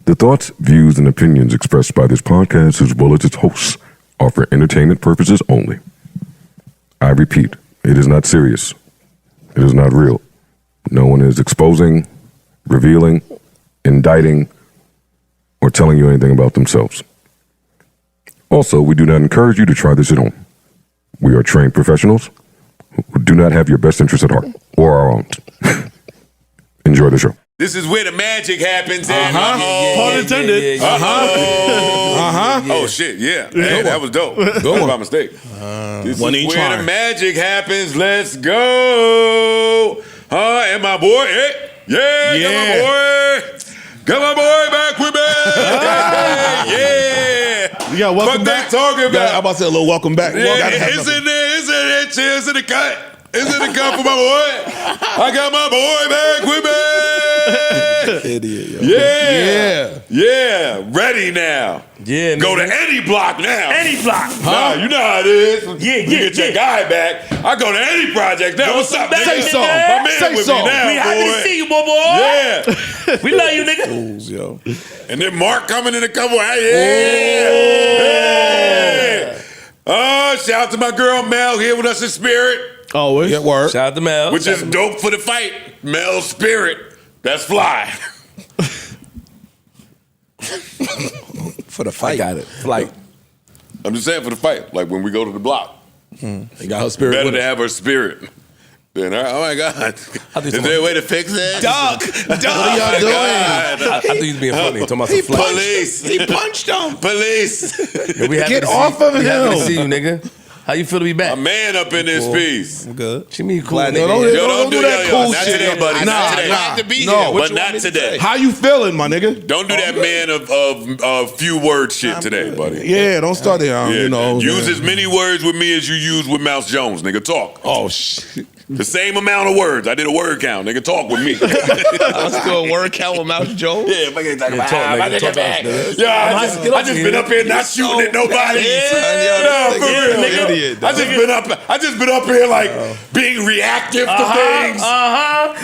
The thoughts, views, and opinions expressed by this podcast, as well as its hosts, are for entertainment purposes only. I repeat, it is not serious. It is not real. No one is exposing, revealing, indicting, or telling you anything about themselves. Also, we do not encourage you to try this at home. We are trained professionals who do not have your best interests at heart, or our own. Enjoy the show. This is where the magic happens. Pun intended. Oh shit, yeah. Hey, that was dope. That was my mistake. This is where the magic happens. Let's go. And my boy, got my boy. Got my boy back with me. You got welcome back. Talking about. I'm about to say a little welcome back. Yeah, it's in there. It's in there. Cheers in the cut. It's in the cup for my boy. I got my boy back with me. Idiot, yo. Yeah. Ready now. Yeah, Go to any block now. Any block. Nah, you know how it is. Yeah. Get your guy back. I go to any project now. What's up, nigga? Say so. My man Say with so. me now, We happy to boy. see you, boy. Yeah. We love you, nigga. Fools, yo. And then Mark coming in a couple. Yeah. Shout out to my girl Mel here with us in spirit. Always. Yeah, word. Shout out to Mel. Which is dope for the fight. Mel's spirit. That's fly. For the fight. I got it. Like, I'm just saying for the fight. Like when we go to the block. They got her spirit Better with to her. have her spirit. Then, oh my God. Is there a way to fix it? Doc, what are y'all doing? I thought he was being funny. Talking about some fly. Police. He punched him. Police. Get off of him. Happy to him. see you, nigga. How you feel to be back? A man up in this piece. I'm good. What you mean cool, Glad nigga? Don't do that cool Not shit. today, buddy. Not today. Nah. To be No. here, What but you not want me to today. say? How you feeling, my nigga? Don't do that man of few word shit today, buddy. Yeah, don't start there. Yeah. You know. Use as many words with me as you use with Mouse Jones, nigga. Talk. Oh, shit. The same amount of words. I did a word count, nigga. Talk with me. Let's do a word count with Mouse Joe. Yeah, fucking talk about talk, nigga. I did Talk that to us, back. nigga. Yeah, I just been up here not shooting at nobody. No, for real, nigga. Idiot, I just been up here like being reactive to things.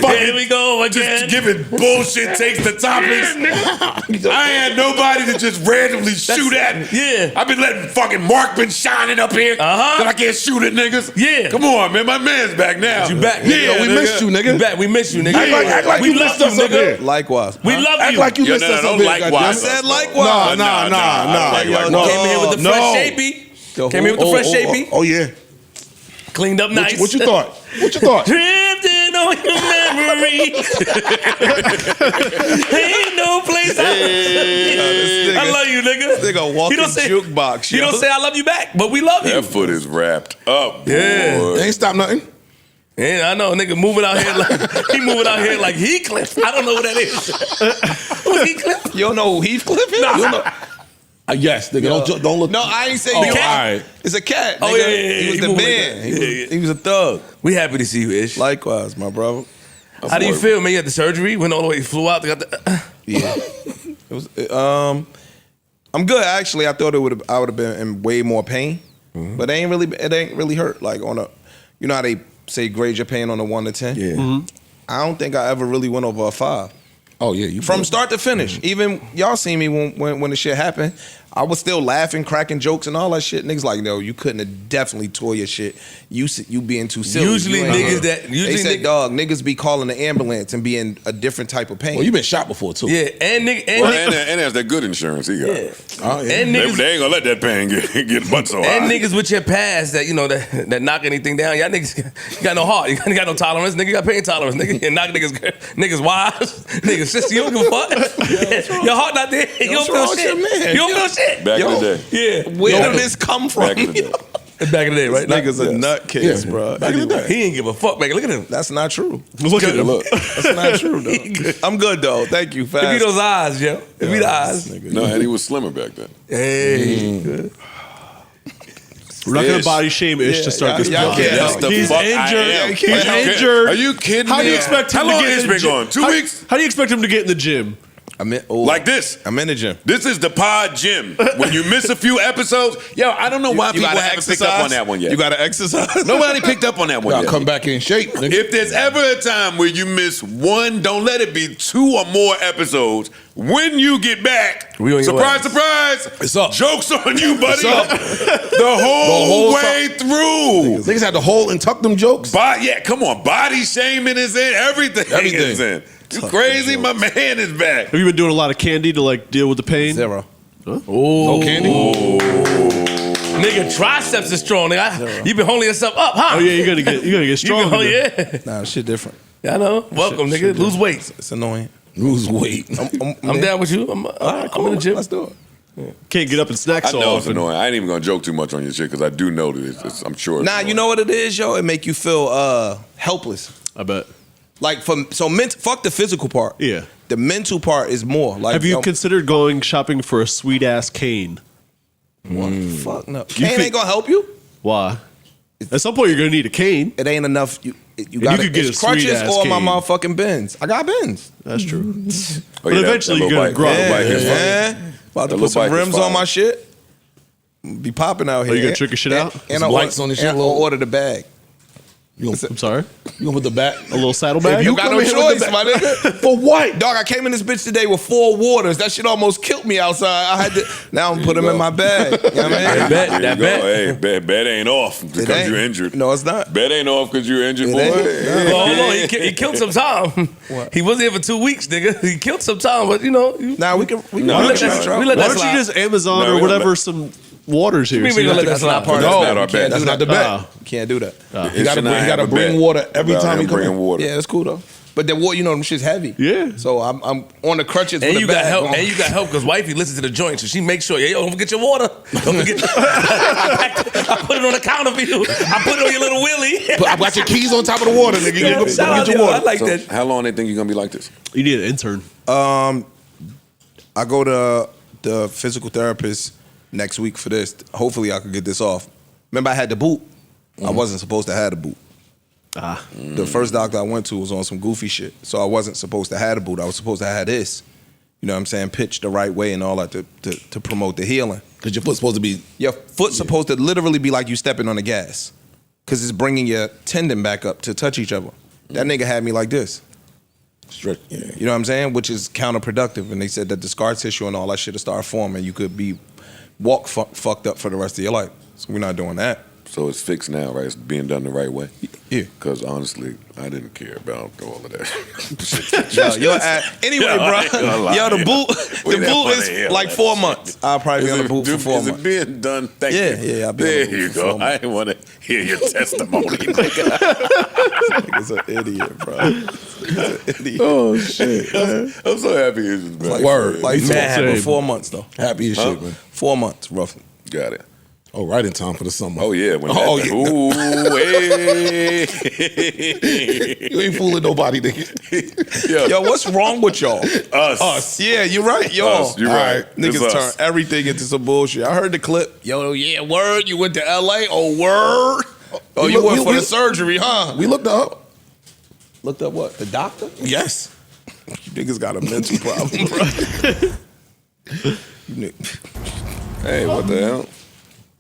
Here we go again. Just giving bullshit takes the topics. I ain't had nobody to just randomly shoot at. Yeah. I've been letting fucking Mark been shining up here that I can't shoot at niggas. Yeah. Come on, man. My man's back now. You back, Yeah, nigga. We nigga. missed you, nigga. You back. We miss you, nigga. Act like we you love missed you, us up nigga. here. Likewise. We love Act you. like you Yo, missed no, us don't up here. likewise. goddamn. I said likewise. Nah. Came here with the fresh shapey. Came here with the fresh shapey. Oh yeah. Cleaned up nice. What you thought? What you thought? Drifting on your memory. Ain't no place I love you, nigga. This nigga walking jukebox. He don't say I love you back, but we love you. That foot is wrapped up. Yeah. Boy. Ain't stop nothing. Yeah, I know, nigga moving out here like Heathcliff. I don't know who that is. Who's Heathcliff? You don't know who Heathcliff is? Nah. You know? Yes, nigga. Don't look. No, I ain't saying Oh, you. all right. It's a cat. Oh, nigga. yeah. He was the moving man. like that. He was a thug. We happy to see you, Ish. Likewise, my brother. How do you feel, man? You had the surgery, went all the way, flew out. Got the, Yeah. It was. I'm good actually. I thought I would have been in way more pain, but it ain't really hurt. Like on a, you know how they say grade your pain on a 1 to 10. yeah. I don't think I ever really went over a 5. Oh yeah, you From start to finish. Even y'all seen me when the shit happened. I was still laughing, cracking jokes and all that shit. Niggas like, no, you couldn't have definitely tore your shit. You being too silly. Usually You ain't niggas here. that- they usually said, niggas- dog, niggas be calling the ambulance and be in a different type of pain. Well, you been shot before too. Yeah, and nigga, and Well, nigga, and has that good insurance he got. yeah. Oh, yeah. And They niggas, ain't gonna let that pain get butt so high. and niggas with your past that, you know, that knock anything down. Y'all niggas, you got no heart. You got no tolerance. Nigga, you got pain tolerance. Nigga, you knock niggas wives. Niggas, sister, you don't give a fuck. Your heart not there. You don't feel shit. You don't feel shit. Back in the day. Yeah. Where did this come from? Back in the day. Back in the day, right? Niggas a nutcase, Yeah. bro. Back in the day. He ain't give a fuck, man. Look at him. That's not true. Look at him. Look. That's not true, though. I'm good, though. Thank you. It be Fast. those eyes, yo. It be the eyes. No, and he was slimmer back then. Hey. We're not gonna Ish. body shame Ish to start this y'all podcast. can't That's the He's fuck I injured. am. He's Are you injured. Are you kidding How me? do you expect him How to long get Ish in the been gym? going? 2 weeks? How do you expect him to get in the gym Like this. I'm in the gym. This is the pod gym. When you miss a few episodes, yo, I don't know why people haven't picked up on that one yet. You got to exercise. Nobody picked up on that one yet. Come back in shape. Nigga. If there's ever a time where you miss one, don't let it be 2 or more episodes. When you get back, surprise, surprise, it's up. Joke's on you, buddy. The whole way through. Niggas had to hold and tuck them jokes. Yeah, come on. Body shaming is in. Everything is in. You crazy? My man is back. Have you been doing a lot of candy to like deal with the pain? 0. Huh? No candy? Nigga, triceps is strong. Nigga. You been holding yourself up, huh? Oh yeah, you're gonna get strong. Yeah. Nah, shit different. Yeah, I know. Welcome, nigga. Lose weight. It's annoying. Lose weight. I'm down with you. I'm in the gym. Let's do it. Can't get up and snack I so know it's often. annoying. I ain't even gonna joke too much on your shit because I do know that it's I'm sure. Nah, you know what it is, yo? It make you feel helpless. I bet. Like fuck the physical part. Yeah. The mental part is more. Like, Have you considered going shopping for a sweet ass cane? Fuck no. Cane ain't gonna help you. Why? At some point, you're gonna need a cane. It ain't enough. You got could get a crutches sweet-ass or my cane. motherfucking bins. I got bins. That's true. But eventually you're gonna grow. About to put some rims on my shit. Be popping out here. you gonna trick your shit out? And Some lights on this shit, and I'll order the bag. I'm sorry. You gonna put the back? A little saddlebag? You got no choice, my nigga. For what? Dog, I came in this bitch today with 4 waters. That shit almost killed me outside. I had to. Now I'm putting them in my bag. You know what I mean? Hey, bet ain't off because ain't. you're injured. No, it's not. Bet ain't off because you're injured, boy. Well, hold on. He killed some time. He wasn't here for 2 weeks, nigga. He killed some time, but you know. Nah, we can. We let Why that don't slide. you just Amazon No, or we whatever let- some waters here? We So you gonna don't let have that to- slide part. That's No, not our bet. That's not the bet. Can't do that. You gotta bring water every time you come in. water. Yeah, it's cool though. But the water, you know, them shit's heavy. Yeah. So I'm on the crutches. And with you a got bag help. on. And you got help because wifey listens to the joint, so she makes sure. Yo, don't forget your water. Don't forget. I put it on the counter for you. I put it on your little wheelie. I got your keys on top of the water, nigga. Yeah, You shout out get to your you. I water. like So that. how long they think you're gonna be like this? You need an intern. I go to the physical therapist next week for this. Hopefully, I could get this off. Remember, I had the boot. I wasn't supposed to have the boot. The first doctor I went to was on some goofy shit, so I wasn't supposed to have the boot. I was supposed to have this. You know what I'm saying? Pitched the right way and all that to promote the healing. Because your foot's supposed to be. Your foot's supposed to literally be like you stepping on the gas, because it's bringing your tendon back up to touch each other. That nigga had me like this. Strict. Yeah. You know what I'm saying? Which is counterproductive. And they said that the scar tissue and all that shit will start forming. You could be fucked up for the rest of your life. So we're not doing that. So it's fixed now, right? It's being done the right way. Yeah. Because honestly, I didn't care about all of that. Anyway, bro. Yo, the boot is like 4 monds. I'll probably be on the boot for 4 Is months. it being done? Thank you. Yeah, I'll be on There the boot you for go. 4 I months. didn't want to hear your testimony, nigga. Nigga's an idiot, bro. He's an idiot. Oh shit! I'm so happy you just back. Word. Like Same. 4 months though. Happy as shit, man. 4 months roughly. Got it. Oh, right in time for the summer. Oh yeah. When Oh, that, yeah. Ooh, hey. You ain't fooling nobody, nigga. Yo, what's wrong with y'all? Us. Yeah, you're right. Yo, Us, you're right. It's Niggas turn us. everything into some bullshit. I heard the clip. Yo, yeah, word. You went to LA. Oh, word. Oh, you went for the surgery, huh? We looked up. Looked up what? The doctor? Yes. You niggas got a mental problem, bro. Hey, what the hell?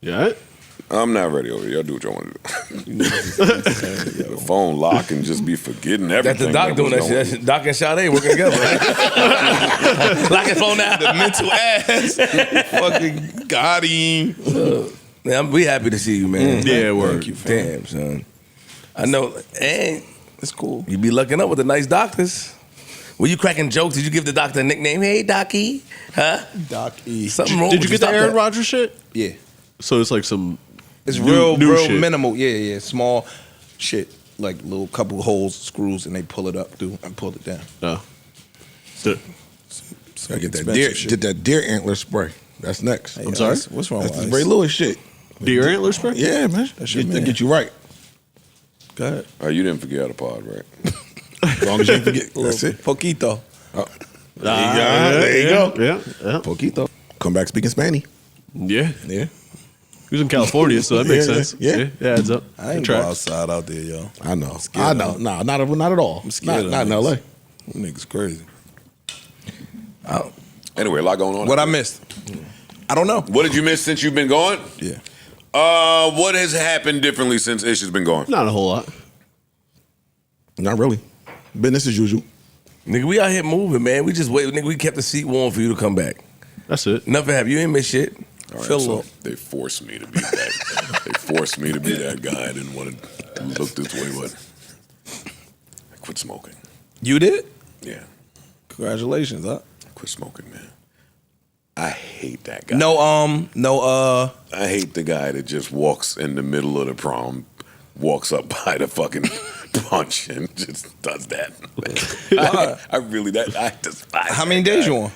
Yeah. I'm not ready over here. Y'all do what y'all want to do. The phone lock and just be forgetting That's everything. the doc doing that was shit. That's Doc and Sade working together. Lock his phone down. The mental ass. Fucking got him. Man, we happy to see you, man. Yeah, word. Thank you, fam. Damn, son. I know. And It's cool. you be looking up with the nice doctors. Were you cracking jokes? Did you give the doctor a nickname? Hey, Docky. Huh? Doc E. Something wrong Did with you get the Stop Aaron that. Rodgers shit? Yeah. So it's like some. It's new real shit. minimal. Yeah. Small shit. Like little couple holes, screws, and they pull it up through and pull it down. No. So- Gotta get that Expensive deer, shit. get that deer antler spray. That's next. Hey, I'm sorry? Ice, what's wrong That's with the Ray Ice? Lewis shit. Deer antler spray? Yeah, man. That's your Get, man. get you right. Go ahead. Oh, you didn't forget how to pod, right? As long as you ain't forget. That's it. Poquito. There you go. Yeah. Poquito. Come back speaking Spanish. Yeah. Yeah. He was in California, so that makes Yeah, sense. yeah. Yeah, adds up. I ain't It go tracks. outside out there, yo. I know. scared I know. of Nah, not at all. I'm scared Not of in LA. Them niggas crazy. Anyway, a lot going on. What I missed? I don't know. What did you miss since you've been gone? Yeah. What has happened differently since Ish has been gone? Not a whole lot. Not really. Business as usual. Nigga, we out here moving, man. We just wait. Nigga, we kept the seat warm for you to come back. That's it. Nothing happened. You ain't miss shit. All right, Feel a so little. they forced me to be that. They forced me to be that guy. I didn't want to look this way, but I quit smoking. You did? Yeah, Congratulations, huh? quit smoking, man. I hate that guy. No. I hate the guy that just walks in the middle of the prom, walks up by the fucking punch and just does that. I really I despise. How many that days guy. you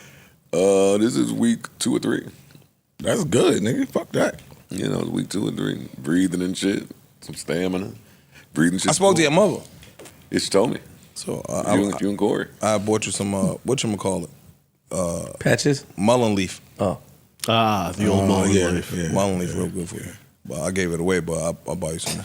on? This is week 2 or 3. That's good, nigga. Fuck that. You know, it's week 2 or 3. Breathing and shit, some stamina, breathing shit. I spoke to your mother. She told me. So You and Corey. I bought you some whatchamacallit? Patches? Mullen leaf. Oh. The old Mullen yeah, life. yeah. Mullen leaf real good for you. But I gave it away, but I'll buy you some.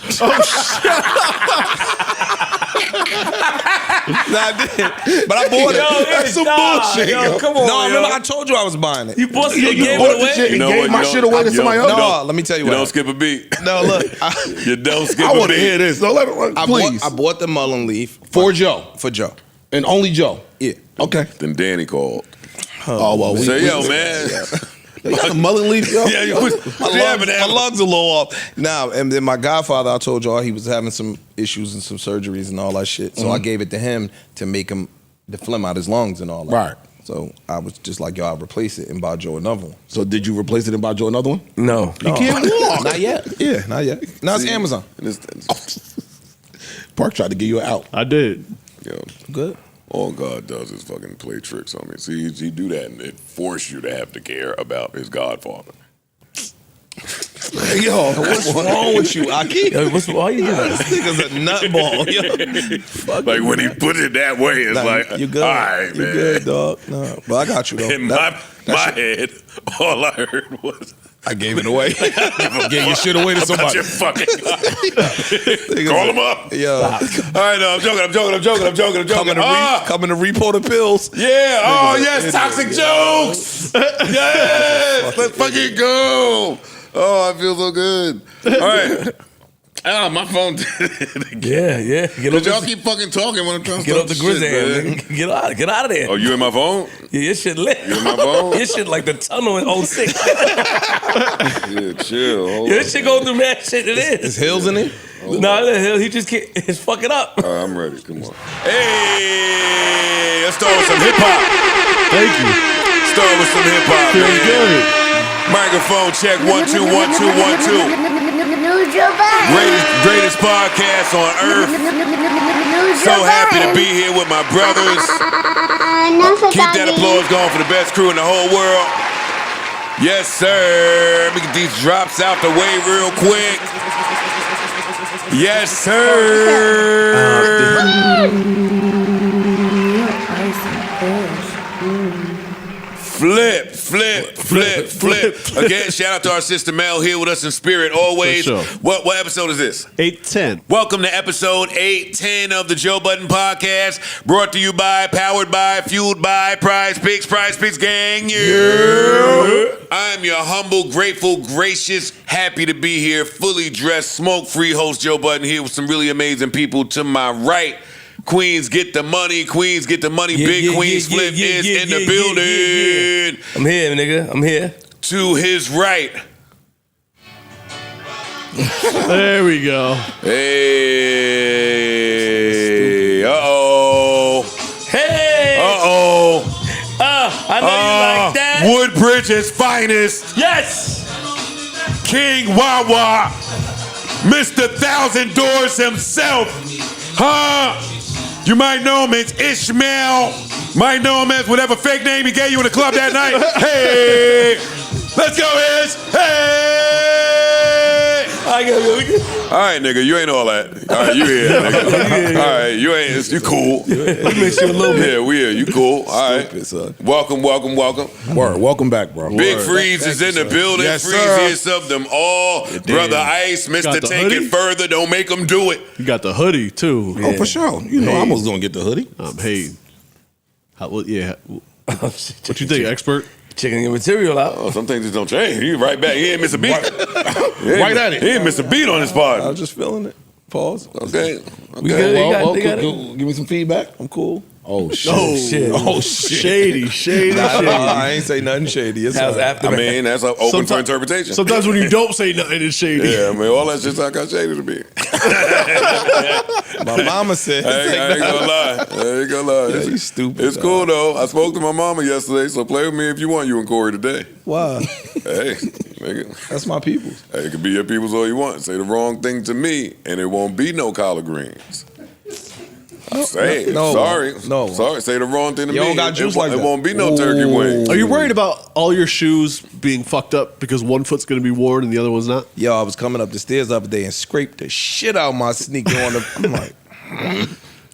Nah, I did. But I bought it. That's some bullshit. Yo, come on, No, yo. remember I told you I was buying it. You bought you gave bought it the away? shit. You know gave what? my You shit don't- away to you somebody don't- else. No, let me tell you You what. don't skip a beat. No, look. You don't skip I a want to beat. hear this. No, let it, please. I bought the Mullen leaf For Joe. for Joe. And only Joe. Yeah. Okay. Then Danny called. Oh, well. Say, yo, man. You got a mullen leaf, yo? Yeah, you was My lungs a little off. Now, and then my godfather, I told y'all he was having some issues and some surgeries and all that shit. So I gave it to him to make him the phlegm out his lungs and all that. Right. So I was just like, yo, I'll replace it and buy Joe another one. So did you replace it and buy Joe another one? No. He can't walk. Not yet. Yeah, not yet. Now it's See? Amazon. And it's- Park tried to get you out. I did. yo, Good. all God does is fucking play tricks on me. See, he do that and it force you to have to care about his godfather. Yo, What's wrong with you, Aki? Yo, why you doing This that? nigga's a nutball. Yo. Like when he put it that way, it's Nah, like, you good. all right, You man. good, dog. No, but I got you, though. In my head, all I heard was, I gave it away. Gave your shit away to about somebody. your fucking call him up. Yo, All right, no, I'm joking. coming to repo the pills. Yeah. Oh, yes. Toxic jokes. Yes. Let's fucking go. Oh, I feel so good. All right. Ah, my phone did it again. Yeah. But y'all keep fucking talking when I'm trying to Get start up the shit, grizzly, man. nigga. Get out of there. Oh, you in my phone? Yeah, your shit lit. You in my phone? Your shit like the tunnel in 06. Yeah, chill. Hold Yeah, on. this shit go through mad shit. It Is is. Hills in it? No, the hell, he just can't. It's fucking up. All right, I'm ready. Come on. Hey, let's start with some hip hop. Thank you. Start with some hip hop, Feels man. good. Microphone check 1 2 1 2 1 2. Greatest podcast on earth. So happy to be here with my brothers. Keep that applause going for the best crew in the whole world. Yes, sir. Let me get these drops out the way real quick. Yes, sir. Flip. Again, shout out to our sister Mel here with us in spirit always. For sure. What episode is this? 810. Welcome to episode 810 of the Joe Budden Podcast, brought to you by, powered by, fueled by Prize Picks gang. Yeah. I'm your humble, grateful, gracious, happy to be here, fully dressed, smoke-free host Joe Budden here with some really amazing people to my right. Queens get the money. Yeah, Big QueenzFlip is in the building. I'm here, nigga. I'm here. To his right. There we go. Hey. Uh-oh. Hey. Uh-oh. I know you like that. Woodbridge's finest. Yes. King Wawa. Mr. Thousand Doors himself. Huh? You might know him as Ishmael. Might know him as whatever fake name he gave you in the club that night. Hey. Let's go, Ish. Hey. All right, nigga, you ain't all that. All right, you here, nigga. All right, you ain't. You cool. We miss you a little bit. Yeah, we here. You cool. All right. Stupid, son. Welcome. Word. Welcome back, bro. Big Freeze is in the building. Yes, sir. Freeziest of them all. Brother Ice, Mr. Got the Take hoodie? It Further. Don't make him do it. You got the hoodie, too. Oh, for sure. You know I was going to get the hoodie. Hey. Oh, shit. What you think, expert? Checking your material out. Oh, some things just don't change. He right back. He ain't miss a beat. Right at it. He ain't miss a beat on his part. I was just feeling it. Pause. Okay. We good? Well, They got it. give me some feedback. I'm cool. Oh shit. Oh, shit. Oh shit. Shady. I ain't say nothing shady. It's How's all right. after I mean, that's open for Sometimes- interpretation. Sometimes when you don't say nothing, it's shady. Yeah, I mean, all that shit's like how shady to be. My mama said. I ain't gonna lie. I ain't gonna lie. Yeah, you stupid, It's cool though. I spoke to my mama yesterday, so play with me if you want. You and Corey today. Wow, Hey, nigga. that's my people. Hey, it can be your people's all you want. Say the wrong thing to me, and it won't be no collard greens. Say it. no, Sorry. no. Sorry. Say the wrong thing to You me. don't got juice like it that. won't be no turkey wings. Are you worried about all your shoes being fucked up because one foot's going to be worn and the other one's not? Yo, I was coming up the stairs the other day and scraped the shit out of my sneaker on the. I'm like,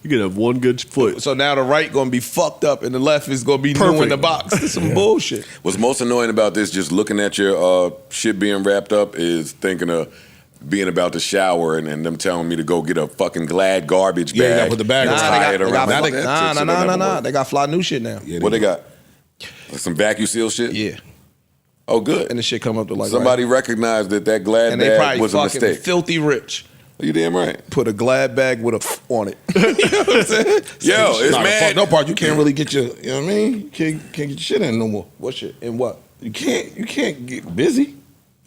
You're going to have one good foot. so now the right gonna be fucked up and the left is gonna be new in Perfect. the box. That's some bullshit. What's most annoying about this, just looking at your shit being wrapped up, is thinking of being about to shower and them telling me to go get a fucking Glad garbage bag. Yeah, you gotta put the bag and on. tie it around. Nah, Fuck that shit, nah. shit don't never work. They got fly new shit now. Yeah, What they got? Like some vacuum seal shit? Yeah, Oh, good. and the shit come up to like Somebody recognized that Glad and they bag probably was a fucking mistake. filthy rich. You damn right. Put a Glad bag with a on it. You know what I'm saying? Yo, it's Nah, the mad. fucked up part, you can't really get your, you know what I mean? You can't get your shit in no more. What shit? And what? You can't get busy.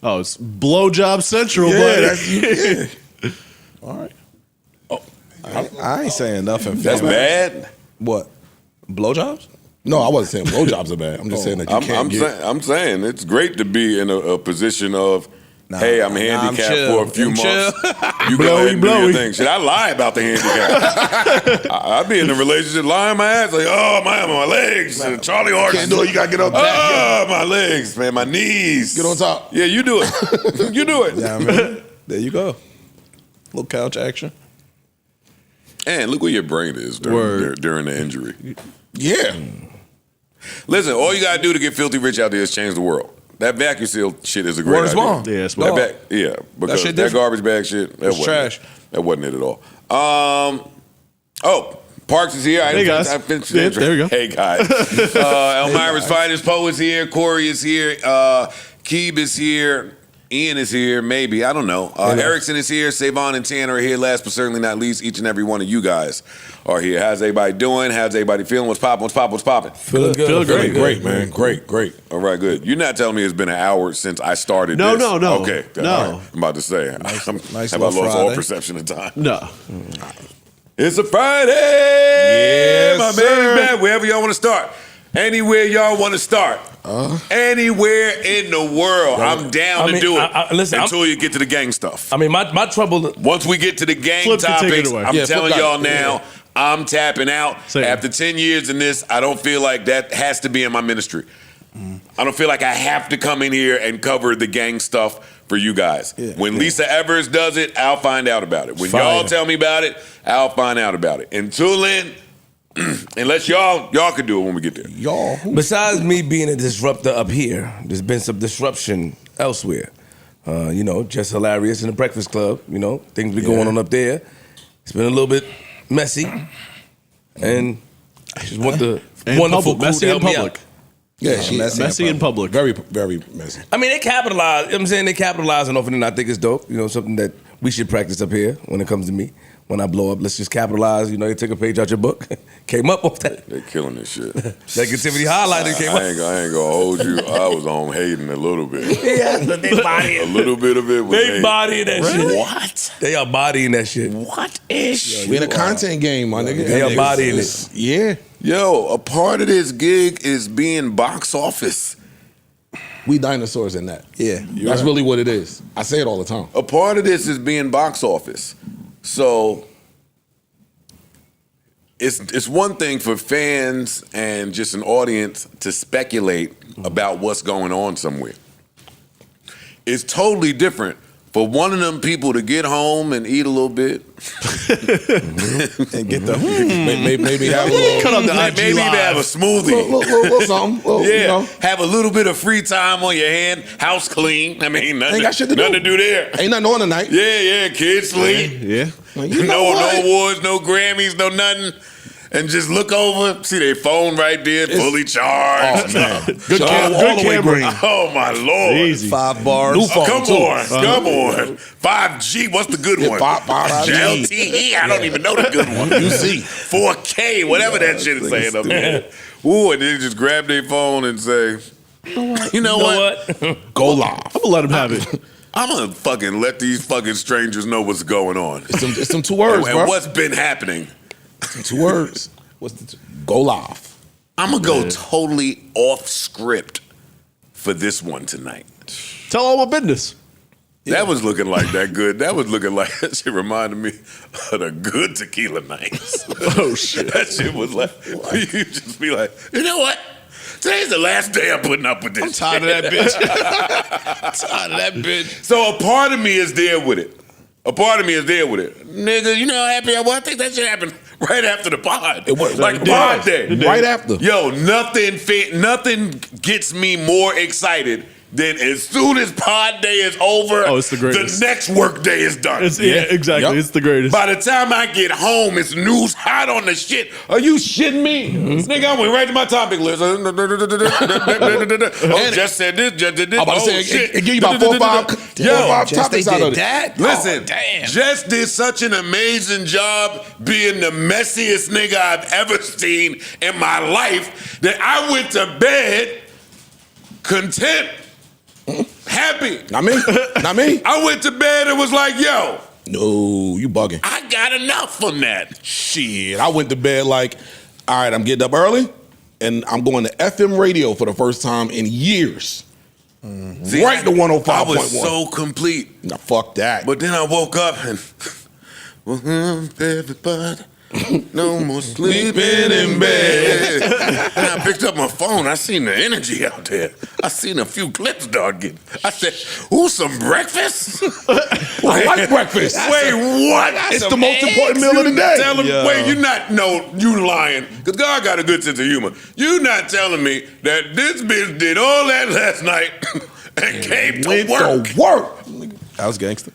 Oh, it's blowjob central, Yeah, buddy. that's All right. I ain't saying nothing. That's fam. bad. What? Blowjobs? No, I wasn't saying blowjobs are bad. I'm just saying that you can't get. I'm saying it's great to be in a position of, hey, I'm handicapped chill. for a few I'm months. chill. You go ahead and do your blowy. thing. Should I lie about the handicap? I'd be in a relationship lying my ass like, oh, my legs. Charlie Horse. Can't do it. You gotta get up. Oh, my legs, man, my knees. Get on top. Yeah, you do it. You do it. Yeah, I mean, there you go. Little couch action. And look where your brain is during the injury. Yeah. Listen, all you gotta do to get filthy rich out there is change the world. That vacuum seal shit is a great Word is idea. bond. Yeah, it's That bond. because shit that different. garbage bag shit, that It's wasn't trash. It. That wasn't it at all. Parks is here. Hey, guys. Yeah, there we go. Hey guys. Elmira's finest Poe is here. Corey is here. Keeb is here. Ian is here, maybe. I don't know. Erickson is here. Savon and Tanner are here. Last but certainly not least, each and every one of you guys are here. How's everybody doing? How's everybody feeling? What's popping? Feeling good. Feeling feeling Great, man. Great. All right, good. You're not telling me it's been an hour since I started No, this. no. Okay. No. All right. I'm about to say. nice have I little lost all Friday. perception of time? No. It's a Friday. Yes, my sir. man is back. Wherever y'all want to start. Anywhere y'all want to start. Anywhere in the world. I'm down to do it. Listen, until you get to the gang stuff. I mean, my trouble. Once we get to the gang Flip can take it topics, away. I'm Yeah, Flip telling got y'all it. now, I'm tapping out. Same. After 10 years in this, I don't feel like that has to be in my ministry. I don't feel like I have to come in here and cover the gang stuff for you guys. When Lisa Evers does it, I'll find out about it. When y'all tell me about it, I'll find out about it. Until then, unless y'all can do it when we get there. Y'all. Besides me being a disruptor up here, there's been some disruption elsewhere. Just hilarious in the Breakfast Club. Things be going on up there. It's been a little bit messy, and I just want the And wonderful public. crew Messy to help in me public. out. Yeah, she Messy in public. Very, very messy. I mean, they capitalize. You know what I'm saying they capitalizing off it, and I think it's dope. Something that we should practice up here when it comes to me. When I blow up, let's just capitalize. You take a page out your book. Came up off that. They killing this shit. Negativity highlighted came I up. ain't gonna hold you. I was on hating a little bit. Yeah, they body A little bit of it was They hate. bodying that shit. What? They are bodying that shit. What is? We in a content game, my nigga. They are bodying It's- Yeah. Yo, a part of this gig is being box office. We dinosaurs in that. Yeah. That's really what it is. I say it all the time. A part of this is being box office. So it's one thing for fans and just an audience to speculate about what's going on somewhere. It's totally different for one of them people to get home and eat a little bit. And get the Maybe have a little, Cut off the IG Maybe even live. have a smoothie. little something. Little, Yeah, have a little bit of free time on your hand, house clean. I mean, nothing, Ain't got shit to nothing do. to do there. Ain't nothing on tonight. Yeah, kids sleep. Yeah. You know No what? awards, no Grammys, no nothing. and just look over, see their phone right there, fully charged. Oh man, Good camera. Oh my Lord. Easy. 5 bars. New phone, Come too. on, come on. 5G, what's the good one? 5G. LTE, I don't even know the good one. You see. 4K, whatever that shit is saying up there. Ooh, and then just grab their phone and say, you know what? Go live. I'm gonna let him have it. I'm gonna fucking let these fucking strangers know what's going on. It's some 2 words, And bro. what's been happening. Some 2 words. What's the go live? I'm gonna go totally off script for this one tonight. Tell all my business. That was looking like that good. That was looking like that shit reminded me of the good tequila nights. Oh shit. That shit was like you just be like, you know what? Today's the last day I'm putting up with this. I'm tired of that bitch. Tired of that bitch. So a part of me is there with it. Nigga, you know how happy I was? I think that shit happened right after the pod. It was. Like It pod did. day. Right after. Yo, nothing gets me more excited than as soon as pod day is over, Oh, it's the greatest. the next work day is done. Exactly. Yep. It's the greatest. By the time I get home, it's news hot on the shit. Are you shitting me? Nigga, I went right to my topic list. Oh, Jess said this, Jess did this. I'm about to Oh, say, shit. it give you about 4 or 5 Jess, topics they out did of it. that? Listen, Oh, damn. Jess did such an amazing job being the messiest nigga I've ever seen in my life that I went to bed content, happy. Not me. Not me. I went to bed and was like, yo, No, you bugging. I got enough from that. Shit, I went to bed like, all right, I'm getting up early, and I'm going to FM radio for the first time in years. See, Right to 105.1. I was so complete. Nah, fuck that. But then I woke up and, well, everybody, no more sleeping in bed. And I picked up my phone. I seen the energy out there. I seen a few clips dog get. I said, ooh, some breakfast? I like breakfast. Wait, what? It's the most important meal of the day. Tell him, wait, you not, no, you lying. Because God got a good sense of humor. You not telling me that this bitch did all that last night and came to Went work. to work. That was gangster.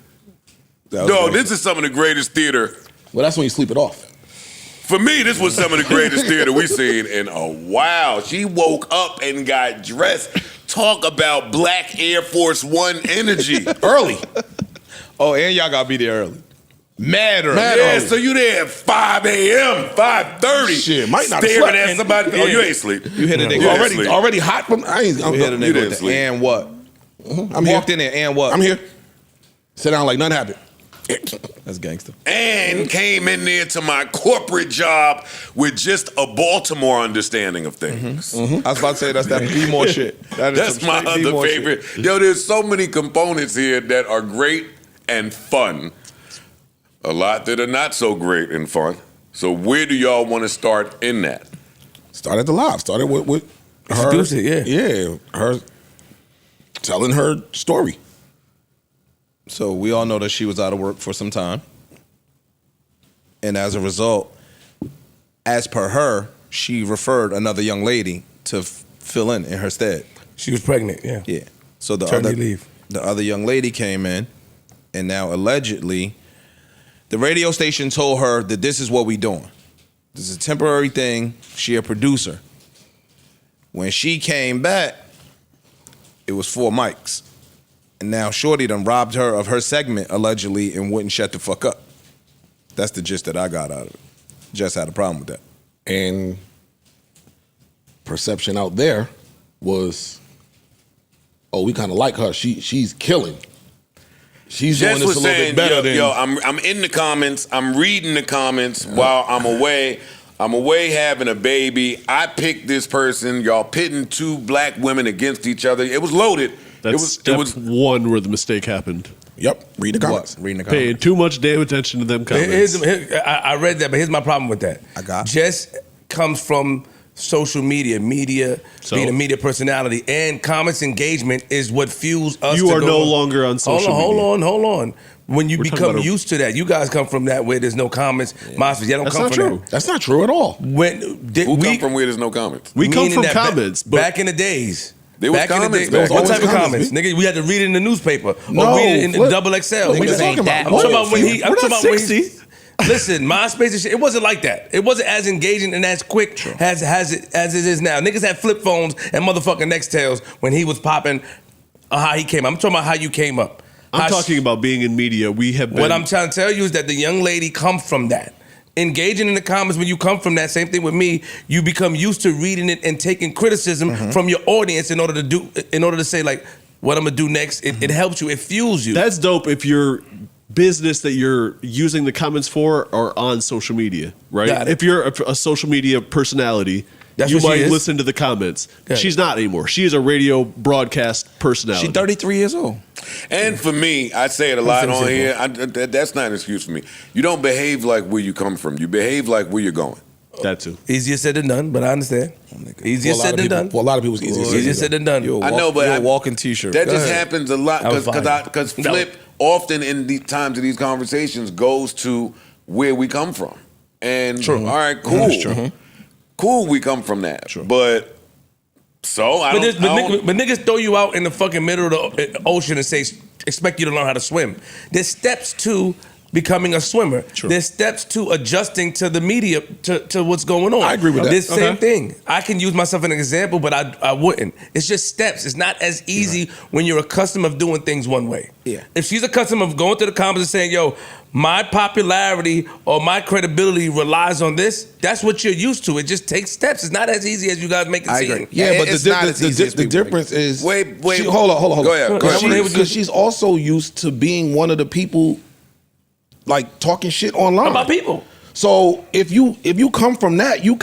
No, this is some of the greatest theater. Well, that's when you sleep it off. For me, this was some of the greatest theater we've seen in a while. She woke up and got dressed. Talk about Black Air Force One energy. Early. Oh, and y'all gotta be there early. Mad early. Mad Yeah, early. so you there at 5 a.m., 5:30. Shit, might not have staring slept. at somebody. Oh, you ain't sleep. You hit a nigga You with ain't the- sleep. Already hot from. I ain't. You hit a You nigga didn't with the sleep. and what? I'm here. Walked in there and what? I'm here. Sit down like nothing happened. That's gangster. And came in there to my corporate job with just a Baltimore understanding of things. I was about to say that's that B-more shit. That is That's some my straight other B-more favorite. shit. Yo, there's so many components here that are great and fun. A lot that are not so great and fun. So where do y'all want to start in that? Started the live. Started with her. Introduce it, Yeah, her telling her story. So we all know that she was out of work for some time. And as a result, as per her, she referred another young lady to fill in her stead. She was pregnant, yeah. Yeah. So Maternity the other young lady came in, and now allegedly, the radio station told her that this is what we doing. This is a temporary thing. She a producer. When she came back, it was 4 mics. And now Shorty done robbed her of her segment, allegedly, and wouldn't shut the fuck up. That's the gist that I got out of it. Jess had a problem with that. And perception out there was, oh, we kind of like her. She's killing. She's Jess doing this was a little saying, bit better yo, than. I'm in the comments. I'm reading the comments while I'm away. I'm away having a baby. I picked this person. Y'all pitting 2 black women against each other. It was loaded. That's step one where the mistake happened. Yep. Read the comments. What? Reading the Paying comments. too much damn attention to them comments. I read that, but here's my problem with that. I got it. Jess comes from social media, So? being a media personality, and comments engagement is what fuels us. You to are go no longer on social media. Hold on. When you We're talking become about used to that, you guys come from that where there's no comments. Monsters, y'all don't That's come not from true. that. That's not true at all. Who come from where there's no comments? We come meaning from that comments, but back in the days. There was back in the comments day, back what then. type of Always comments? comments, Nigga, we had to read it in the newspaper or No, read it in Flip. double XL. What Niggas you talking ain't about? that. I'm talking about when he. I'm we're talking not about when 60. he. Listen, MySpace and shit, it wasn't like that. It wasn't as engaging and as quick as it is now. Niggas had flip phones and motherfucking Nextels when he was popping. How he came up. I'm talking about how you came up. I'm talking about being in media. We have been. What I'm trying to tell you is that the young lady come from that. Engaging in the comments when you come from that, same thing with me, you become used to reading it and taking criticism from your audience in order to say like what I'm gonna do next. It helps you, it fuels you. That's dope if your business that you're using the comments for are on social media, right? If you're a social media personality, That's you what she might is. listen to the comments. Yeah. She's not anymore. She is a radio broadcast personality. She's 33 years old. And for me, I say it a lot on here. That's not an excuse for me. You don't behave like where you come from. You behave like where you're going. That too. Easier said than done, but I understand. Easier said than done. For a lot of people, it's Easier said than done. I know, but you're a walking T-shirt. That Go just ahead. happens a lot I was fine. because Flip often in the times of these conversations goes to where we come from. And all right, cool. Cool, we come from that. But so I don't. But niggas throw you out in the fucking middle of the ocean and say, expect you to learn how to swim. There's steps to becoming a swimmer. There's steps to adjusting to the media, to what's going on. I agree with that. This same thing. I can use myself as an example, but I wouldn't. It's just steps. It's not as easy when you're accustomed of doing things one way. Yeah. If she's accustomed of going to the comments and saying, yo, my popularity or my credibility relies on this, that's what you're used to. It just takes steps. It's not as easy as you guys make it I seem. agree. Yeah, but it's not as easy as the people difference is Wait. Hold on. Go ahead. Because she's also used to being one of the people like talking shit online About people. So if you come from that, you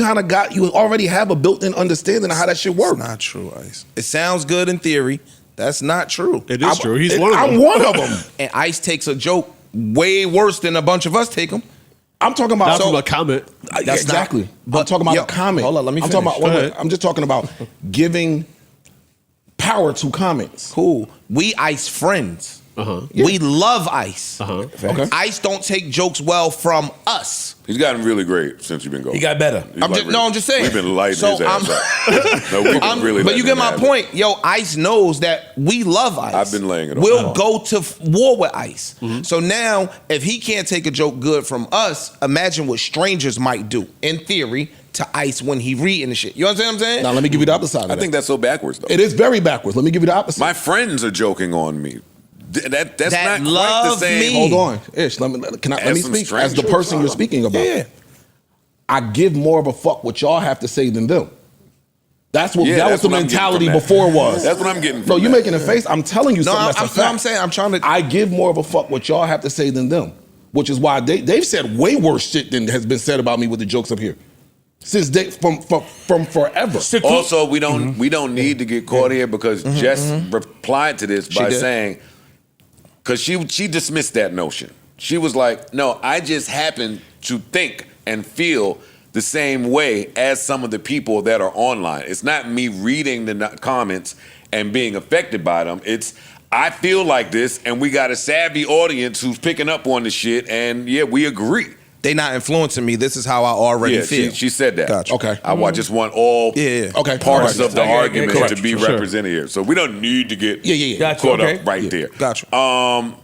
already have a built-in understanding of how that shit works. It's not true, Ice. It sounds good in theory. That's not true. It is true. He's one of them. I'm one of them. And Ice takes a joke way worse than a bunch of us take them. I'm talking about Not from a comment. That's exactly. But I'm talking about a comment. Hold on, let me I'm finish. talking about. I'm just talking about giving power to comments. Cool. We Ice friends. We love Ice. Okay. Ice don't take jokes well from us. He's gotten really great since you've been going. He got better. He's I'm just saying. We've been lighting So his ass up. No, we've been really but you letting get him my have it. point. Yo, Ice knows that we love Ice. I've been laying it on. We'll go to war with Ice. So now, if he can't take a joke good from us, imagine what strangers might do, in theory, to Ice when he reading the shit. You understand what I'm saying? Now let me give you the other side of I that. think that's so backwards, though. It is very backwards. Let me give you the opposite. My friends are joking on me. That's That not quite the love same. me. Hold on, Ish. Let me As some speak as the strangers. person you're speaking about. Yeah. I give more of a fuck what y'all have to say than them. That's what Yeah, that was that's the what I'm getting mentality from that. before was. That's what I'm getting from No, you're that. making a face. I'm telling you No, something that's a fact. I'm saying I'm trying to. I give more of a fuck what y'all have to say than them, which is why they've said way worse shit than has been said about me with the jokes up here, since from forever. Also, we don't need to get caught here because Jess replied to this by did. saying, because she dismissed that notion. She was like, no, I just happen to think and feel the same way as some of the people that are online. It's not me reading the comments and being affected by them. It's I feel like this, and we got a savvy audience who's picking up on the shit, and yeah, we agree. They not influencing me. This is how I already Yeah, feel. she said that. Gotcha. Okay. I just want all Yeah. Okay. parts All of the right. argument Correct. to be Sure. represented here. So we don't need to get Yeah. Gotcha. caught Okay. up right there. Gotcha. Um,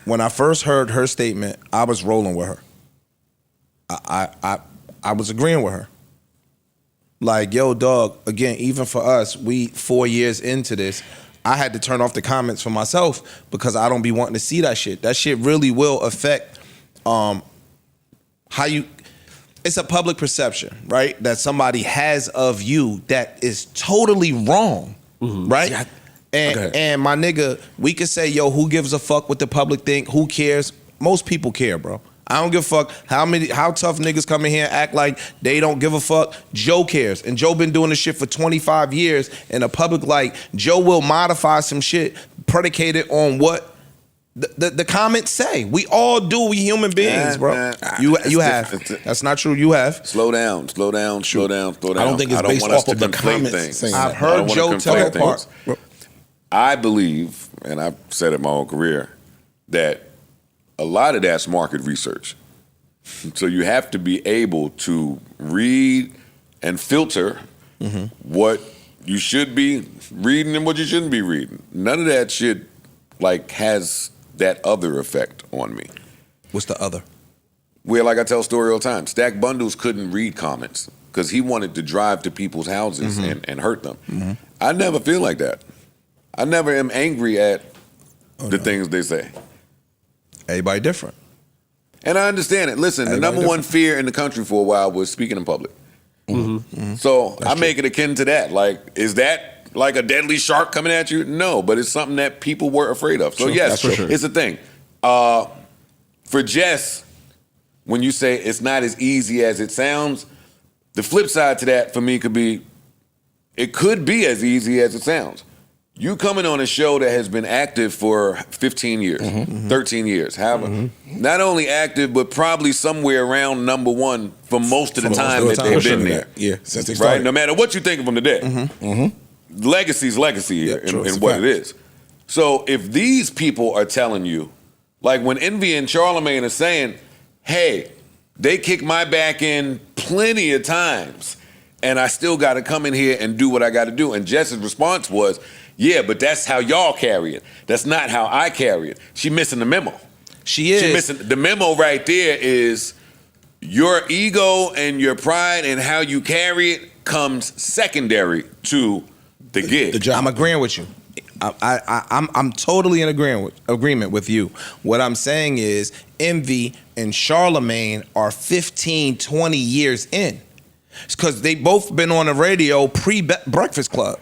When I first heard her statement, I was rolling with her. I was agreeing with her. Like, yo, dog, again, even for us, we 4 years into this, I had to turn off the comments for myself because I don't be wanting to see that shit. That shit really will affect how you, it's a public perception, right? That somebody has of you that is totally wrong, right? And my nigga, we could say, yo, who gives a fuck what the public think? Who cares? Most people care, bro. I don't give a fuck how tough niggas come in here and act like they don't give a fuck. Joe cares. And Joe been doing this shit for 25 years. And the public, like, Joe will modify some shit predicated on what the comments say. We all do. We human beings, bro. You have. That's not true. You have. slow down. I don't think it's based want us off of to the conflate comments things. saying I've that. heard I don't wanna Joe tell conflate that part. things. I believe, and I've said it my whole career, that a lot of that's market research. So you have to be able to read and filter what you should be reading and what you shouldn't be reading. None of that shit like has that other effect on me. What's the other? Where, like I tell a story all the time, Stack Bundles couldn't read comments because he wanted to drive to people's houses and hurt them. I never feel like that. I never am angry at the things they say. Everybody different. And I understand it. Listen, the number one fear in the country for a while was speaking in public. So I make it akin to that. Like, is that like a deadly shark coming at you? No, but it's something that people were afraid of. So yes, it's a thing. For Jess, when you say it's not as easy as it sounds, the flip side to that for me could be, it could be as easy as it sounds. You coming on a show that has been active for 15 years, 13 years, however, not only active, but probably somewhere around number one for most of the time that they've been there. Yeah, since they started. Right? No matter what you think of them today. Legacy's legacy in what it is. So if these people are telling you, like when Envy and Charlemagne are saying, hey, they kick my back in plenty of times, and I still got to come in here and do what I got to do. And Jess's response was, yeah, but that's how y'all carry it. That's not how I carry it. She missing the memo. She is. She missing the memo right there is your ego and your pride and how you carry it comes secondary to the gig. The job. I'm agreeing with you. I'm totally in agreement with you. What I'm saying is Envy and Charlemagne are 15, 20 years in. Because they both been on the radio pre-Breakfast Club.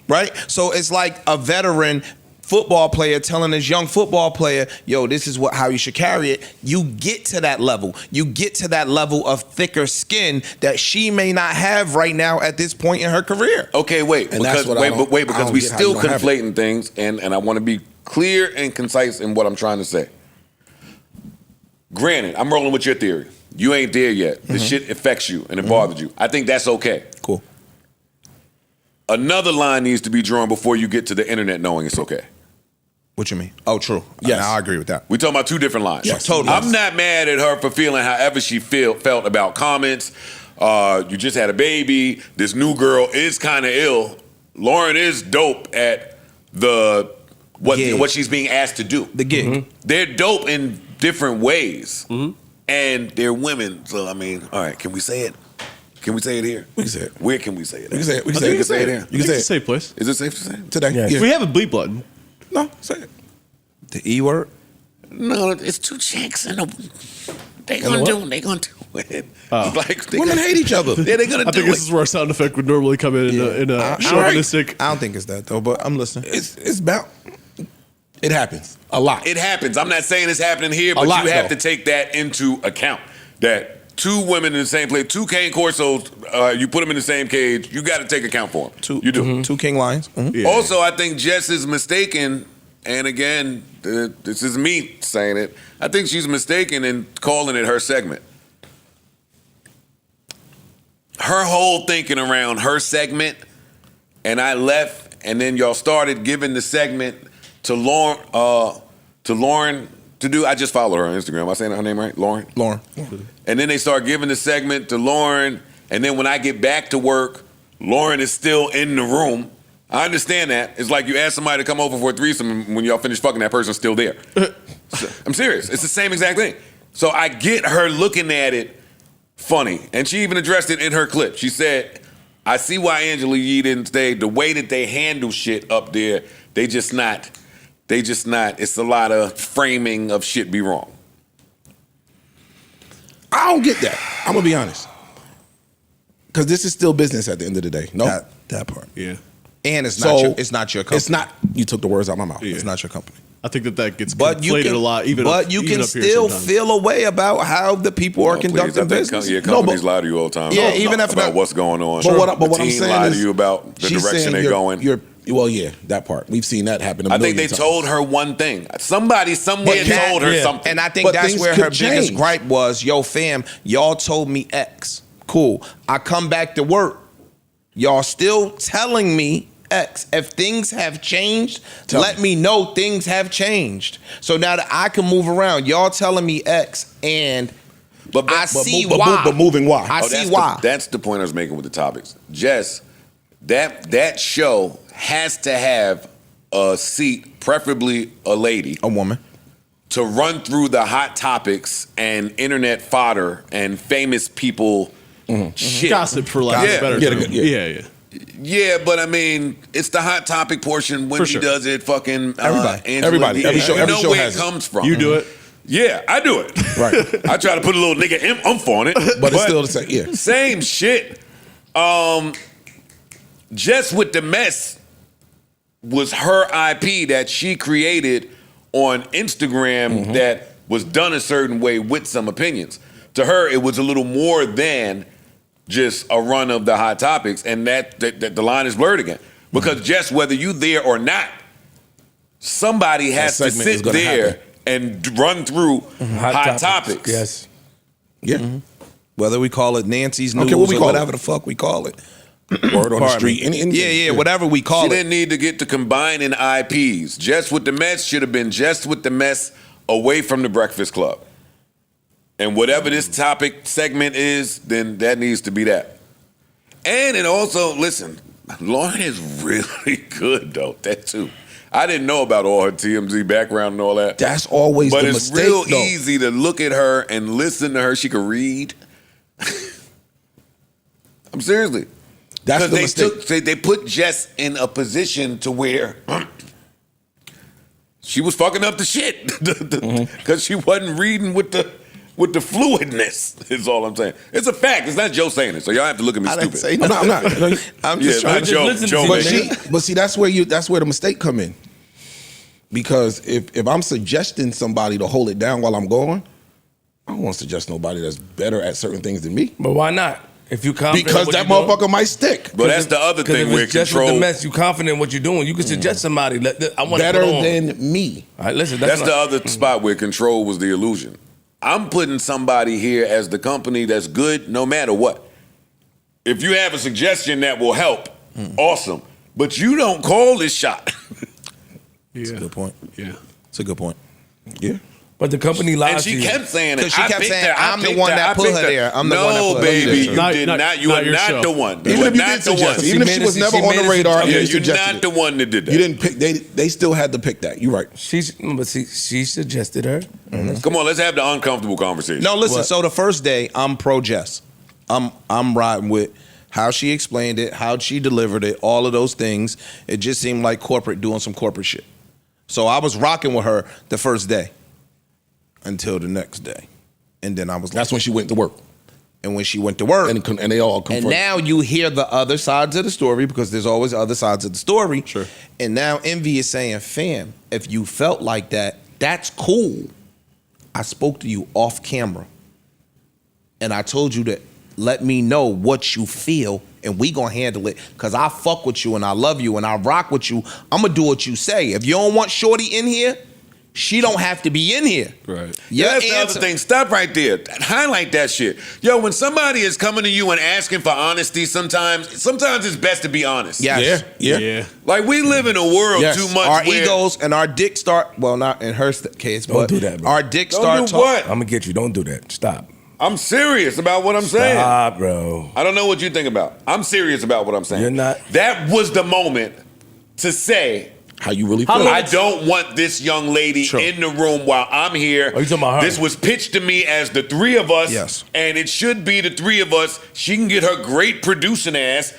Right? So it's like a veteran football player telling his young football player, yo, this is how you should carry it. You get to that level. You get to that level of thicker skin that she may not have right now at this point in her career. Okay, wait. And Because we still conflating things, and I want to be clear and concise in what I'm trying to say. Granted, I'm rolling with your theory. You ain't there yet. The shit affects you and it bothers you. I think that's okay. Cool. Another line needs to be drawn before you get to the internet knowing it's okay. What you mean? Oh, true. Yes. I agree with that. We're talking about two different lines. Yes, totally. I'm not mad at her for feeling however she felt about comments. You just had a baby. This new girl is kind of ill. Lauren is dope at what she's being asked to do. The gig. They're dope in different ways. And they're women. So, I mean, all right, can we say it? Can we say it here? We can say it. Where can we say it? We can say it. We You can say it here. You can say It's a it safe place. Is it safe to say? today. Yeah. We have a bleep button. No, say it. The E word? No, it's two chicks and they And gonna what? do it. They gonna do it. Like, Women hate each other. Yeah, they're gonna I do think this is where our sound effect would normally come in a chauvinistic. I don't think it's that though, but I'm listening. It's about. It happens a lot. It happens. I'm not saying it's happening here, but lot, you have though. to take that into account. That two women in the same place, two cane corsos, you put them in the same cage, you got to take account for them. You do. Two king lions. Yeah. Also, I think Jess is mistaken, and again, this is me saying it, I think she's mistaken in calling it her segment. Her whole thinking around her segment, and I left, and then y'all started giving the segment to Lauren to do. I just followed her on Instagram. Am I saying her name right? Lauren? Lauren. And then they start giving the segment to Lauren, and then when I get back to work, Lauren is still in the room. I understand that. It's like you ask somebody to come over for a threesome, and when y'all finish fucking, that person's still there. I'm serious. It's the same exact thing. So I get her looking at it funny, and she even addressed it in her clip. She said, I see why Angela Yee didn't stay. The way that they handle shit up there, they just not, it's a lot of framing of shit be wrong. I don't get that. I'm gonna be honest, because this is still business at the end of the day. No, That part. Yeah. And it's not your company. It's not. You took the words out of my mouth. Yeah. It's not your company. I think that gets But you conflated can, a lot. you Even can up here still sometimes. feel a way about how the people are Please, conducting I think business. companies lie to you all the time. Yeah, about, even if about not- what's going on. But what I'm team saying lie is, to you about the she's direction saying they're going. Well, yeah, that part. We've seen that happen. I think they told her one thing. Somebody somewhere told her something. And I think But that's things where could her biggest change. gripe was, yo, fam, y'all told me X. Cool. I come back to work. Y'all still telling me X. If things have changed, let me know things have changed. So now that I can move around, y'all telling me X, and I see why. But moving why? I see why. That's the point I was making with the topics. Jess, that show has to have a seat, preferably a lady, A woman. to run through the hot topics and internet fodder and famous people shit. Gossip for lack of a better term. Yeah. Yeah, but I mean, it's the hot topic portion. Wendy does it. Fucking Everybody. Every show where has it comes from. You do it. Yeah, I do it. Right. I try to put a little nigga umph on it, But it's still the same. Yeah. Same shit. Jess with the Mess was her IP that she created on Instagram that was done a certain way with some opinions. To her, it was a little more than just a run of the hot topics, and that the line is blurred again. Because Jess, whether you there or not, somebody has to sit there and run through hot topics. Yes. Yeah. Whether we call it Nancy's News what we or call whatever the fuck we call it. Word on the street. Whatever we call She it. didn't need to get to combining IPs. Jess with the Mess should have been Jess with the Mess away from the Breakfast Club. And whatever this topic segment is, then that needs to be that. And it also, listen, Lauren is really good though, that too. I didn't know about all her TMZ background and all that. That's always but the it's mistake, real though. easy to look at her and listen to her. She could read. I'm seriously. That's the mistake. They put Jess in a position to where she was fucking up the shit because she wasn't reading with the fluidness. Is all I'm saying. It's a fact. It's not Joe saying it, so y'all have to look at me stupid. I'm not. I'm just trying to Joe. But see, that's where the mistake come in. Because if I'm suggesting somebody to hold it down while I'm going, I don't want to suggest nobody that's better at certain things than me. But why not? If you confident Because that motherfucker might stick. But that's the other thing where Just control. with the Mess, you confident in what you're doing. You can suggest somebody. I want Better to put on. than me. All right, listen. That's the other spot where control was the illusion. I'm putting somebody here as the company that's good no matter what. If you have a suggestion that will help, awesome. But you don't call this shot. That's a good point. Yeah. It's a good point. Yeah. But the company lies And to she you. kept saying it. Because she I kept picked saying, her, I I'm the picked one her, that I put picked her there. I'm the no, one that put her baby, there. you did Not- not. You not are your not show. the one. Even You are if you not did the one. suggest it, even if she was never on the radar, Yeah, and you you're suggested not the one that did that. You didn't pick. They still had to pick that. You're right. She suggested her. Come on, let's have the uncomfortable conversation. No, listen. So the first day, I'm pro Jess. I'm riding with how she explained it, how she delivered it, all of those things. It just seemed like corporate doing some corporate shit. So I was rocking with her the first day until the next day, and then I was. That's when she went to work. And when she went to work, And they all confirmed. and now you hear the other sides of the story because there's always other sides of the story. Sure. And now Envy is saying, fam, if you felt like that, that's cool. I spoke to you off camera. And I told you to let me know what you feel and we gonna handle it because I fuck with you and I love you and I rock with you. I'm gonna do what you say. If you don't want Shorty in here, she don't have to be in here. Right. Yeah, that's the other thing. Stop right there. Highlight that shit. Yo, when somebody is coming to you and asking for honesty, sometimes it's best to be honest. Yes. Yeah. Like we live in a world Yes. too much Our where egos and our dick start, well, not in her case, Don't but do that, bro. our dick Don't start do what? I'm gonna get you. Don't do that. Stop. I'm serious about what I'm saying. Stop, bro. I don't know what you think about. I'm serious about what I'm saying. You're not. That was the moment to say, how you really feel. I don't want this young lady in the room while I'm here. Oh, you talking about her? This was pitched to me as the three of us. Yes. And it should be the three of us. She can get her great producing ass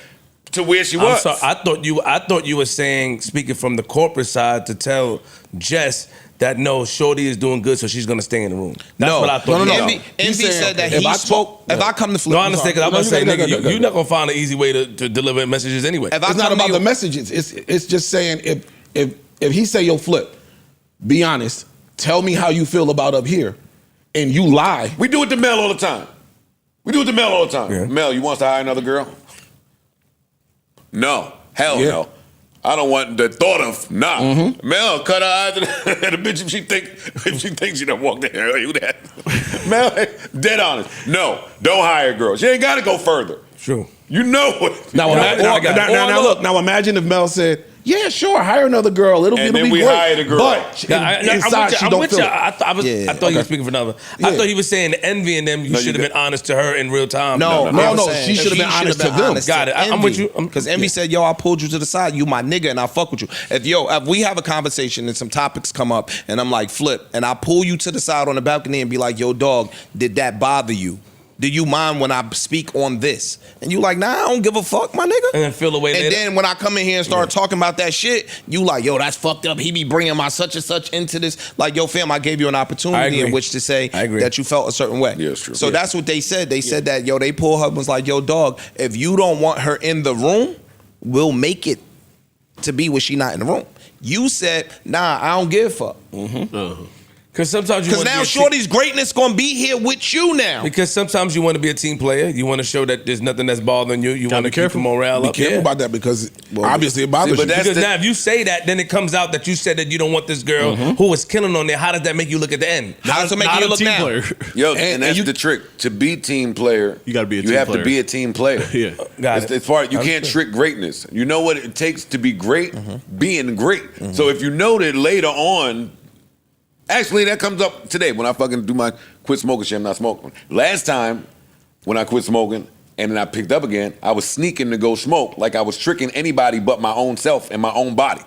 to where she I'm was. sorry. I thought you were saying, speaking from the corporate side, to tell Jess that no, Shorty is doing good, so she's gonna stay in the room. That's what I thought. No. Envy He's saying, said that if he I spoke. talk- If I come to Flip, No, I understand, because I'm No, gonna say, go, nigga, go, go. you're not gonna find an easy way to deliver messages anyway. If I It's not come to about you- the messages. It's just saying if he say, yo, Flip, be honest, tell me how you feel about up here, and you lie. We do it to Mel all the time. Yeah. Mel, you want us to hire another girl? No. Hell Yeah. no. I don't want the thought of Mel, cut her eyes at a bitch if she thinks she done walked in here. You that. Mel, dead honest. No, don't hire a girl. She ain't gotta go further. True. You know it. Now, No, imagine, I got it. now look. Now imagine if Mel said, Yeah, sure. Hire another girl. It'll And be then we great. hired a girl. But I'm with you. I thought he okay. was speaking for another. I thought he was saying envying them. You No, should have you been honest to her in real time. No, she should have been honest to them. Got it. I'm with you. Because Envy said, yo, I pulled you to the side. You my nigga, and I fuck with you. If we have a conversation and some topics come up, and I'm like, Flip, and I pull you to the side on the balcony and be like, yo, dog, did that bother you? Do you mind when I speak on this? And you like, nah, I don't give a fuck, my nigga. And then feel away later. And then when I come in here and start talking about that shit, you like, yo, that's fucked up. He be bringing my such and such into this. Like, yo, fam, I gave you an opportunity in which to say that you felt a certain way. Yeah, it's true. So that's what they said. They said that, yo, they pulled her and was like, yo, dog, if you don't want her in the room, we'll make it to be when she not in the room. You said, nah, I don't give a fuck. Because sometimes Because now Shorty's greatness gonna be here with you now. Because sometimes you want to be a team player. You want to show that there's nothing that's bothering you. You want to keep the morale up. Be careful about that because obviously it bothers you. Because now if you say that, then it comes out that you said that you don't want this girl who was killing on there. How does that make you look at the end? How does it make you look now? Player. Yo, and that's the trick. To be team player, you gotta be a team You have player. to be a team player. Yeah. It's part. You can't trick greatness. You know what it takes to be great? Being great. So if you know that later on, actually that comes up today when I fucking do my quit smoking shit. I'm not smoking. Last time when I quit smoking and then I picked up again, I was sneaking to go smoke like I was tricking anybody but my own self and my own body.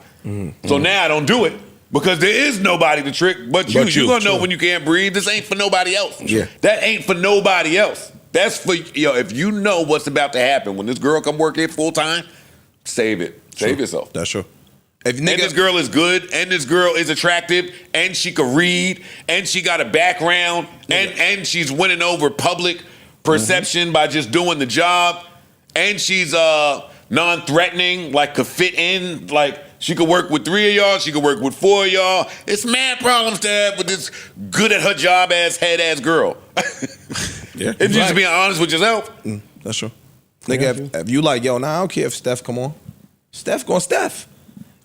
So now I don't do it. Because there is nobody to trick but you. You're gonna know when you can't breathe. This ain't for nobody else. Yeah. That ain't for nobody else. That's for if you know what's about to happen when this girl come work here full time, save it. Save yourself. That's true. And this girl is good, and this girl is attractive, and she could read, and she got a background, and she's winning over public perception by just doing the job, and she's non-threatening, like could fit in, like she could work with 3 of y'all, she could work with 4 of y'all. It's mad problems to have with this good at her job head ass girl. Yeah, if you just being honest with yourself. That's true. Nigga, if you like, yo, nah, I don't care if Steph come on. Steph gonna Steph.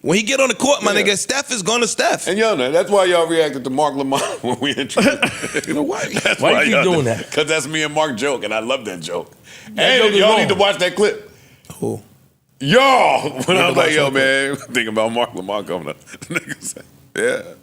When he get on the court, my nigga, Steph is gonna Steph. And y'all know, that's why y'all reacted to Mark Lamont when we introduced. You know why? That's why you keep doing that? Because that's me and Mark joke, and I love that joke. That joke And is y'all wrong. need to watch that clip. Who? Y'all, when I was like, yo, man, thinking about Mark Lamont coming up. Nigga said, yeah.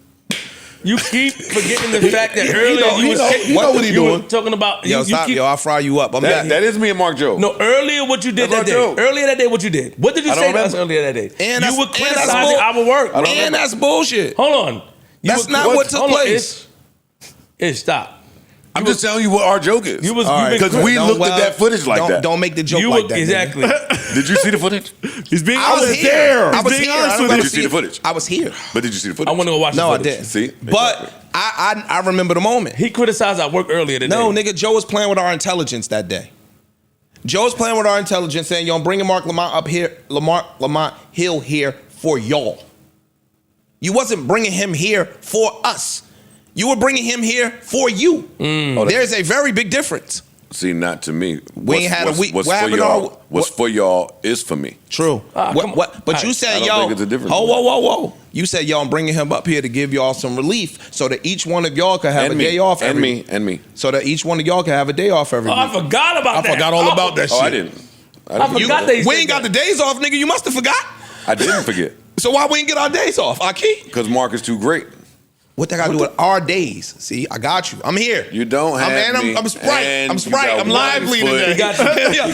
You keep forgetting the fact that earlier you know what he you were doing. talking about. Yo, stop, yo, I'll fry you up. I'm back. That is me and Mark joke. No, earlier what you did That's that our day. joke. Earlier that day, what you did. What did you I don't say to us remember. earlier that day? And you that's- were and criticizing that's our work. And that's bullshit. Hold on. That's not what took place. Stop. I'm just telling you what our joke is. You was Because we looked at that footage like that. Don't make the joke You like were that. exactly. Did you see the footage? He's being I was honest. here. I was being here. honest I don't with gotta Did you see the footage? I was here. But did you see the footage? I want to go watch. No, the I footage. didn't. See? But I remember the moment. He criticized our work earlier today. No, nigga, Joe was playing with our intelligence that day. Joe was playing with our intelligence, saying, "Yo, I'm bringing Mark Lamont up here, Lamont Hill here for y'all." You wasn't bringing him here for us. You were bringing him here for you. There's a very big difference. See, not to me. We ain't had a week. What's What for happened y'all? all- What's for y'all is for me. True. But you said, I don't yo, think it's a difference. whoa. You said, yo, I'm bringing him up here to give y'all some relief so that each one of y'all could have a day off every week. And me. So that each one of y'all can have a day off every Oh, I week. forgot about that. I forgot all about that shit. Oh, I didn't. I forgot they We said ain't got that. the days off, nigga. You must have forgot. I didn't forget. So why we ain't get our days off, Aki? Because Mark is too great. What that got to do with our days? See, I got you. I'm here. You don't have me, I'm Sprite. and I'm you Sprite. got I'm one lively foot. today. He got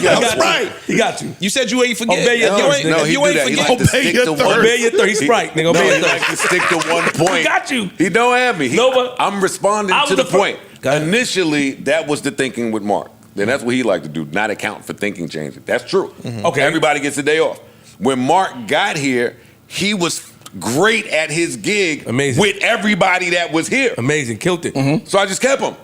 you. I'm Sprite. He got you. You said you ain't forget. Obey your thirst, No, he you do ain't that. He forget. like to stick to one. Obey your thirst. He's Sprite, nigga. No, Obey he your like thirst. to stick to one point. He got you. He don't have me. No, but I'm responding I was to the the fir- point. Initially, that was the thinking with Mark. Then that's what he liked to do, not account for thinking changing. That's true. Okay. Everybody gets a day off. When Mark got here, he was great at his gig Amazing. with everybody that was here. Amazing. Killed it. So I just kept him.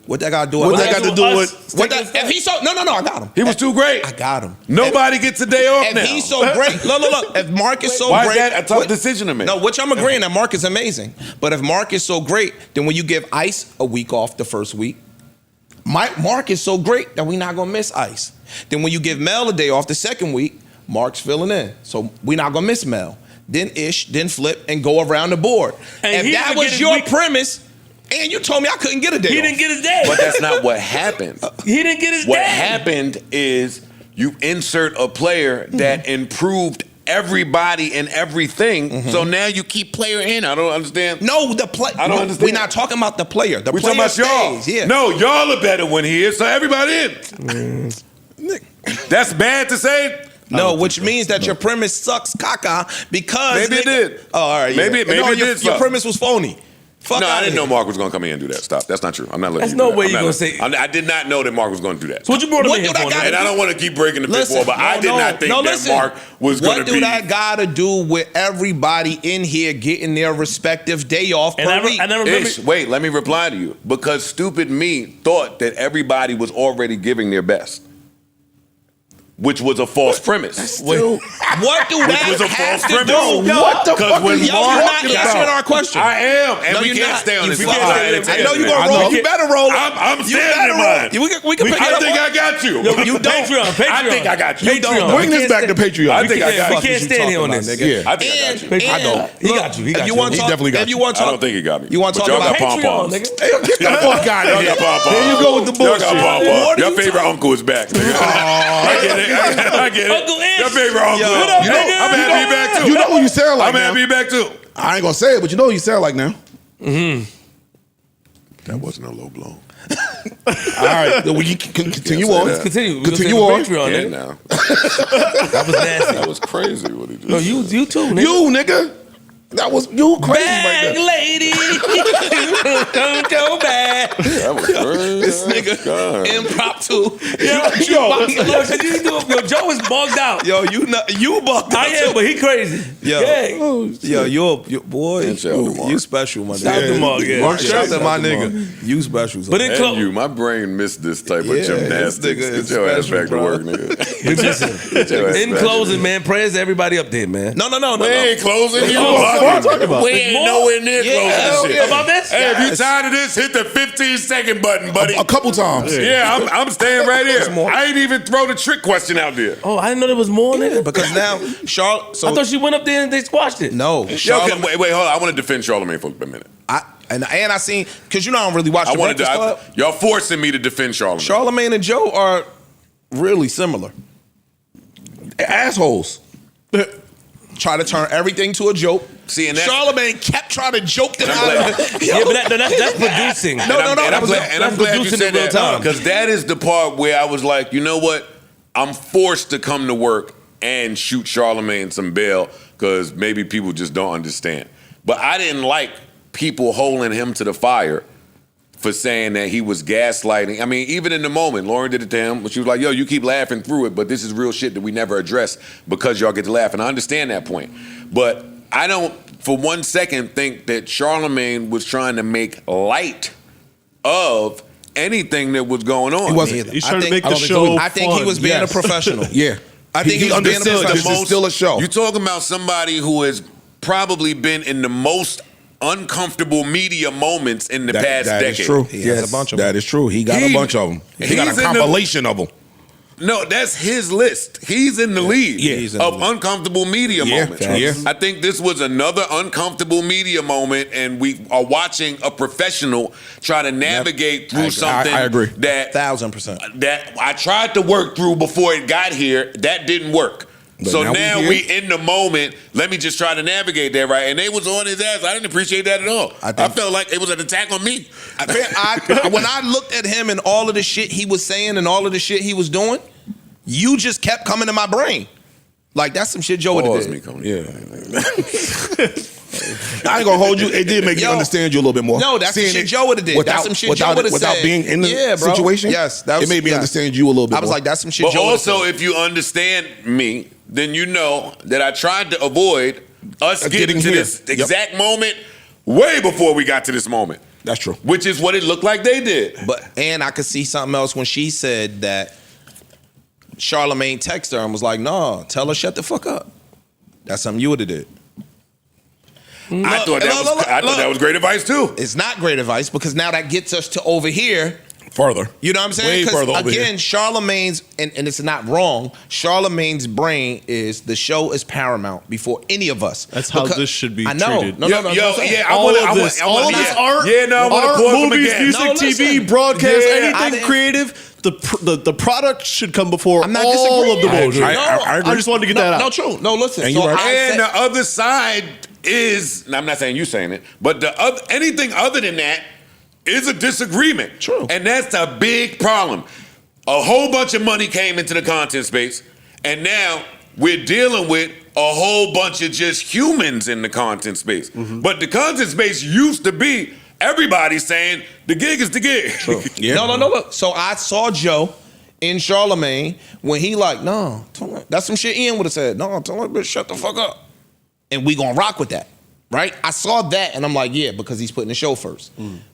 What that got to do What with that got to do with? if he's so no, I got him. He was too great. I got him. Nobody gets a day off If now. he's so great, look. If Mark is so Why great, is that a tough decision to make? No, which I'm agreeing that Mark is amazing. But if Mark is so great, then when you give Ice a week off the first week, Mark is so great that we're not gonna miss Ice. Then when you give Mel a day off the second week, Mark's filling in, so we're not gonna miss Mel. Then Ish, then Flip, and go around the board. And he if that didn't get was his your week- premise, and you told me I couldn't get a day He off. didn't get his day. But that's not what happened. He didn't get his What day. happened is you insert a player that improved everybody and everything. So now you keep player in. I don't understand. No, the play. I don't understand. We're not talking about the player. The We're player talking about y'all. stays. Yeah. No, y'all are better when he is. So everybody in. That's bad to say. No, which means that your premise sucks, caca, because Maybe it did. Oh, all right. Maybe it did Your suck. premise was phony. Fuck No, outta I didn't here. know Mark was going to come in and do that. Stop. That's not true. I'm not letting That's you no do that. way I'm you not gonna letting- say- I did not know that Mark was going to do that. So what you brought him What in do here that for, gotta nigga? And I don't want to keep breaking the pitfall, but I did not think that Mark was going to be. What do that got to do with everybody in here getting their respective day off And per I week? remember. Ish, wait, let me reply to you. Because stupid me thought that everybody was already giving their best, which was a false premise. What do that was a have false to premise. do? Yo, What the fuck Because when are you Yo, you're not talking answering about? our question. I am, and No, we you're can't not. stay on You this. forget fly that. entertainment. I know you're I gonna know. roll. You better roll. I'm You standing better in roll. mine. We can pick I it think up. I got you. You don't. Patreon. I think I got you. You don't. Bring this back to Patreon. I think I got We you. can't stand here on this. Yeah. I think I got you. I know. He got you. He got you. want He talk, definitely got if you you. want I talk, don't think he got me. You want to But talk y'all about got Patreon, pom-poms. nigga. Hey, get the fuck out Y'all of here. got pom-poms. There you go with the Y'all bullshit. got pom-poms. What are Your you favorite uncle is back, nigga. I get it. I get it. Uncle Ish. Your favorite uncle. Yo, what up, You know, nigga? I'm happy you back too. You know who you sound like I'm now. happy you back too. I ain't gonna say it, but you know who you sound like now. That wasn't a low blow. All right, then we can continue Can't say on. that. Continue. We Continue gonna on. say the Patreon, Yeah, nigga. now. That was nasty. That was crazy what he just No, you too, nigga. You nigga, that was you crazy right Bag there. lady, don't go back. That was crazy. this nigga God. impromptu. Yo, Joe is bugged out. Yo, you bugged I out am, too. but he crazy. Yo. Yeah. Yo, boy, And shout out to Mark. you special, my Shout out to nigga. Mark, yeah. Mark, Shout out to shout my out to nigga. You special. son. But in And you, my brain missed this type of Yeah, gymnastics. this nigga Get is your ass special, back to bro. work, nigga. Listen, Get your ass in back. closing, man, prayers to everybody up there, man. no. We ain't closing. You what I'm talking about. We ain't More? nowhere near Yeah, closing shit. About this? Hey, if you tired of this, hit the 15-second button, buddy. A couple times. Yeah, I'm staying right here. I ain't even throw the trick question out there. Oh, I didn't know there was more, nigga. Because now Charlotte. So I thought she went up there and they squashed it. no, Yo, Charlotte. wait, hold on. I want to defend Charlamagne for a minute. And I seen because you know I don't really watch I the wanted Breakfast Club. to. Y'all forcing me to defend Charlamagne. Charlamagne and Joe are really similar. Assholes. Try to turn everything to a joke. See, and that's- Charlamagne kept trying to joke them out of it. Yeah, but that's producing. No, And that I'm was glad, and I'm that's glad you producing said in real that time. because that is the part where I was like, you know what? I'm forced to come to work and shoot Charlamagne some bail because maybe people just don't understand. But I didn't like people holding him to the fire for saying that he was gaslighting. I mean, even in the moment, Lauren did it to him. She was like, yo, you keep laughing through it, but this is real shit that we never address because y'all get to laugh. And I understand that point. But I don't, for 1 second, think that Charlamagne was trying to make light of anything that was going on. He wasn't. He's I trying to think- make I the don't think show so. I think he fun. was being Yes. a professional. Yeah. I think he was being a understood that professional. this is still a show. You're talking about somebody who has probably been in the most uncomfortable media moments in the past that decade. is true. He has a bunch of them. That is true. He got a bunch of them. He got a he's in the- compilation of them. No, that's his list. He's in the lead Yeah. He's in the of lead. uncomfortable media Yeah, moments. yeah. I think this was another uncomfortable media moment, and we are watching a professional try to navigate through something I agree. that 1,000%. that I tried to work through before it got here. That didn't work. But So now now we we here. in the moment. Let me just try to navigate that right. And they was on his ass. I didn't appreciate that at all. I felt like it was an attack on me. When I looked at him and all of the shit he was saying and all of the shit he was doing, you just kept coming to my brain. Like, that's some shit Joe would have Pause did. me, Coney. Yeah. I ain't gonna hold you. It did make me Yo. understand you a little bit more. No, that's some Seeing shit it Joe would've did. That's some shit Joe would've without said. being in the Yeah, bro. situation. Yes, that was- it made me yes. understand you a little bit. I was more. like, that's some shit But Joe would've also, said. if you understand me, then you know that I tried to avoid us getting getting to here. this Yep. exact moment way before we got to this moment. That's true. Which is what it looked like they did. And I could see something else when she said that Charlamagne texted her and was like, "No, tell her shut the fuck up." That's something you would have did. I thought that was great advice too. It's not great advice because now that gets us to over here Further. You know what I'm saying? Way further Because over again, here. Charlemagne's, and it's not wrong, Charlemagne's brain is the show is paramount before any of us. That's how this should be I know. treated. No, that's what I'm saying. all of this art, Yeah, no, I wanna art, pause them movies, again. music, No, TV, listen. broadcast, Yeah, I anything didn't- creative. The product should come before I'm not all disagreeing. of the bullshit. I agree. I just wanted to get that out. No, true. No, listen. And So you're right. I And said, the other side is, and I'm not saying you saying it, but the other, anything other than that is a disagreement. True. And that's a big problem. A whole bunch of money came into the content space, and now we're dealing with a whole bunch of just humans in the content space. But the content space used to be everybody saying the gig is the gig. Yeah. no. Look. So I saw Joe in Charlemagne when he like, no, that's some shit Ian would have said. No, tell him, bitch, shut the fuck up. And we gonna rock with that, right? I saw that and I'm like, yeah, because he's putting the show first.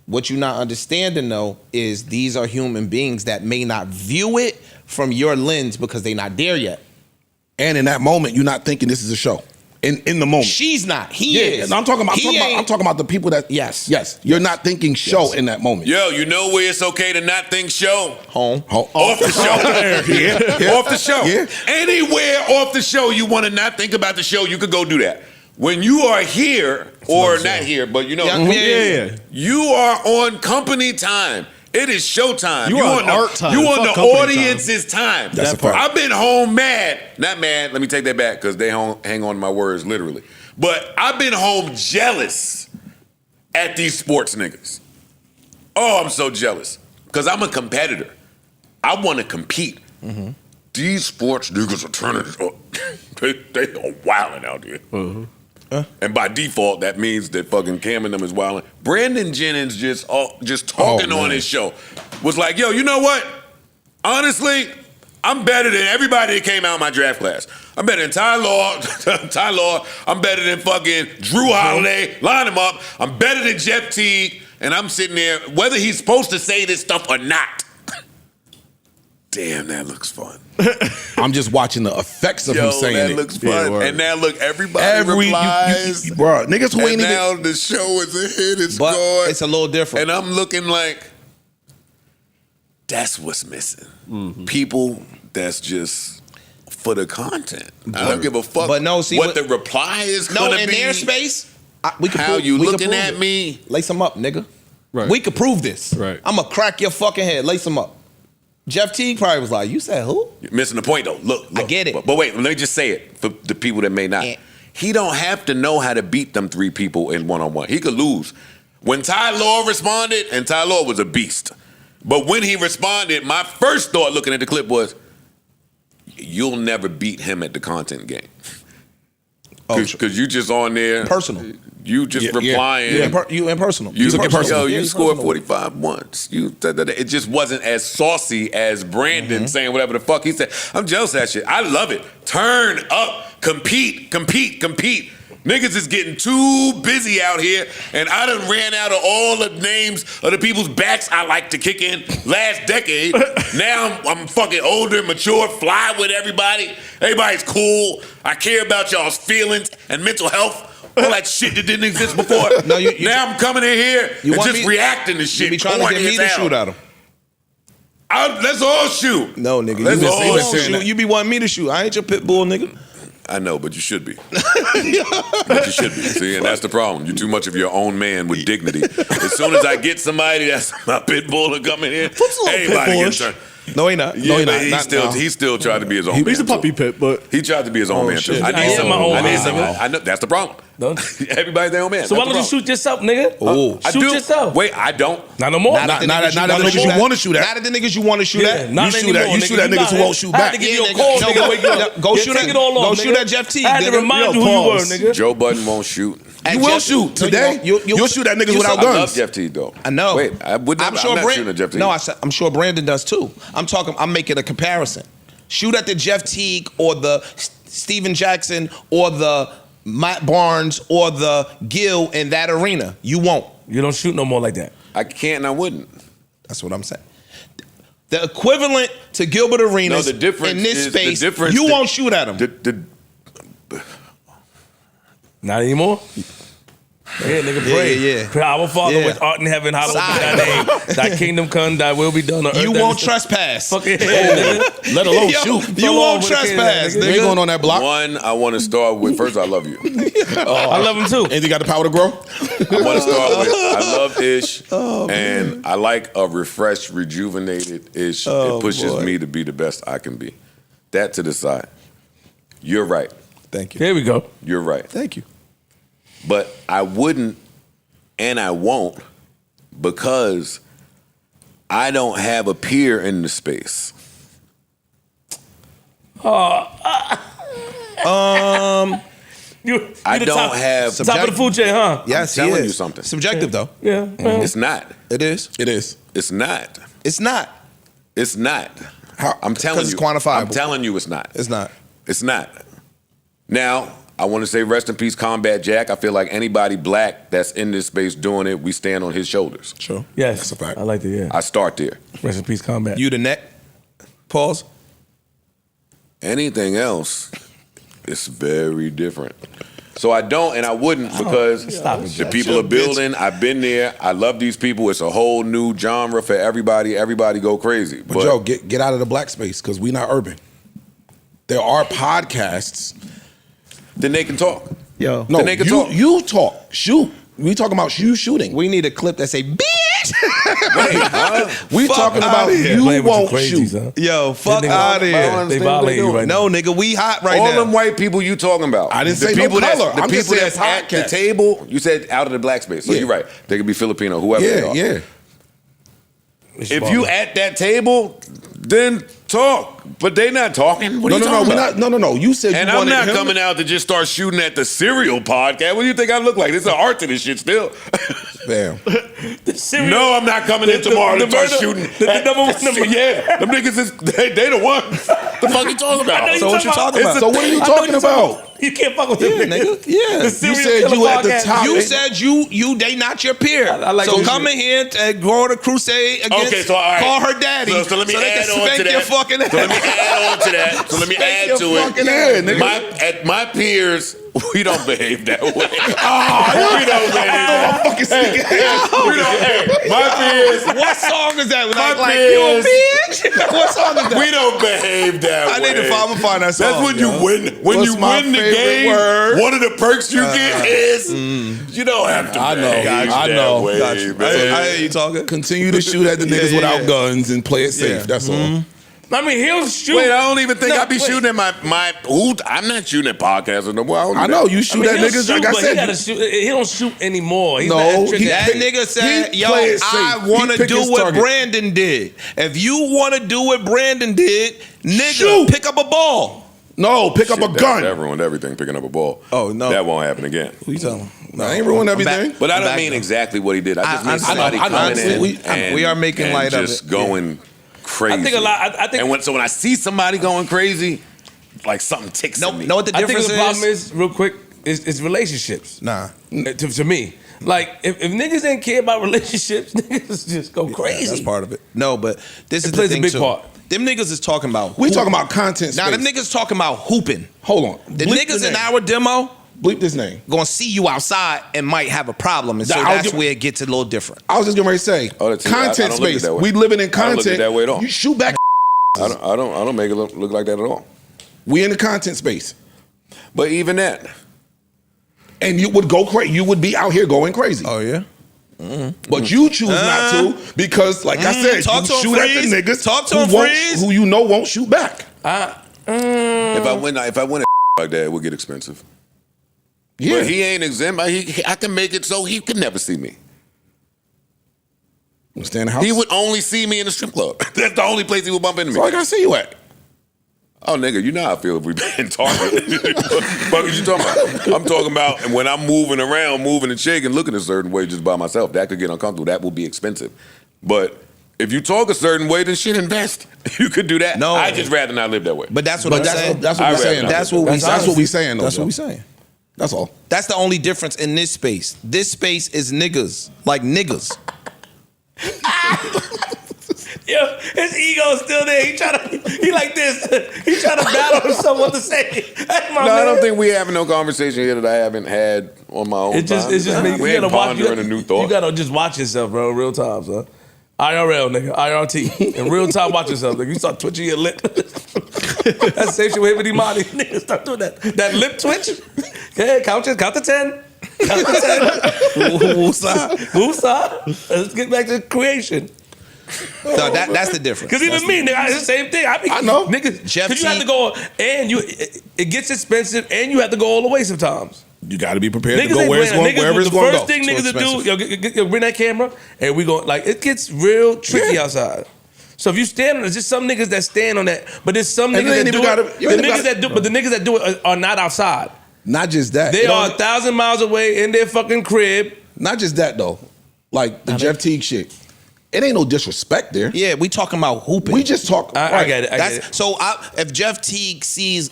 What you're not understanding though is these are human beings that may not view it from your lens because they're not there yet. And in that moment, you're not thinking this is a show. In the moment. She's not. He is. No, I'm talking about He ain't- I'm talking about the people that Yes. You're not thinking show in that moment. Yo, you know where it's okay to not think show? home. Off the show. Yeah. Off the show. Yeah. Anywhere off the show you want to not think about the show, you could go do that. When you are here, or not here, but you know, Yeah. you are on company time. It is showtime. You are on art time. You on Fuck the company audience's time. That's a fact. I've been home mad. Not mad. Let me take that back because they hang on to my words literally. But I've been home jealous at these sports niggas. Oh, I'm so jealous because I'm a competitor. I want to compete. These sports niggas are turning it up. they are wilding out here. And by default, that means that fucking Cam and them is wilding. Brandon Jennings just talking on his show was like, yo, you know what? Honestly, I'm better than everybody that came out of my draft class. I'm better than Ty Law. I'm better than fucking Drew Holiday. Line him up. I'm better than Jeff Teague. And I'm sitting there, whether he's supposed to say this stuff or not. Damn, that looks fun. I'm just watching the effects of him saying that it. looks fun. And now look, everybody replies. Bro, niggas who ain't And now even. the show is a hit. It's But going. it's a little different. And I'm looking like, that's what's missing. People that's just for the content. I don't give a fuck But no, see what what- the reply is No, gonna in be. their space, we could How prove, you we could looking prove at it. me? Lace them up, nigga. Right. We could prove this. Right. I'm gonna crack your fucking head. Lace them up. Jeff Teague probably was like, "You said who?" You're missing the point though. Look, I get it. But wait, let me just say it for the people that may not. Yeah. He don't have to know how to beat them three people in one-on-one. He could lose. When Ty Law responded, and Ty Law was a beast, but when he responded, my first thought looking at the clip was, you'll never beat him at the content game. Because you just on there. Personal. You just replying. You impersonal. You took it personal. Yo, you Yeah, scored personal. 45 once. It just wasn't as saucy as Brandon saying whatever the fuck he said. I'm jealous of that shit. I love it. Turn up. Compete. Niggas is getting too busy out here, and I done ran out of all the names of the people's backs I like to kick in last decade. Now I'm fucking older, mature, fly with everybody. Everybody's cool. I care about y'all's feelings and mental health. All that shit that didn't exist before. No, you- now I'm coming in here You and want just me- reacting to shit. You be trying to corny get me as to hell. shoot at him. Let's all shoot. No, nigga. Let's You all been shoot. shoot. You be wanting me to shoot. I ain't your pit bull, nigga. I know, but you should be. But you should be. See, and that's the problem. You're too much of your own man with dignity. As soon as I get somebody that's my pit bull to come in here, everybody gets turned. No, he not. Yeah, No, he but not. he still tried to be his own man. He's a too. puppy pit, but He tried to be his own man too. shit. I I need am my own man, nigga. I know that's the problem. Everybody's their own man. So why That's don't the you shoot yourself, nigga? problem. I Shoot do. yourself. Wait, I don't. Not no more. Not at the niggas you want to shoot at. Not at the niggas you want to shoot Yeah, at. not You shoot anymore, at- you nigga. shoot at niggas who not- won't shoot I had back. to give Yeah, you a nigga. call, No, nigga. Wake you up. go Yeah, shoot take at- it all go off, shoot nigga. at Jeff Teague, I had to nigga. remind Yo, you who you were, pause. nigga. Joe Budden won't shoot. At You will Jeff- shoot No, today. You'll shoot at niggas without I love guns. Jeff Teague though. I know. Wait, I'm not shooting at Jeff Teague. No, I'm sure Brandon does too. I'm making a comparison. Shoot at the Jeff Teague or the Steven Jackson or the Matt Barnes or the Gill in that arena. You won't. You don't shoot no more like that. I can't and I wouldn't. That's what I'm saying. The equivalent to Gilbert Arenas No, the difference in this is space, the difference. you won't shoot at him. The Not anymore. Yeah, nigga, pray. Yeah. Our Father which art in heaven, hallowed be thy name. Thy kingdom come, thy will be done on earth. You won't trespass. Fucking nigga. Let alone shoot. You won't trespass, You ain't nigga. going on that block. One, I want to start with, first, I love you. I love him too. Ain't you got the power to grow? I want to start with, I love Ish, and I like a refreshed, rejuvenated Ish. It pushes me to be the best I can be. That to the side. You're right. Thank you. Here we go. You're right. Thank you. But I wouldn't and I won't because I don't have a peer in the space. You I the don't top, have. top of the food chain, huh? Yes, I'm he telling is. you something. Subjective though. Yeah. It's not. It is. It is. It's not. It's not. It's not. How? I'm telling you. Because it's quantifiable. I'm telling you it's not. It's not. It's not. Now, I want to say rest in peace, Combat Jack. I feel like anybody black that's in this space doing it, we stand on his shoulders. Sure. Yes. That's a fact. I like that, yeah. I start there. Rest in peace, combat. You the neck. Pause. Anything else, it's very different. So I don't and I wouldn't because Stop it, the Jack. people are building. I've been there. I love these people. It's a whole new genre for everybody. Everybody go crazy. But Joe, get out of the black space because we not urban. There are podcasts. then they can talk. Yo. No, Then they can talk. you talk. Shoot. We talking about you shooting. We need a clip that say, bitch. We Fuck talking about outta here. you Playing with won't crazy, shoot. huh? Yo, fuck They out of here. They violate you right now. No, nigga, we hot right All now. them white people you talking about. I didn't the say no people color. The I'm just people saying that's at the podcast. table. You said out of the black space. So Yeah. you're right. They could be Filipino, whoever they are. Yeah. If you at that table, then talk. But they not talking. What are you No, talking we about? not. No. You said And you I'm wanted not him coming out to just start shooting at the Serial podcast. What do you think I look like? There's an art to this shit still. Damn. No, I'm not coming in tomorrow to start shooting. The number one number. Yeah, them niggas is they the ones. The fuck you talking about? So what you talking about? So what are you talking about? You can't fuck with them niggas. Yeah. The serial said killer you at the podcast. top. You said you they not your peer. I like so those come in here and go on a crusade against Okay, so all right. call her daddy. So let me they add can on spank to that. your fucking ass. So let me add on to that. So let me Spank add your to it. fucking ass, nigga. My peers, we don't behave that way. We don't behave that way. My peers. What song is that? My Like peers. you a bitch? What song is that? We don't behave that way. I need to find that song. That's when yo. you win. When What's you my win the favorite game, word? one of the perks you get is you don't have to I know. behave I that know. way, Gotcha. man. I hear you talking. Continue to shoot at the niggas Yeah, without yeah. guns and play it safe. That's all. I mean, he'll shoot. Wait, I don't even think No, I be wait. shooting at my. I'm not shooting at podcasts no more. I know you shoot I mean, at he'll niggas. shoot, Like I but he gotta said, shoot. He don't shoot anymore. He's No, not as tricky. he- That nigga said, he yo, play it safe. I He want to pick do his what target. Brandon did. If you want to do what Brandon did, nigga, Shoot. pick up a ball. no, pick up a gun. That ruined everything. Picking up a ball. Oh, no. that won't happen again. Who you telling? No, I ain't ruined everything. But I I'm don't back mean though. exactly what he did. I just mean I somebody know, I know. coming in. We are making and light of just it. going crazy. I think a lot. I think. And when I see somebody going crazy, like something ticks in me. Know what the I think difference the problem is, real quick, is relationships. Nah. To me, like if niggas didn't care about relationships, niggas just go crazy. That's part of it. No, but this is plays the a thing big too. part. Them niggas is talking about. We hoop- talking about content Now space. them niggas talking about hooping. Hold on. The Bleep niggas in name. our demo Bleep this name. gonna see you outside and might have a problem, and so I'll that's give- where it gets a little different. I was just getting ready to say, Oh, that's- I content don't look at it space. that way. We living in I don't look at content. it that way at all. You shoot back. I don't make it look like that at all. We in the content space, But even that, and you would go crazy. You would be out here going crazy. yeah. But you choose not to because, like I said, Talk you to him, shoot at Freeze. the niggas Talk to who him, won't- Freeze. who you know won't shoot back. if I win a like that, it would get expensive. Yeah, But he ain't exempt. I can make it so he could never see me. stay in the house. He would only see me in the strip club. That's the only place he would bump into me. So I gotta see you at. Oh, nigga, you know how I feel if we been talking. Fuck is you talking about? I'm talking about when I'm moving around, moving and shaking, looking a certain way just by myself. That could get uncomfortable. That will be expensive. But if you talk a certain way, then shit, invest. You could do that. No. I just rather not live that way. But that's what I'm saying. That's what I'd we're rather saying. not That's do what that. we That's what we saying. Though, That's what Joe. we saying. That's all. That's the only difference in this space. This space is niggas, like niggas. Yo, his ego's still there. He like this. He trying to battle himself what to say. That's my man. I don't think we having no conversation here that I haven't had on my own. It's just me. We ain't pondering a new thought. You gotta just watch yourself, bro. Real time, son. IRL, nigga. IRT. In real time, watch yourself, nigga. You start twitching your lip. That's the same shit with Imani. Nigga, start doing that. That lip twitch. Yeah, count to 10. Count to 10. Woosah. Let's get back to creation. So that's the difference. Because even me, nigga, it's the same thing. I know. Niggas, because you have to go, and it gets expensive, and you have to go all the way sometimes. You got to be prepared Niggas to go wherever it's going to go. The first thing niggas will do, bring that camera, and we go, like, it gets real tricky outside. So if you stand on it, there's just some niggas that stand on that, but there's some niggas that do it. But the niggas that do it are not outside. Not just that. They are 1,000 miles away in their fucking crib. Not just that, though. Like the Jeff Teague shit. It ain't no disrespect there. Yeah, we talking about hooping. We just talk. I get it. So if Jeff Teague sees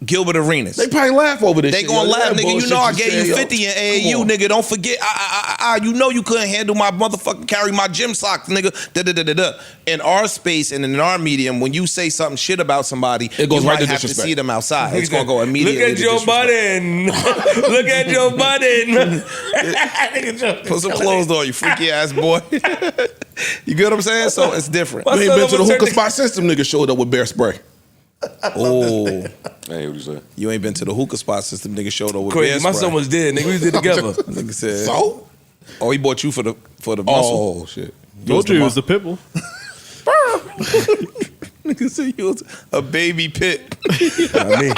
Gilbert Arenas, they probably laugh over this. They shit. gonna laugh, nigga. Bullshit You know I gave you 50 in AAU, nigga. Don't forget. You know you couldn't handle my motherfucking carry my gym socks, nigga. In our space and in our medium, when you say something shit about somebody, it goes you right might to have disrespect. to see them outside. It's gonna go immediately. Look at Joe Budden. Look at Joe Budden. Put some clothes on, you freaky ass boy. You get what I'm saying? So it's different. You ain't been to the hookah spot system. Nigga showed up with bear spray. Oh, hey, what you say? You ain't been to the hookah spot system. Nigga showed up with Crazy. bear My spray. son was dead. Nigga, we did together. Nigga said. So? Oh, he bought you for the muscle. Oh shit. Told you it was the pitbull. Nigga said you was a baby Pitt. I mean,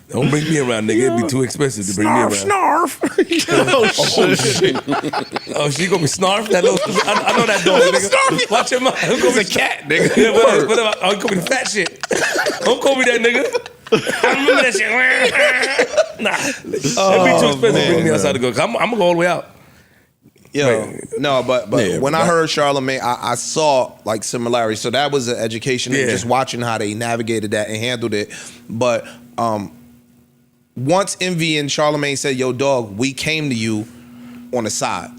don't bring me around, nigga. It'd be too expensive to bring me around. Snarf. Oh shit. Oh, she gonna be snarf? That little stupid. I know that dog, nigga. Watch him out. It's a cat, nigga. Yeah, whatever. Oh, he call me the fat shit. Don't call me that, nigga. I remember that shit. Nah. It'd be too expensive to bring me outside to go. I'm gonna go all the way out. Yo, no, but when I heard Charlamagne, I saw like similarities. So that was an education, just watching how they navigated that and handled it. But once Envy and Charlamagne said, "Yo, dog, we came to you on the side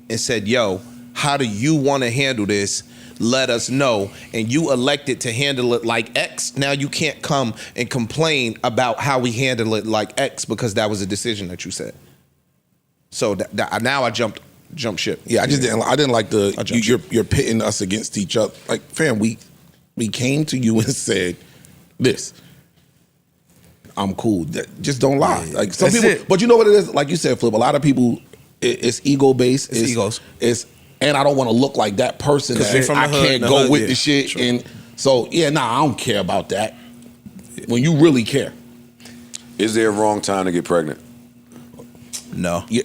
and said, yo, how do you want to handle this? Let us know." And you elected to handle it like X. Now you can't come and complain about how we handle it like X because that was a decision that you said. So now I jumped ship. Yeah, I didn't like you're pitting us against each other. Like, fam, we came to you and said this. I'm cool. Just don't lie. Like some people, but you know what it is? Like you said, Flip. A lot of people, it's ego based. It's egos. And I don't want to look like that person that I can't go with the shit. Sure. And so I don't care about that. When you really care. Is there a wrong time to get pregnant? No. Yeah.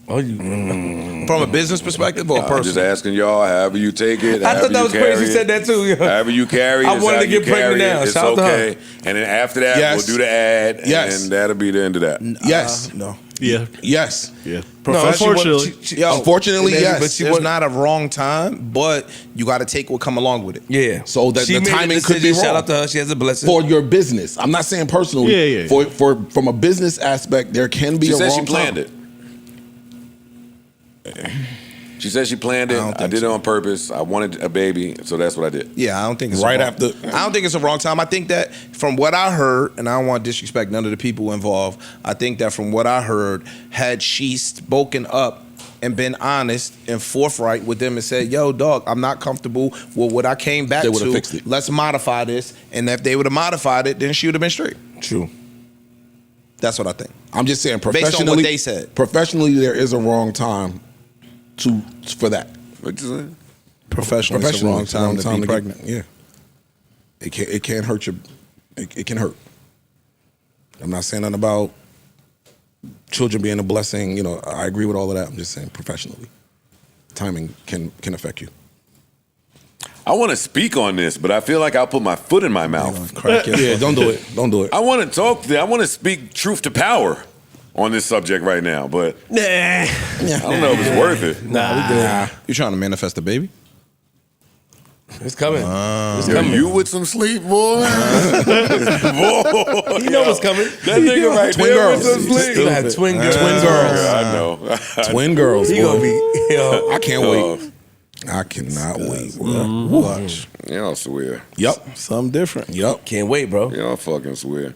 From a business perspective or a person? I'm just asking y'all, however you take it. I thought that was crazy. You said that too. Yeah. However you carry it. I wanted to get pregnant now. It's Shout out to okay. her. And then after that, we'll do the ad. Yes. And that'll be the end of that. Yes. No. Yeah. Yes. Yeah. No, unfortunately. Unfortunately, yes. But there's not a wrong time, but you got to take what come along with it. Yeah. So that the timing could be wrong. Shout out to her. She has a blessing. For your business. I'm not saying personally. Yeah. For from a business aspect, there can be She a said wrong she planned time. it. She said she planned it. I did it on purpose. I wanted a baby, so that's what I did. Yeah, I don't think it's Right I after. don't think it's a wrong time. I think that from what I heard, and I don't want to disrespect none of the people involved, I think that from what I heard, had she spoken up and been honest and forthright with them and said, yo, dog, I'm not comfortable with what I came back They would've to. fixed it. Let's modify this. And if they would have modified it, then she would have been straight. True. That's what I think. I'm just saying Based professionally. on what they said. Professionally, there is a wrong time for that. What you say? Professionally, it's the wrong time to be pregnant. Yeah. It can hurt you. It can hurt. I'm not saying nothing about children being a blessing. You know, I agree with all of that. I'm just saying professionally, timing can affect you. I want to speak on this, but I feel like I'll put my foot in my mouth. Yeah, don't do it. Don't do it. I want to talk. I want to speak truth to power on this subject right now, but I don't know if it's worth it. Nah, we good. You trying to manifest a baby? It's coming. It's Yo, coming. you with some sleep, boy? Boy, You know what's coming. that nigga right Twin there girls. with some sleep. He's gonna have twin girls. Twin girls. I know. Twin girls. He boy. gonna be. Yo. I can't wait. I cannot wait, bro. Watch. Y'all swear. Yep. Something different. Yep. Can't wait, bro. Y'all fucking swear.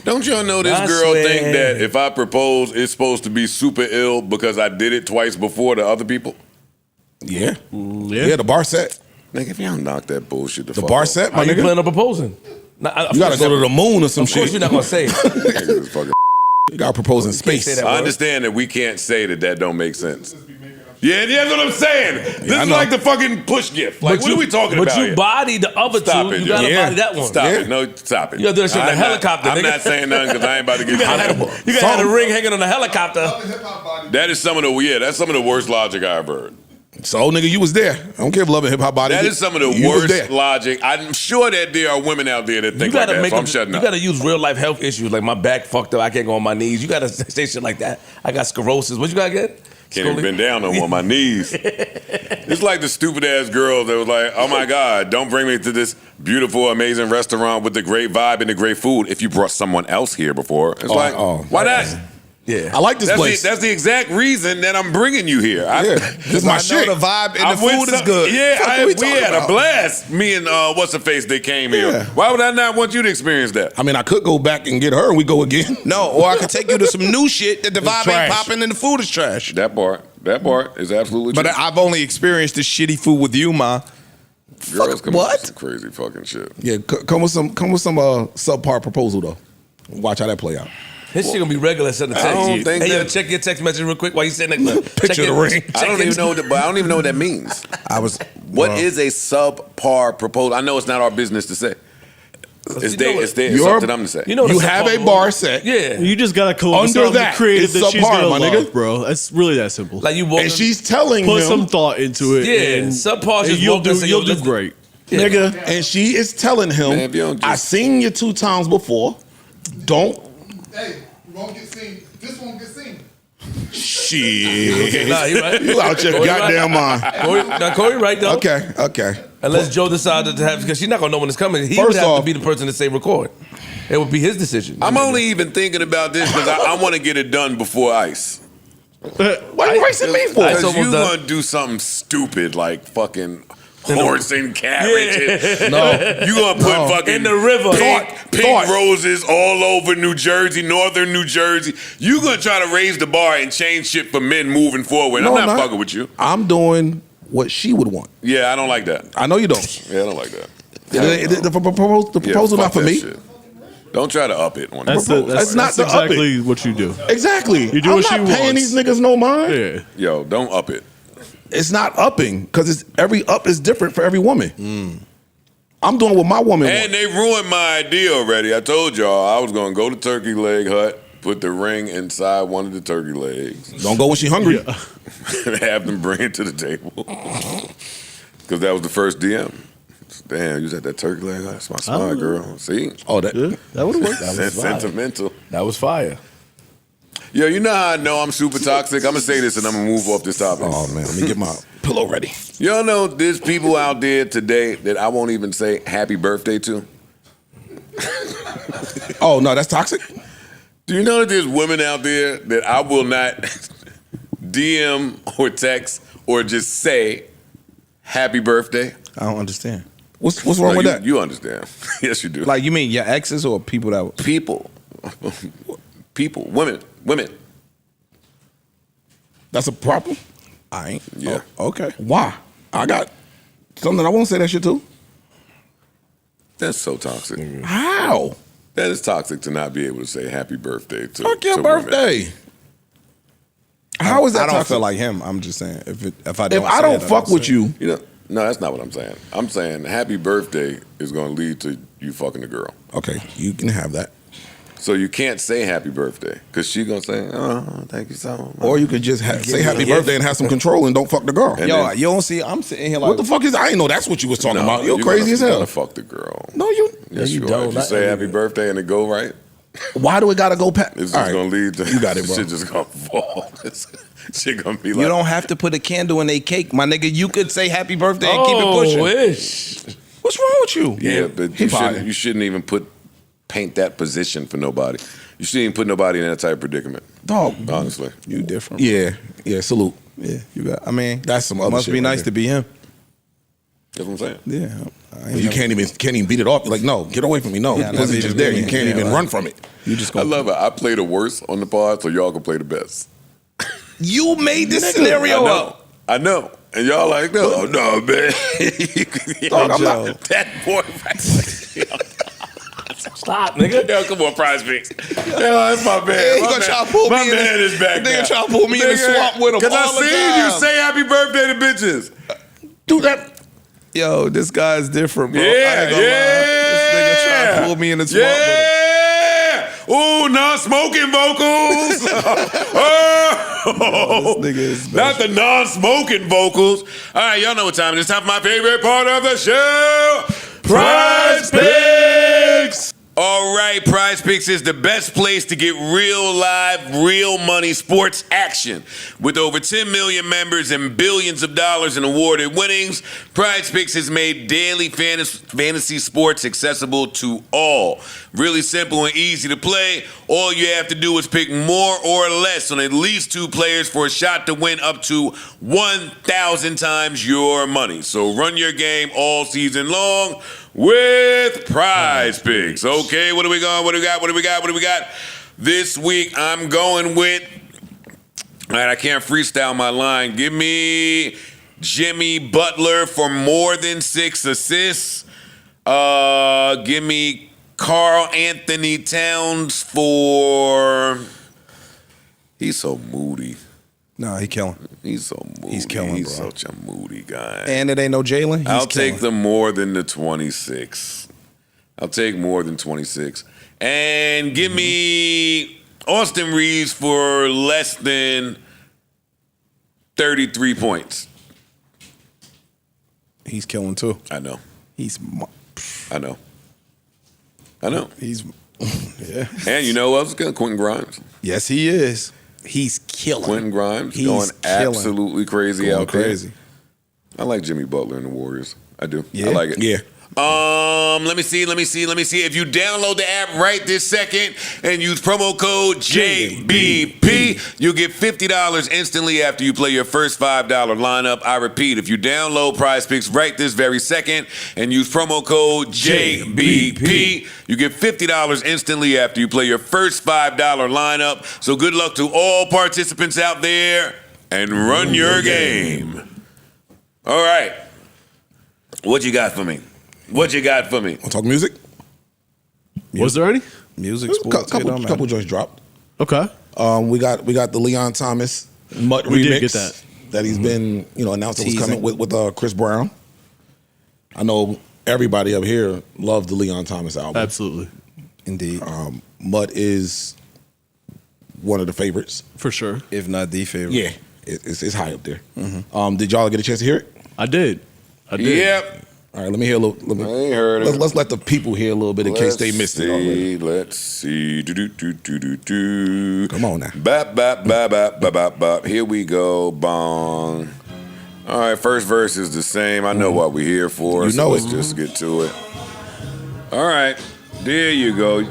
Don't y'all know this I girl swear. think that if I propose, it's supposed to be super ill because I did it twice before to other people? Yeah. Yeah. Yeah, the bar set. Nigga, if y'all knock that bullshit The fuck bar off. set, How my you nigga. plan on proposing? You gotta go to the moon or some Of course shit. you're not gonna say it. Niggas is fucking You gotta propose in space. say that. I understand that we can't say that don't make sense. Yeah, that's what I'm saying. This I is know. like the fucking push gift. Like, what are we talking about But you here? body the other Stop two. it, You gotta Joe. body that one. Stop it. No, stop it. You gotta do that shit on the I'm not- helicopter, I'm nigga. not saying nothing because I ain't about to get You gotta have a ring hanging on the helicopter. That is some of the, that's some of the worst logic I've heard. So, nigga, you was there. I don't care if Love and Hip Hop body. That is some of the You was worst there. logic. I'm sure that there are women out there that You think like gotta that, make so I'm them, shutting you up. gotta use real life health issues like my back fucked up, I can't go on my knees. You gotta say shit like that. I got sclerosis. What you gotta get? Can't even bend down no more on my knees. It's like the stupid ass girls that was like, oh my God, don't bring me to this beautiful, amazing restaurant with the great vibe and the great food if you brought someone else here before. It's why not? Yeah. I like this place. That's the exact reason that I'm bringing you here. This my I shit. know the vibe and I'm the with food is some- good. Yeah, Fuck are we we talking had a about? blast. Me and what's her face, they came here. Yeah. Why would I not want you to experience that? I mean, I could go back and get her and we go again. No, or I could take you to some new shit that the vibe trash. ain't popping and the food is trash. That part is absolutely true. But I've only experienced the shitty food with you, ma. Girls come what? up with some crazy fucking shit. Yeah, come with some subpar proposal though. Watch how that play out. This shit gonna be regular. Send a text. I don't think hey, yo, that- check your text message real quick while you sitting there. Picture of the ring. I don't even know what but I don't even know what that means. I was. What is a subpar proposal? I know it's not our business to say. It's up to them to say. You know You the have a subpar- bar set. Yeah. You just gotta come up with Under something that, creative it's that she's subpar, gonna my love, nigga. bro. It's really that simple. Like you walk And she's telling Put him, some thought into it. Yeah, and, subpar and just you'll walk and do say, you'll yo, do let's- great. nigga, and she is telling him, Man, if you don't just- I seen you 2 times before. Don't Hey, you won't get seen. This won't get seen. shit. Nah, you right. You out your Corey goddamn right. mind. Corey right though. Okay. Unless Joe decided to have, because she's not gonna know when it's coming. He would First have off- to be the person to say record. It would be his decision. I'm only even thinking about this because I want to get it done before ice. What are you racing me for? Ice Because almost you done. gonna do something stupid like fucking horse and carriage. Yeah. No. You gonna put fucking In the river. pink roses all over New Jersey, northern New Jersey. You gonna try to raise the bar and change shit for men moving forward. No, I'm not fucking with you. I'm doing what she would want. Yeah, I don't like that. I know you don't. Yeah, I don't like that. The proposal Yeah, not fuck for that me. shit. Don't try to up it on That's, the the, proposal. that's, not that's the up exactly what you do. Exactly. You do I'm what not she paying wants. these niggas no mind. Yeah. Yo, don't up it. It's not upping because every up is different for every woman. I'm doing what my woman And wants. they ruined my idea already. I told y'all I was gonna go to Turkey Leg Hut, put the ring inside one of the turkey legs, Don't go when she hungry. and have them bring it to the table. Because that was the first DM. Damn, you was at that Turkey Leg Hut. That's my smart girl. See? Oh, that. Yeah, that would work. Sentimental. That was fire. Yo, you know how I know I'm super toxic? I'm gonna say this and I'm gonna move off this topic. Oh man, let me get my pillow ready. Y'all know there's people out there today that I won't even say happy birthday to. Oh no, that's toxic. Do you know that there's women out there that I will not DM or text or just say happy birthday? I don't understand. What's wrong No, with you, that? You understand. Yes, you do. Like, you mean your exes or people that? people. People. Women. That's a problem. I ain't. Yeah. Oh, okay. Why? I got something I won't say that shit too. That's so toxic. How? That is toxic to not be able to say happy birthday to Fuck your to women. birthday. How is that I don't toxic? feel like him. I'm just saying if I if don't I say don't it, fuck with say it. you, You know, no, that's not what I'm saying. I'm saying happy birthday is going to lead to you fucking the girl. okay, you can have that. So you can't say happy birthday because she's going to say, oh, thank you so much. Or you could just say happy birthday and have some control and don't fuck the girl. And Yo, then- you don't see? I'm sitting here like, What the fuck is? I ain't know that's what you was talking No, about. You're crazy as You're hell. gonna fuck the girl. No, you. Yes, you you don't. are. If you say happy birthday and it go right, Why do it gotta go past? it's just gonna lead to You got it, bro. Shit just gonna fall. Shit gonna be like You don't have to put a candle in a cake, my nigga. You could say happy birthday and keep it pushing. Wish. What's wrong with you? Yeah, but He fine. you shouldn't even paint that position for nobody. You shouldn't even put nobody in that type of predicament. Dog. Honestly. You different. Yeah, salute. Yeah, you got. I mean, That's some other must shit be right nice there. to be him. That's what I'm saying. Yeah. You can't even beat it off. You're like, no, get away from me. No, because it's just there. You can't even run from it. You just go. I love it. I play the worst on the pod, so y'all can play the best. You made this scenario up. I know. And y'all like, no, man. I'm not. That boy right. Stop, nigga. Yo, come on, Prize Picks. Yo, that's my man. Yeah, he gonna try to pull me my in man the- is back nigga now. try to pull me in the swamp with him Because I all the seen you time. say happy birthday to bitches. Do that. Yo, this guy's different, bro. I Yeah, ain't gonna lie. This nigga trying to pull me in the swamp with him. Ooh, non-smoking vocals. This nigga is Not the non-smoking vocals. All right, y'all know what time it is. Time for my favorite part of the show. Prize Picks. All right, Prize Picks is the best place to get real live, real money sports action. With over 10 million members and billions of dollars in awarded winnings, Prize Picks has made daily fantasy sports accessible to all. Really simple and easy to play. All you have to do is pick more or less on at least 2 players for a shot to win up to 1,000 times your money. So run your game all season long with Prize Picks. Okay, what do we got? What do we got? This week I'm going with, all right, I can't freestyle my line. Give me Jimmy Butler for more than 6 assists. Give me Karl Anthony Towns for, he's so moody. No, he killing. He's so moody. He's killing, He's bro. such a moody guy. And it ain't no Jalen. I'll take the more than the 26. I'll take more than 26. And give me Austin Reeves for less than 33 points. He's killing too. I know. I know. He's yeah. And you know what else is good? Quentin Grimes. Yes, he is. He's killing. Quentin Grimes He's going killing. absolutely crazy Going out there. crazy. I like Jimmy Butler and the Warriors. I do. Yeah? I like it. Yeah. Let me see. If you download the app right this second and use promo code JBP, you'll get $50 instantly after you play your first $5 lineup. I repeat, if you download Prize Picks right this very second and use promo code JBP, you get $50 instantly after you play your first $5 lineup. So good luck to all participants out there and run your game. All right. What you got for me? Want to talk music? Was there any? Music, A sports. couple joints dropped. Okay. We got the Leon Thomas MUTT We remix did get that. he's been announced that was Teasing. coming with Chris Brown. I know everybody up here loved the Leon Thomas album. Absolutely. Indeed. MUTT is one of the favorites. For sure. If not the favorite. Yeah, it's high up there. Did y'all get a chance to hear it? I did. Yep. All right, let me hear a little. I ain't heard it. Let's let the people hear a little bit in case they missed it already. Let's see. Do. Come on now. Bop, bop, bop, bop, bop, bop, bop. Here we go. Bong. All right, first verse is the same. I know what we're here for. You so know let's it. just get to it. All right. There you go.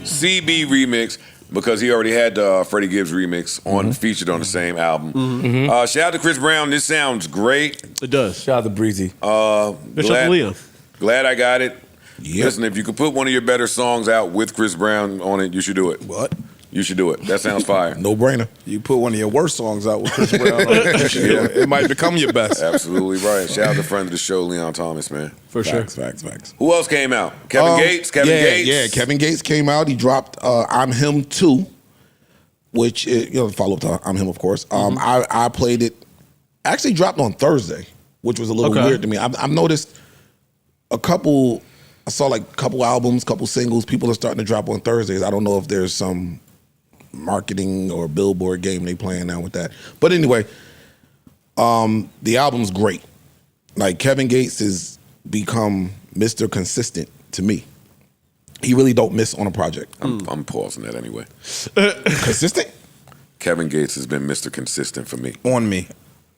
CB remix. Because he already had the Freddie Gibbs remix featured on the same album. Shout out to Chris Brown. This sounds great. It does. Shout out to Breezy. Shout out to Leon. Glad I got it. Yep. Listen, if you could put one of your better songs out with Chris Brown on it, you should do it. What? You should do it. That sounds fire. No brainer. You put one of your worst songs out with Chris Brown on it, you should do it. It might become your best. Absolutely right. Shout out to friend of the show, Leon Thomas, man. For sure. Facts. Who else came out? Kevin Gates? Gates? Yeah, Kevin Gates came out. He dropped I'm Him 2, which is, follow up to I'm Him, of course. I played it, actually dropped on Thursday, which was a little weird to me. I've noticed I saw like a couple albums, couple singles, people are starting to drop on Thursdays. I don't know if there's some marketing or billboard game they playing now with that. But anyway, the album's great. Like, Kevin Gates has become Mr. Consistent to me. He really don't miss on a project. I'm pausing that anyway. Consistent? Kevin Gates has been Mr. Consistent for me. On me.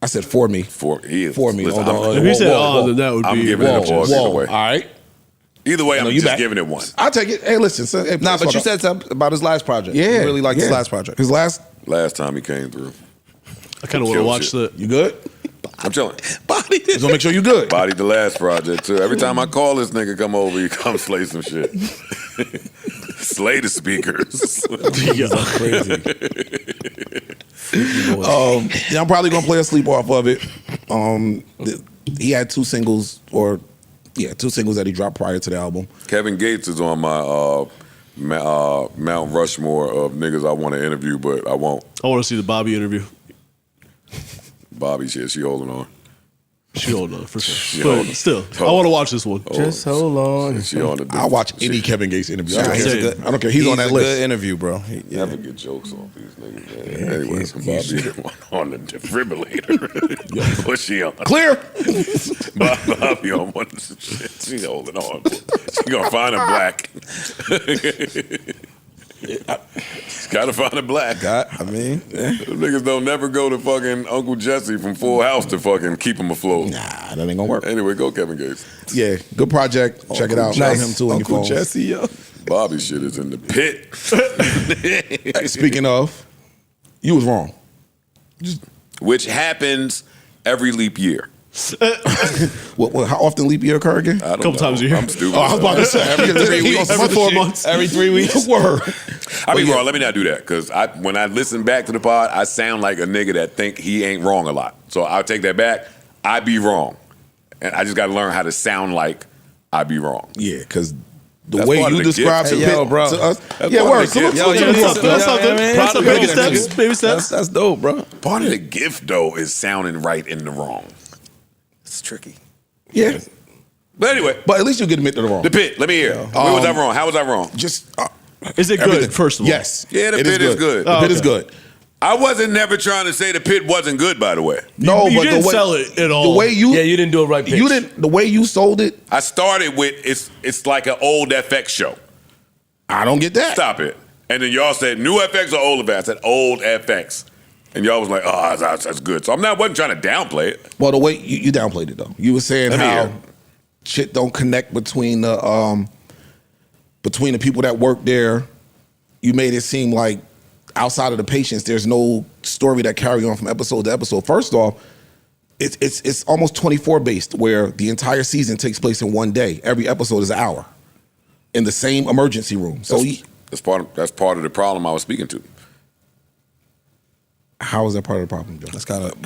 I said for me. He is. For me. Listen, Hold on. If you said, whoa. then that would I'm be. giving it a pause either way. All right. Either way, I'm you just back. giving it one. I'll take it. Hey, listen. So, hey, Nah, please but you fuck up. said something about his last project. Yeah. You really liked his yeah. last project. His last. Last time he came through. I kind of want to watch shit. the. You good? I'm chilling. Body. Just gonna make sure you good. Body the last project too. Every time I call this nigga come over, he come slay some shit. Slay the speakers. Crazy. Yeah, I'm probably gonna play a sleep off of it. He had two singles that he dropped prior to the album. Kevin Gates is on my Mount Rushmore of niggas I want to interview, but I won't. I want to see the Bobby interview. Bobby shit, she holding on. She holding on for sure. But still, I want to watch this one. Just hold on. She on the. I'll watch any Kevin Gates interview. I don't care. He's on that a list. good interview, bro. Never get jokes off these niggas. Man. Anyway, Bobby on the defibrillator. What's she on? Clear. Bobby on one of the shit. She's holding on. She gonna find a black. She's gotta find a black. Niggas don't never go to fucking Uncle Jesse from Full House to fucking keep him afloat. Nah, that ain't gonna work. Anyway, go Kevin Gates. Yeah, good project. Check it out. Nice. Shout him too on your Uncle phones. Jesse, yo. Bobby shit is in the pit. Hey, speaking of, you was wrong. Which happens every leap year. How often leap year occur again? I don't Couple know. times a year. I'm stupid. I was about to say every 3 weeks, Every 4 months. Every 3 weeks. Word. I be wrong. Let me not do that because when I listen back to the pod, I sound like a nigga that think he ain't wrong a lot. So I'll take that back. I be wrong, and I just got to learn how to sound like I be wrong. Yeah, because the That's way part of you the describe gift. the Hey, yo, pit bro. to us. That's Yeah, part word. of the gift. That's something. That's some baby steps. Nigga. Baby steps. That's dope, bro. Part of the gift though is sounding right in the wrong. It's tricky. Yeah, But anyway, but at least you can admit to the wrong. the pit. Let me hear. Where was I wrong? How was I wrong? Just Is it everything. good, first of all? Yes. Yeah, the It pit is good. The Oh, pit is okay. good. I wasn't never trying to say the pit wasn't good. By the way, No, You but didn't the way, sell it at all. The way you, Yeah, you didn't do it right pitch. you didn't. The way you sold it, I started with it's like an old FX show. I don't get that. Stop it. And then y'all said new FX or old FX. I said old FX. And y'all was like, oh, that's good. So wasn't trying to downplay it. Well, the way you downplayed it though, you were saying Let me how hear. shit don't connect between the people that work there. You made it seem like outside of the patients, there's no story that carry on from episode to episode. First off, it's almost 24 based, where the entire season takes place in one day. Every episode is an hour in the same emergency room. So That's part of the problem I was speaking to. how is that part of the problem, Joe? That's kind of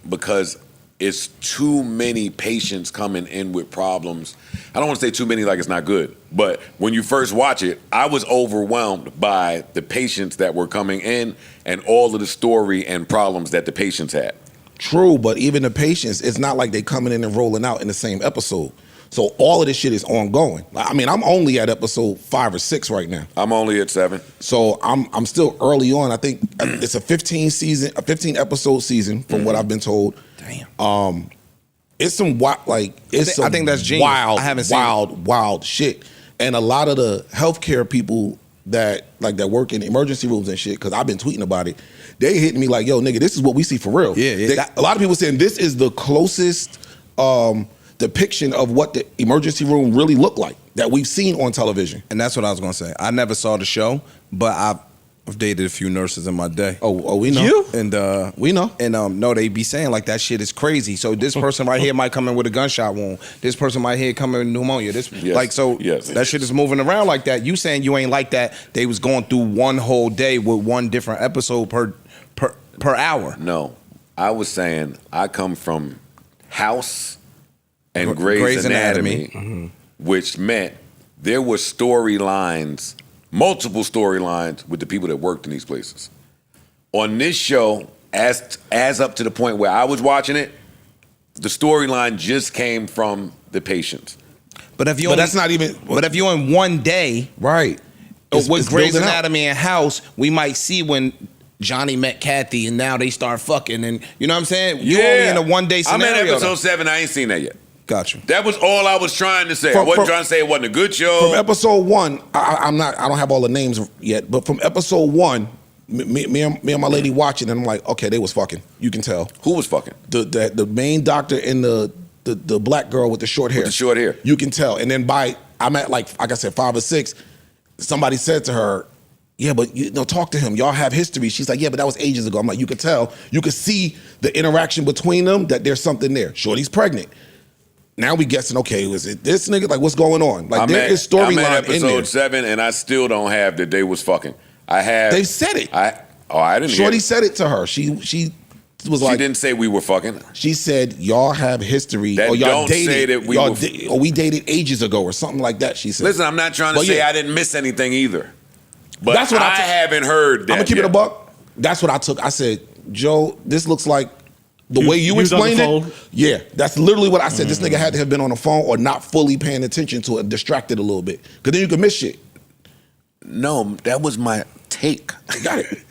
Because it's too many patients coming in with problems. I don't want to say too many like it's not good, but when you first watch it, I was overwhelmed by the patients that were coming in and all of the story and problems that the patients had. True, but even the patients, it's not like they coming in and rolling out in the same episode. So all of this shit is ongoing. I mean, I'm only at episode 5 or 6 right now. I'm only at 7. So I'm still early on. I think it's a 15 episode season from what I've been told. Damn. It's some I think that's genius. wild, I haven't seen wild shit. And a lot of the healthcare people that work in emergency rooms and shit, because I've been tweeting about it, they hitting me like, yo, nigga, this is what we see for real. Yeah. A lot of people saying this is the closest depiction of what the emergency room really looked like that we've seen on television. And that's what I was gonna say. I never saw the show, but I've dated a few nurses in my day. Oh, we know. You? And We know. And no, they be saying like that shit is crazy. So this person right here might come in with a gunshot wound. This person might here come in with pneumonia. Yes. That shit is moving around like that. You saying you ain't like that? They was going through one whole day with one different episode per hour. No, I was saying I come from House and Grey's Anatomy, which meant there were storylines, multiple storylines with the people that worked in these places. On this show, as up to the point where I was watching it, the storyline just came from the patients. But if you But that's not even. But if you're in one day, Right. with Grey's building out. Anatomy and House, we might see when Johnny met Kathy and now they start fucking, and you know what I'm saying? You only in a one day I'm scenario. at episode though. 7. I ain't seen that yet. Got you. That was all I was trying to say. I From- wasn't from- trying to say it wasn't a good show. From episode 1, I don't have all the names yet, but from episode 1, me and my lady watching, and I'm like, okay, they was fucking. You can tell. Who was fucking? The main doctor and the black girl with the short hair. With the short hair. You can tell. And then I'm at like I said, 5 or 6. Somebody said to her, yeah, but talk to him. Y'all have history. She's like, yeah, but that was ages ago. I'm like, you could tell. You could see the interaction between them that there's something there. Shorty's pregnant. Now we guessing, okay, was it this nigga? Like, what's going on? Like, there is storyline in there. I'm at episode 7, and I still don't have that they was fucking. They said it. I didn't hear Shorty it. said it to her. She was like, she didn't say we were fucking. She said, y'all have history. That or y'all don't dated, say that we were. or we dated ages ago or something like that, she said. Listen, I'm not trying to say I didn't miss anything either. But that's what I haven't heard that I'm going to keep it a buck. That's what I took. I said, Joe, this looks like the way you explained it. Yeah, that's literally what I said. This nigga had to have been on the phone or not fully paying attention to it, distracted a little bit. Because then you could miss shit. No, that was my take. Got it.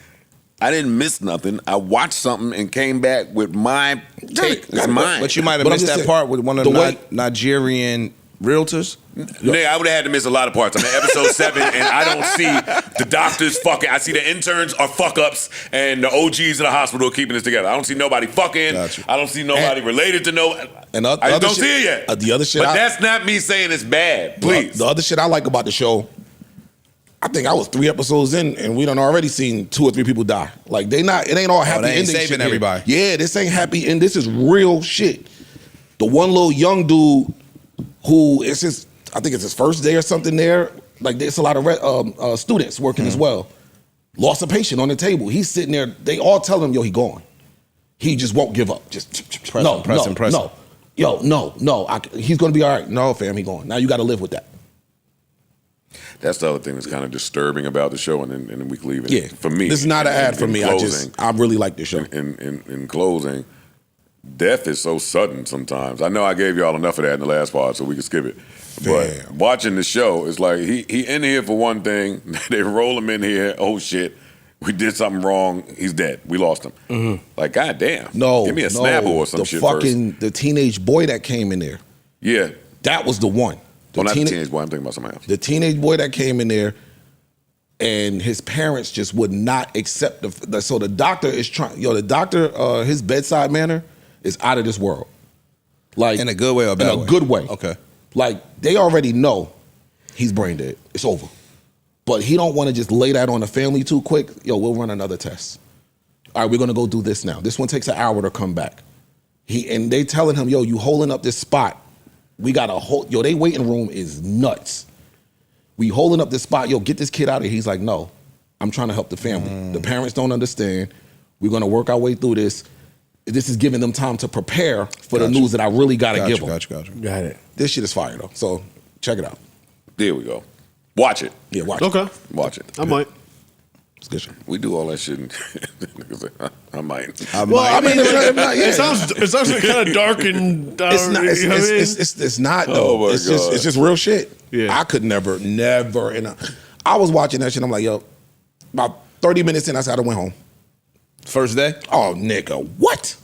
I didn't miss nothing. I watched something and came back with my take. It's mine. But you might have missed that part with one of the Nigerian realtors. Nigga, I would have had to miss a lot of parts. I'm in episode 7, and I don't see the doctors fucking. I see the interns are fuck ups, and the OGs of the hospital are keeping this together. I don't see nobody fucking. Gotcha. I don't see nobody related to no. And I just don't see it yet. The other shit, but that's not me saying it's bad. Please. The other shit I like about the show, I think I was 3 episodes in, and we done already seen 2 or 3 people die. Like it ain't all happy they ain't ending saving shit everybody. Here. Yeah, this ain't happy end. This is real shit. The one little young dude who I think it's his first day or something there. Like there's a lot of students working as well. Lost a patient on the table. He's sitting there. They all tell him, yo, he gone. He just won't give up. Just press him. No. Yo, no. He's gonna be all right. No, fam, he gone. Now you got to live with that. That's the other thing that's kind of disturbing about the show, and then we can leave it. Yeah, for me, this is not an ad for me. Closing, I really like this show. In closing, death is so sudden sometimes. I know I gave y'all enough of that in the last part, so we can skip it. But watching the show, it's like he in here for one thing. They roll him in here. Oh shit, we did something wrong. He's dead. We lost him. Mm-hmm. Like goddamn. No, give me a Snapple or some shit first. The teenage boy that came in there. Yeah, that was the one. Not the teenage boy. I'm thinking about somebody else. The teenage boy that came in there, and his parents just would not accept so the doctor is trying. Yo, the doctor, his bedside manner is out of this world. Like in a good way or bad way? In a good way. Okay. Like they already know he's brain dead. It's over. But he don't want to just lay that on the family too quick. Yo, we'll run another test. All right, we're gonna go do this now. This one takes an hour to come back. And they telling him, yo, you holding up this spot. We got a whole, they waiting room is nuts. We holding up this spot, yo, get this kid out of here. He's like, no, I'm trying to help the family. The parents don't understand. We're gonna work our way through this. This is giving them time to prepare for the news that I really gotta give them. Gotcha. Got it. This shit is fire though, so check it out. There we go. Watch it. Yeah, watch it. Okay. Watch it. I might. It's good shit. We do all that shit. I might. It sounds kind of dark and it's not. It's not though. Oh my God. It's just real shit. Yeah. I could never. And I was watching that shit. I'm like, yo, about 30 minutes in, I said I went home. First day? Oh, nigga, what?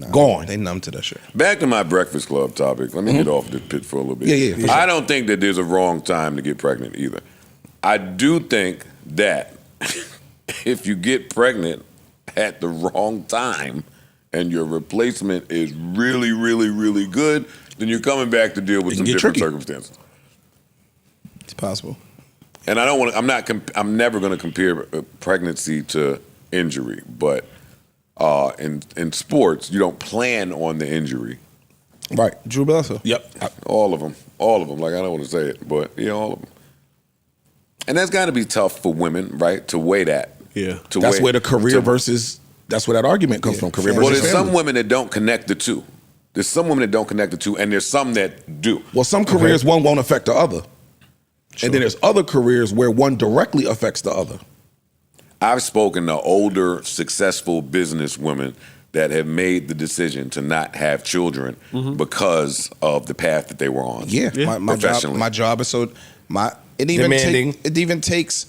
Gone. They numb to that shit. Back to my Breakfast Club topic. Let me get off the pit for a little bit. Yeah, for sure. I don't think that there's a wrong time to get pregnant either. I do think that if you get pregnant at the wrong time and your replacement is really, really, really good, then you're coming back to deal with some different circumstances. It's possible. And I don't want to, I'm never going to compare pregnancy to injury, but in sports, you don't plan on the injury. Right. Drew Bledsoe. Yep. All of them. Like, I don't want to say it, but yeah, all of them. And that's got to be tough for women, right? To weigh that. Yeah. That's where the career versus, that's where that argument comes from. Career versus there's family. some women that don't connect the two. There's some women that don't connect the two, and there's some that do. Well, some careers, one won't affect the other. Sure. And then there's other careers where one directly affects the other. I've spoken to older, successful business women that have made the decision to not have children because of the path that they were on. Yeah. My job is so it even takes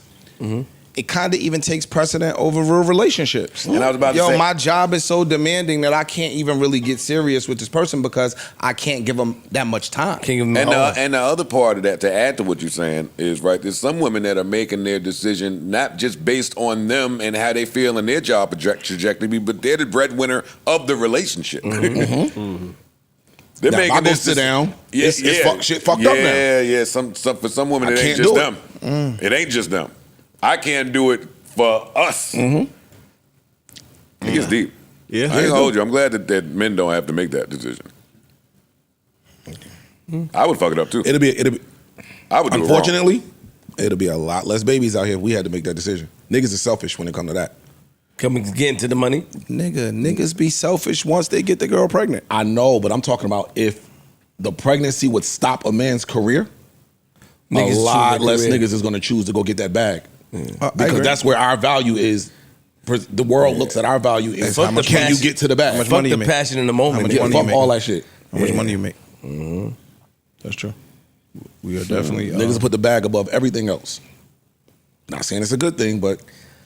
it kind of even takes precedent over real relationships. And I was about to say, my job is so demanding that I can't even really get serious with this person because I can't give them that much time. And the other part of that, to add to what you're saying, is right. There's some women that are making their decision not just based on them and how they feel in their job trajectory, but they're the breadwinner of the relationship. They're now, making this sit down. Yeah, shit fucked up now. Yeah. For some women, it ain't just them. It ain't just them. I can't do it for us. It gets deep. Yeah, I ain't gonna hold you. I'm glad that men don't have to make that decision. I would fuck it up too. It'll be. I would do Unfortunately, it'll be a lot less babies out here if we had to make that decision. Niggas are selfish when it comes to that. Coming to get into the money. Niggas be selfish once they get the girl pregnant. I know, but I'm talking about if the pregnancy would stop a man's career, Niggas a lot choose less their career. niggas is going to choose to go get that bag. I Because agree. that's where our value is. The world looks at our value is Fuck how the much can you passion. get to the bag. How much Fuck money the you make. passion in the moment. How much nigga. money you Fuck make. all that shit. How much money you make? That's true. We are definitely Niggas put the bag above everything else. Not saying it's a good thing, but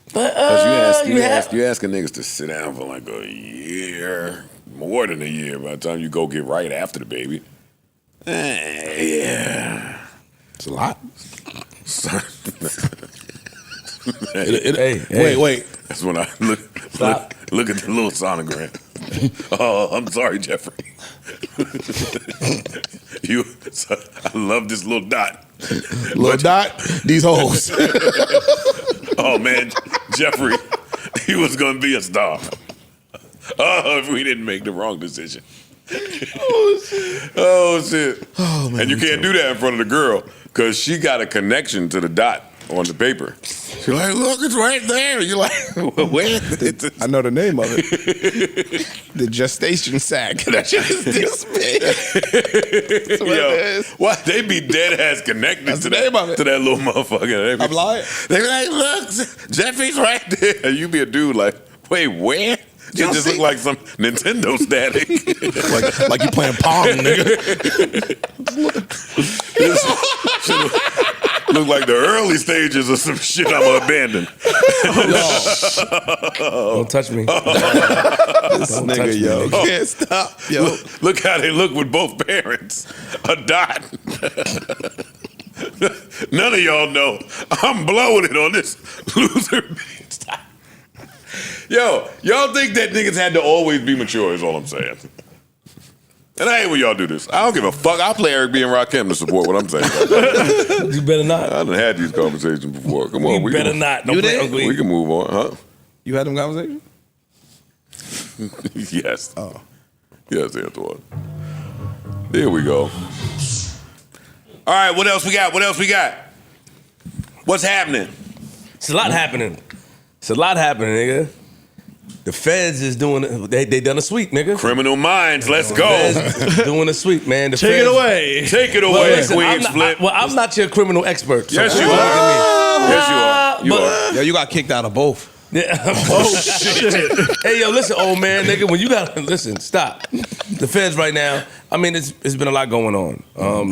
Because you asking niggas to sit down for like a year, more than a year by the time you go get right after the baby. Yeah. it's a lot. Hey, Wait. that's when I look at the little sonogram. Oh, I'm sorry, Jeffrey. I love this little dot. Little dot, these hoes. Oh man, Jeffrey, he was gonna be a star. Oh, if we didn't make the wrong decision. Oh shit. Oh man. And you can't do that in front of the girl because she got a connection to the dot on the paper. She's like, look, it's right there. You're like, where? I know the name of it. The gestation sac. That shit is this big. Yo, why they be dead ass connected That's to the name of it. to that little motherfucker? I'm lying. They be like, look, Jeffrey's right there. And you be a dude like, wait, where? It just look like some Nintendo static. like you playing Pong, nigga. Look like the early stages of some shit I'm gonna abandon. Don't touch me. This Don't nigga, touch me, yo. nigga. Can't stop, yo. Look how they look with both parents. A dot. None of y'all know. I'm blowing it on this loser beat. Stop. Yo, y'all think that niggas had to always be mature is all I'm saying. And I hate when y'all do this. I don't give a fuck. I'll play Eric B. and Rakim to support what I'm saying. You better not. I done had these conversations before. Come on. You better not. Don't You play did? ugly. We can move on, huh? You had them conversations? Yes. Oh. Yes, Antoine. There we go. All right, what else we got? What's happening? It's a lot happening. Nigga. The feds is doing they done a sweep, nigga. Criminal Minds, let's go. Feds doing a sweep, man. Take it away. Take it Well, away, listen, QueenzFlip. I'm not your criminal expert. So Yes, you don't look are. at me. Yes, you are. You are. Yo, you got kicked out of both. Yeah. Oh shit! Hey yo, listen, old man, nigga. When you got listen, stop. The feds right now. I mean, it's been a lot going on.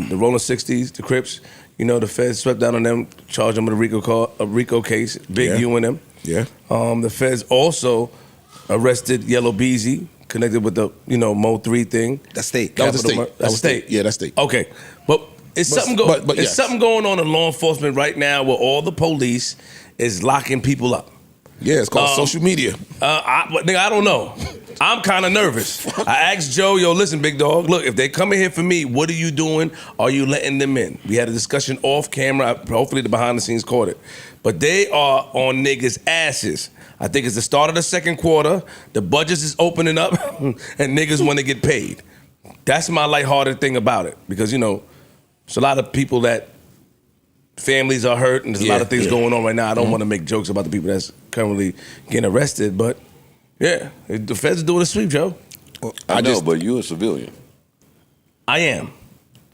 The Rolling 60s, the Crips. You know, the feds swept down on them, charged them with a RICO case. Big U and them. Yeah. The feds also arrested Yellow Beezy, connected with the Mo 3 thing. That's state. That was the state. That's state. Yeah, that's state. Okay, but it's something yes. something going on in law enforcement right now where all the police is locking people up. Yeah, it's called social media. Nigga, I don't know. I'm kind of nervous. I asked Joe, yo, listen, big dog, look, if they come in here for me, what are you doing? Are you letting them in? We had a discussion off camera. Hopefully the behind the scenes caught it. But they are on niggas' asses. I think it's the start of the second quarter. The budgets is opening up and niggas want to get paid. That's my lighthearted thing about it. Because, it's a lot of people that families are hurt and there's a lot of things going on right now. I don't want to make jokes about the people that's currently getting arrested, but yeah, the feds are doing a sweep, Joe. I know, but you're a civilian. I am.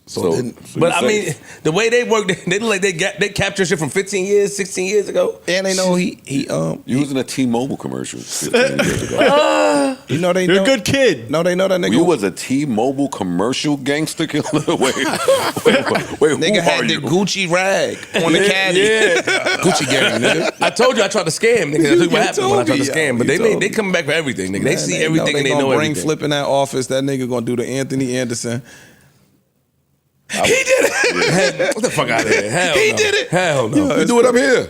So But I mean, the way they work, they look like they captured shit from 15 years, 16 years ago. And they know he You was in a T-Mobile commercial 15 years ago. you know they You're know. a good kid. No, they know that nigga. You was a T-Mobile commercial gangster killer? Wait, Nigga who had are the you? Gucci rag on the caddy. Yeah. Gucci gang, nigga. I told you I tried to scam, nigga. That's what happened when I tried to told me, scam. But you told they me. coming back for everything, nigga. They Man, see everything and they gonna know bring everything. Flip in that office. That nigga gonna do the Anthony Anderson. He did it. What the fuck out of here? Hell He no. did it. Hell no. You do it up here.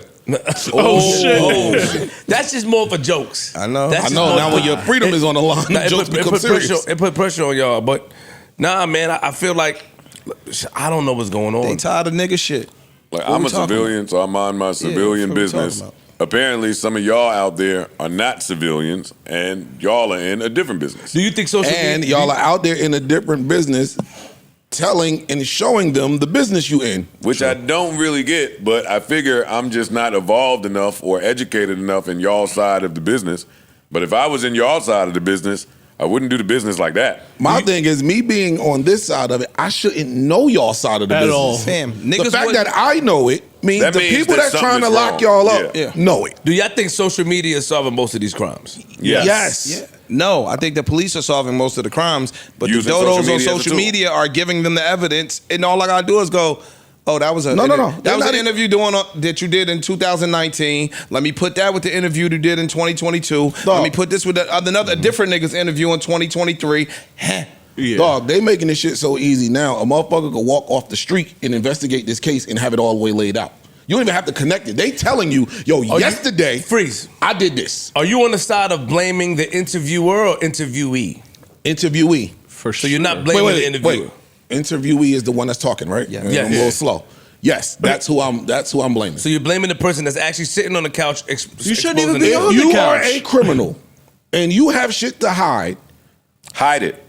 Oh shit. That's just more for jokes. I know. That's I just know. more Now for- when your freedom is on the line, Nah, jokes become serious. it put pressure on y'all. But nah, man, I feel like I don't know what's going They on. tired of nigga shit. Like, I'm a civilian, so I mind my civilian business. Apparently, some of y'all out there are not civilians, and y'all are in a different business. Do you think social media? And y'all are out there in a different business, telling and showing them the business you in. Which I don't really get, but I figure I'm just not evolved enough or educated enough in y'all side of the business. But if I was in y'all side of the business, I wouldn't do the business like that. My thing is, me being on this side of it, I shouldn't know y'all side of the business. all. Fam, The niggas fact would- that I know it means That the means people that that's trying to something's lock wrong. y'all up Yeah. know it. Do y'all think social media is solving most of these crimes? Yes. Yes. No, I think the police are solving most of the crimes, but Using the dodos social on media as a social tool. media are giving them the evidence, and all I gotta do is go, oh, that was a No. That They're was not an interview that you did in 2019. Let me put that with the interview you did in 2022. Let me put this with another different nigga's interview in 2023. Yeah. Dog, they making this shit so easy now. A motherfucker could walk off the street and investigate this case and have it all the way laid out. You don't even have to connect it. They telling you, yo, yesterday, Freeze. I did this. Are you on the side of blaming the interviewer or interviewee? Interviewee. For So you're not blaming the interviewer. Interviewee is the one that's talking, right? Yeah. I'm Yeah. a little slow. Yes, that's who I'm blaming. So you're blaming the person that's actually sitting on the couch. You shouldn't even exposing be the- on If the you are couch. a criminal and you have shit to hide, Hide it.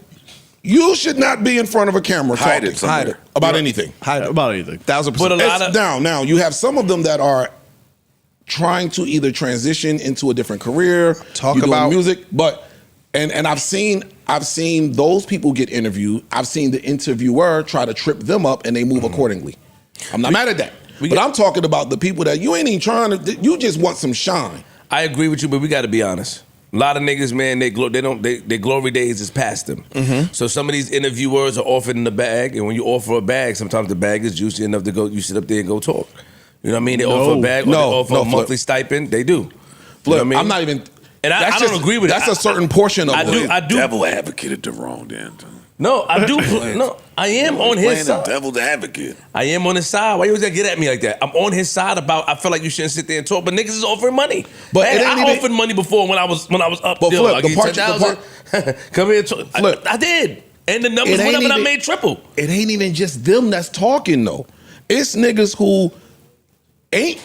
you should not be in front of a camera Hide talking it somewhere. Hide it. about anything. About anything. 1,000%. But a lot It's of down. Now, you have some of them that are trying to either transition into a different career, Talk you're doing about- music, but and I've seen those people get interviewed. I've seen the interviewer try to trip them up and they move accordingly. I'm not mad at that. But I'm talking about the people that you ain't even trying to, you just want some shine. I agree with you, but we got to be honest. A lot of niggas, man, their glory days is past them. So some of these interviewers are offered in the bag, and when you offer a bag, sometimes the bag is juicy enough to go. You sit up there and go talk. You know what I mean? They offer a bag, or they offer a monthly stipend. They do. You know what I mean? I'm not even. And I that's don't just- agree with it. That's a certain portion of I it. do. Devil advocated the wrong damn time. No, I do. No, I am on his Playing the side. devil's advocate. I am on his side. Why you always gotta get at me like that? I'm on his side about. I feel like you shouldn't sit there and talk, but niggas is offering money. But Man, it ain't I even- offered money before when I was up. But there. Flip, I'll the give you part- 10,000. Come here. Flip. I did, and the numbers It ain't went up, and I even- made triple. It ain't even just them that's talking though. It's niggas who ain't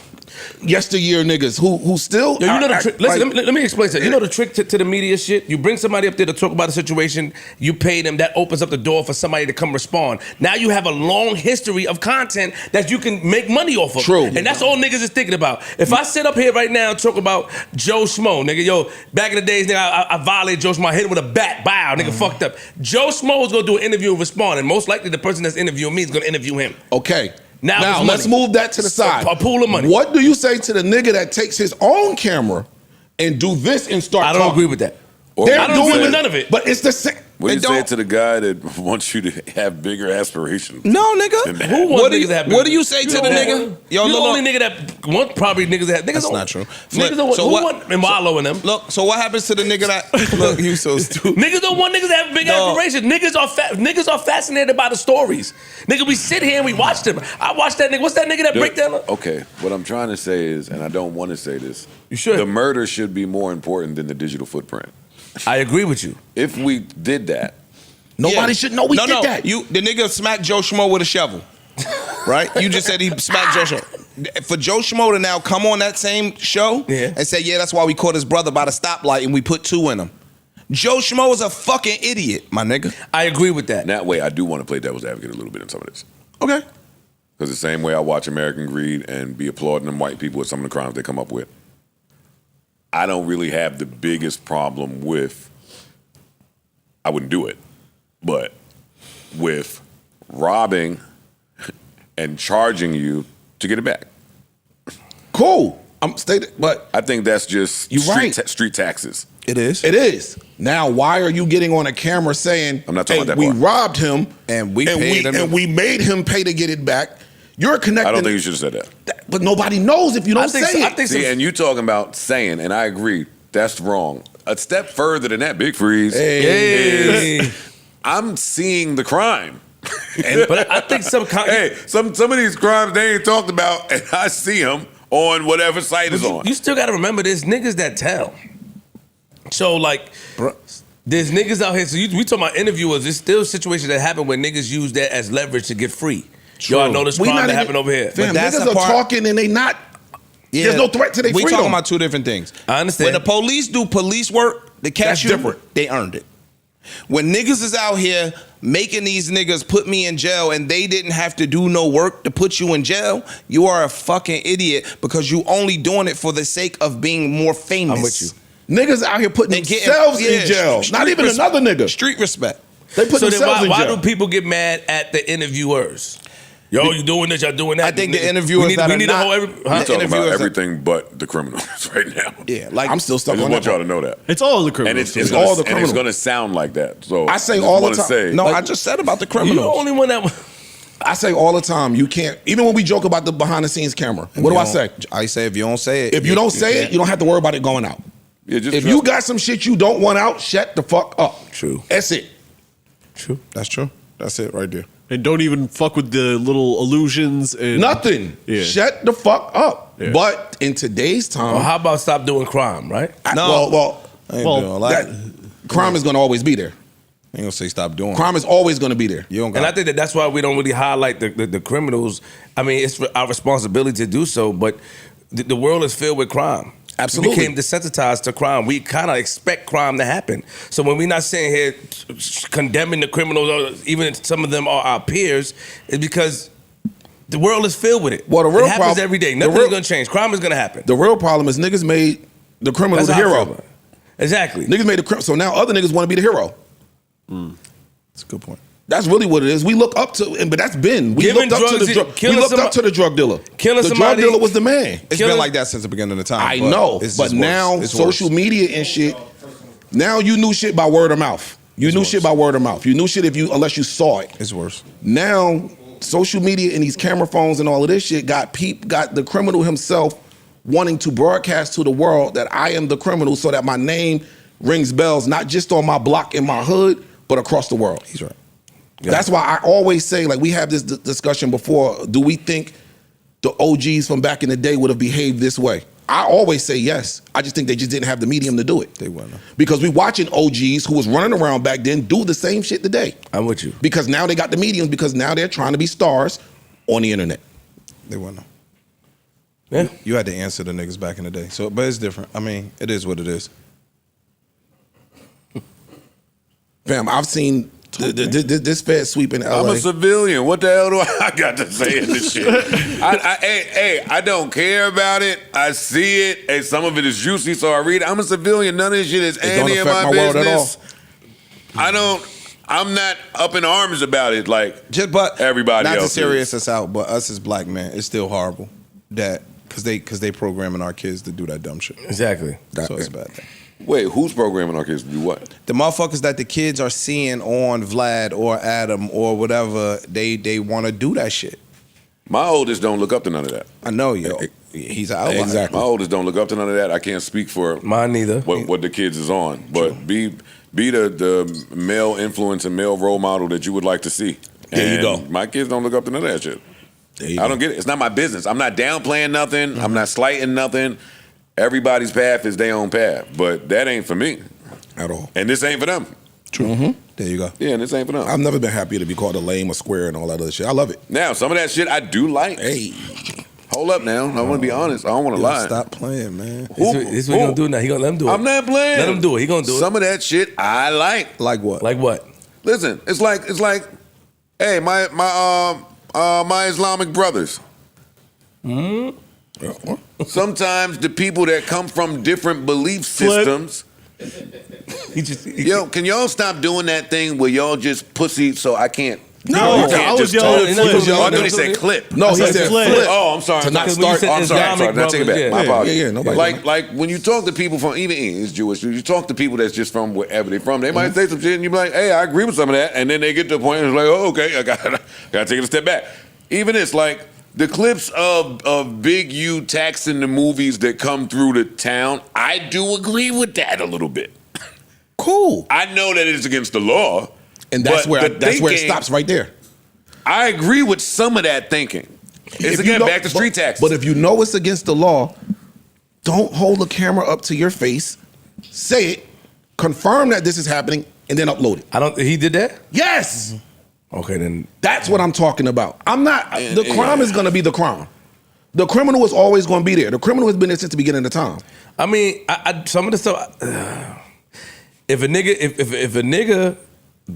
yesteryear niggas who still. Yo, you know the are- trick. Listen, like- let me explain something. You know the trick to the media shit? You bring somebody up there to talk about a situation, you pay them, that opens up the door for somebody to come respond. Now you have a long history of content that you can make money off of. True. And that's all niggas is thinking about. If I sit up here right now and talk about Joe Schmo, nigga, yo, back in the days, nigga, I violated Joe Schmo, I hit him with a bat, bow, nigga, fucked up. Joe Schmo is gonna do an interview and respond, and most likely the person that's interviewing me is gonna interview him. Okay. Now it's let's money. move that to the side. A pool of money. What do you say to the nigga that takes his own camera and do this and start I don't talking? agree with that. They're I don't agree doing with it, none of it. But it's the same. What do you They say don't- to the guy that wants you to have bigger aspirations? No, nigga. Who wants What do niggas you, to have what do bigger- you say to the don't nigga? want- Yo, you the look, only nigga that want probably niggas that niggas That's don't, not true. Niggas don't want, So who what- want and Wallow in them. Look, so what happens to the nigga that look? You so stupid. Niggas don't want niggas to have big No. aspirations. Niggas are fascinated by the stories. Nigga, we sit here and we watch them. I watch that nigga. What's that nigga that break down? Okay, what I'm trying to say is, and I don't want to say this, You should. the murder should be more important than the digital footprint. I agree with you. If we did that, Nobody should know we did that. The nigga smacked Joe Schmo with a shovel, right? You just said he smacked Joe Schmo. For Joe Schmo to now come on that same show and say, yeah, that's why we caught his brother by the stoplight and we put 2 in him. Joe Schmo is a fucking idiot, my nigga. I agree with that. that way I do want to play devil's advocate a little bit in some of this. Okay. Because the same way I watch American Greed and be applauding them white people with some of the crimes they come up with, I don't really have the biggest problem with, I wouldn't do it, but with robbing and charging you to get it back. Cool. I'm stated, but I think that's just You're right. street taxes. It is. it is. Now, why are you getting on a camera saying, I'm not talking about that we part. robbed him And we paid him. and we made him pay to get it back? You're connecting. I don't think you should have said that. But nobody knows if you don't say it. I think See, and you talking about saying, and I agree, that's wrong. A step further than that, Big Freeze, is I'm seeing the crime. But I think some Hey, some of these crimes they ain't talked about, and I see them on whatever site is on. you still got to remember there's niggas that tell. So like, there's niggas out here. So we talking about interviewers. There's still situations that happen where niggas use that as leverage to get free. Yo, I know this crime that happened over here. Fam, that's niggas the are part- talking and they not. There's no threat to their freedom. We talking about two different things. I understand. When the police do police work, they catch That's you, different. they earned it. When niggas is out here making these niggas put me in jail and they didn't have to do no work to put you in jail, you are a fucking idiot because you only doing it for the sake of being more famous. I'm with you. Niggas out here putting And getting- themselves yeah, in jail. street Not even respect. another nigga. Street respect. They put So then themselves in why jail. do people get mad at the interviewers? Yo, you doing this, y'all doing that. I think the interviewers we need, that we are need not- a whole every, We're talking about interviewers- everything but the criminals right now. Yeah, like I'm still I stuck just on want that. y'all to know that. It's all the And criminals. it's all the and it's criminals. going to sound like that. So I say just all the wanna time. say- No, I just said about the you criminals. the only one that. I say all the time, you can't, even when we joke about the behind the scenes camera, what do I say? I say if you don't say it. If you don't say it, you don't have to worry about it going out. Yeah, just If trust you me. got some shit you don't want out, shut the fuck up. True. That's it. True. That's true. That's it right there. And don't even fuck with the little illusions and Nothing. Yeah. Shut the fuck up. Yeah. But in today's time, Well, how about stop doing crime, right? well, I ain't Well, doing a lot. that, crime is going to always be there. I ain't gonna say stop doing. Crime is always going to be there. You don't And got I think that's why we don't really highlight the criminals. I mean, it's our responsibility to do so, but the world is filled with crime. Absolutely. We became desensitized to crime. We kind of expect crime to happen. So when we're not sitting here condemning the criminals, or even if some of them are our peers, it's because the world is filled with it. Well, the real it happens problem- every day. the Nothing's real- going to change. Crime is going to happen. The real problem is niggas made the criminal the how I feel hero. about it. Exactly. Niggas made the criminal. So now other niggas want to be the hero. That's a good point. That's really what it is. We look up to, but that's been. We Giving looked up to drugs the is- drug. We killing looked up somebody- to the drug dealer. killing The somebody- drug dealer was the man. It's Killing- been like that since the beginning of the time. I but know, it's but just worse. now It's social worse. media and shit. Now you knew shit by word of mouth. You knew shit by word of mouth. You knew shit unless you saw it. It's worse. Now social media and these camera phones and all of this shit got the criminal himself wanting to broadcast to the world that I am the criminal, so that my name rings bells not just on my block in my hood, but across the world. He's right. That's why I always say, like, we have this discussion before. Do we think the OGs from back in the day would have behaved this way? I always say yes. I just think they just didn't have the medium to do it. They wouldn't. Because we watching OGs who was running around back then do the same shit today. I'm with you. Because now they got the mediums, because now they're trying to be stars on the internet. They wouldn't. Yeah. You had to answer the niggas back in the day. So, but it's different. I mean, it is what it is. Fam, I've seen this Fed sweep in LA. I'm a civilian. What the hell do I got to say in this shit? I don't care about it. I see it. Hey, some of it is juicy, so I read it. I'm a civilian. None of this shit is don't any of affect my my world at business. I'm not up in arms about it like Just but everybody not else to serious is. us out, but us as black men, it's still horrible that because they programming our kids to do that dumb shit. Exactly. So it's a bad thing. Wait, who's programming our kids to do what? The motherfuckers that the kids are seeing on Vlad or Adam or whatever, they want to do that shit. My oldest don't look up to none of that. I know you. He's an outlier. Exactly. My oldest don't look up to none of that. I can't speak for Mine neither. what the kids is on, but be the male influence and male role model that you would like to see. There you go. My kids don't look up to none of that shit. There you I go. don't get it. It's not my business. I'm not downplaying nothing. I'm not slighting nothing. Everybody's path is their own path, but that ain't for me, At all. and this ain't for them. True. There you go. Yeah, and this ain't for them. I've never been happier to be called a lame or square and all that other shit. I love it. Now, some of that shit I do like. Hey. Hold up now. I want to be honest. I don't want to lie. Stop playing, man. This what he gonna do now. He gonna let him do it. I'm not playing. Let him do it. He gonna do it. Some of that shit I like. Like what? Like what? Listen, it's like, hey, my Islamic brothers. Sometimes the people that come from different belief systems. Yo, can y'all stop doing that thing where y'all just pussy so I can't? No, you I can't was just yelling talk? at Flip. Oh, I thought he said clip. No, he said said flip. flip. Oh, I'm sorry. To not I'm start. sorry. I'm sorry. Now take it back. Yeah. My apologies. Yeah, nobody- Like when you talk to people from even is Jewish, you talk to people that's just from wherever they're from. They might say some shit, and you be like, "Hey, I agree with some of that," and then they get to a point and it's like, "Oh, okay, I gotta take it a step back." Even it's like the clips of Big U taxing the movies that come through the town. I do agree with that a little bit. Cool. I know that it's against the law, And that's but where the it thinking- stops right there. I agree with some of that thinking. It's If you again know- back to street taxes. But if you know it's against the law, don't hold the camera up to your face, say it, confirm that this is happening, and then upload it. He did that? Yes. Okay, then That's what I'm talking about. I'm not. The crime is going to be the crime. The criminal is always going to be there. The criminal has been there since the beginning of time. I mean, some of the stuff. If a nigga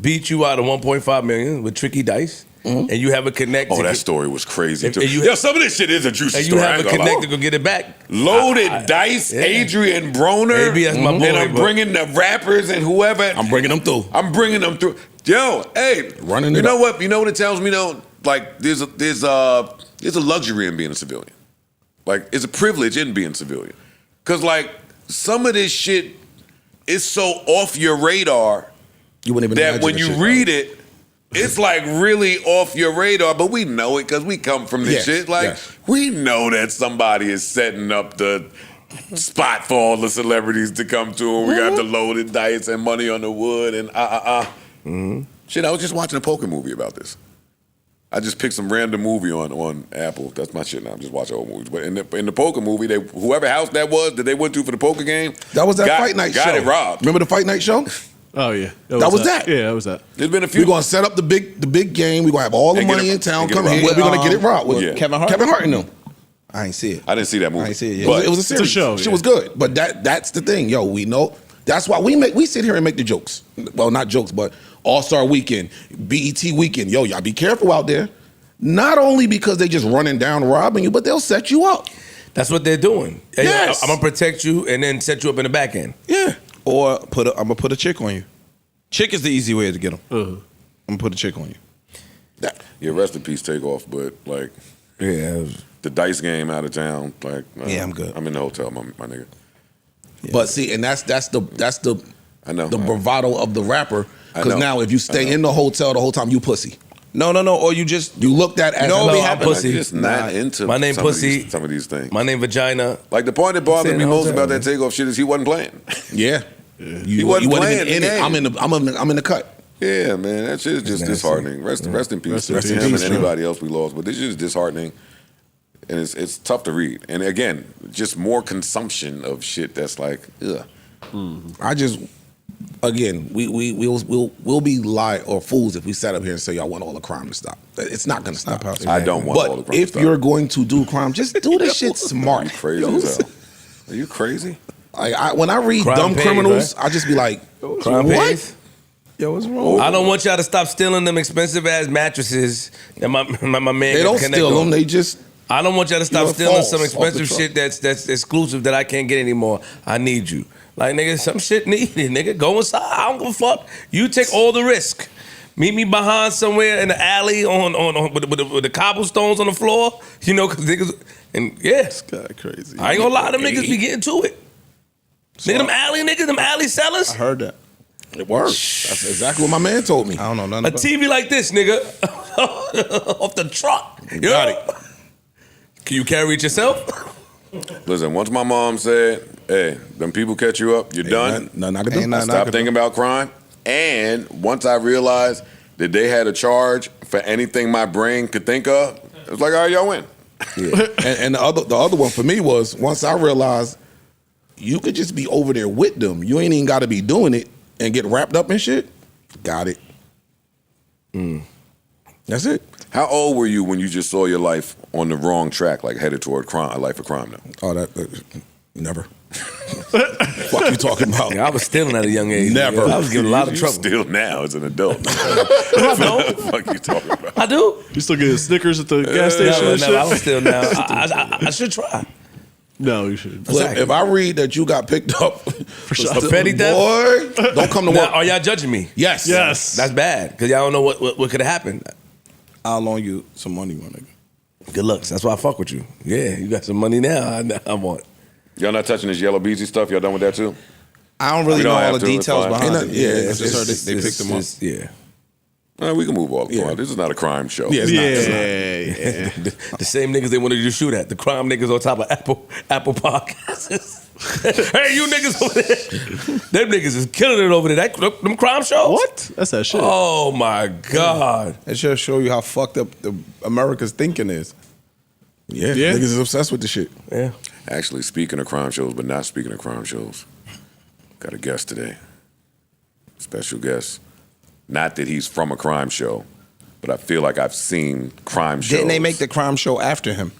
beat you out of 1.5 million with tricky dice, and you have a connect. Oh, that story was crazy too. Yeah, some of this shit is a juicy and story. you have a connect to go get it back. Loaded dice, Adrian Broner, AB, that's my boy, and I'm bringing the rappers and whoever. I'm bringing them through. Yo, hey, running. You know what? You know what it tells me though? Like there's a luxury in being a civilian. Like it's a privilege in being a civilian. Cause like some of this shit is so off your radar You wouldn't even that imagine when the you shit. read it, it's like really off your radar, but we know it because we come from this shit. Like we know that somebody is setting up the spot for all the celebrities to come to, and we got the loaded dice and money on the wood and Shit, I was just watching a poker movie about this. I just picked some random movie on Apple. That's my shit now. I'm just watching old movies. But in the poker movie, whoever house that was that they went to for the poker game, that was that fight night show. Got it robbed. Remember the fight night show? Oh yeah, that was that. Yeah, that was that. There's been a few. We're gonna set up the big game. We're gonna have all the money in town. Come here. We're gonna get it robbed with Kevin Hart. Kevin Hart and them. I ain't see it. I didn't see that movie. I ain't see it yet. But it was a series. It's a show. Shit was good. But that's the thing, yo. We know. That's why we sit here and make the jokes. Well, not jokes, but All-Star Weekend, BET Weekend. Yo, y'all be careful out there. Not only because they just running down robbing you, but they'll set you up. That's what they're doing. Yes. I'm gonna protect you and then set you up in the back end. Yeah. Or I'm gonna put a chick on you. Chick is the easy way to get them. I'm gonna put a chick on you. Yeah, rest in peace, Takeoff. But like, the dice game out of town. Like, Yeah, I'm good. I'm in the hotel, my nigga. Yeah. But see, and that's the I know the bravado of the rapper. I Because know. now if you stay in the hotel the whole time, you pussy. No. Or you looked at as No, be I'm happen. pussy. I'm just not into My name some pussy. some of these things. My name vagina. Like the point that bothered Stay me in the most hotel, about that Takeoff shit is he wasn't playing. Yeah. He wasn't playing even in the it. game. I'm in the cut. Yeah, man, that shit is just disheartening. Rest in peace to him and anybody else we lost. But this shit is disheartening, and it's tough to read. And again, just more consumption of shit that's like, ugh. I just, again, we'll be lie or fools if we sat up here and say y'all want all the crime to stop. It's not going to stop. I don't want all the But crime to if stop. you're going to do crime, just do this shit smart. Are you crazy as hell? Are you crazy? When I read Crime dumb pays, criminals, right? I just be like, Crime what? pays. Yo, what's wrong? I don't want y'all to stop stealing them expensive ass mattresses that my man. They can don't connect steal on. them. They just I don't want y'all to stop You're stealing false some off the expensive truck. shit that's exclusive that I can't get anymore. I need you. Like, nigga, some shit needed, nigga. Go inside. I don't give a fuck. You take all the risk. Meet me behind somewhere in the alley with the cobblestones on the floor. You know, because niggas, and yeah. This guy crazy. I ain't gonna lie, them niggas be getting to it. Nigga, them alley sellers. I heard that. it works. That's exactly what my man told me. I don't know nothing A about TV like this, nigga, off the truck. You got know? Can you carry it yourself? Listen, once my mom said, "Hey, them people catch you up, you're done." Nothing I can do. Ain't nothing I Stop could thinking about crime. And once I realized that they had a charge for anything my brain could think of, it was like, all right, y'all win. Yeah. and the other one for me was once I realized you could just be over there with them. You ain't even got to be doing it and get wrapped up in shit. Got it. That's it. How old were you when you just saw your life on the wrong track, like headed toward crime, a life of crime now? Oh, never. Fuck you talking about? I was stealing at a young age. Never. Nigga. I was getting a lot of You trouble. still now as an adult. I What the fuck you talking about? I do. You still getting Snickers at the gas station Never, and never. I shit? was still now. I should try. No, you shouldn't. Flip, if I read that you got picked up for sure. stealing, petty theft? boy, don't come to Now, work. are y'all judging me? Yes. Yes. That's bad because y'all don't know what could have happened. I'll loan you some money, my nigga. Good looks. That's why I fuck with you. Yeah, you got some money now. I want. Y'all not touching this yellow beezy stuff? Y'all done with that too? I don't really We know don't all have the to, it's details fine. behind it. Ain't yeah, I it's just heard just- they picked them up. Yeah. We can move all the Yeah. time. This is not a crime show. Yeah, it's not. It's not. Yeah. The same niggas they wanted you to shoot at. The crime niggas on top of Apple Podcasts. Hey, you niggas over there. Them niggas is killing it over there. Them crime shows? What? That's that shit. Oh my God. It should show you how fucked up the America's thinking is. Yeah, Yeah. niggas is obsessed with the shit. Yeah. Actually, speaking of crime shows, but not speaking of crime shows, got a guest today. Special guest. Not that he's from a crime show, but I feel like I've seen crime shows. Didn't they make the crime show after him?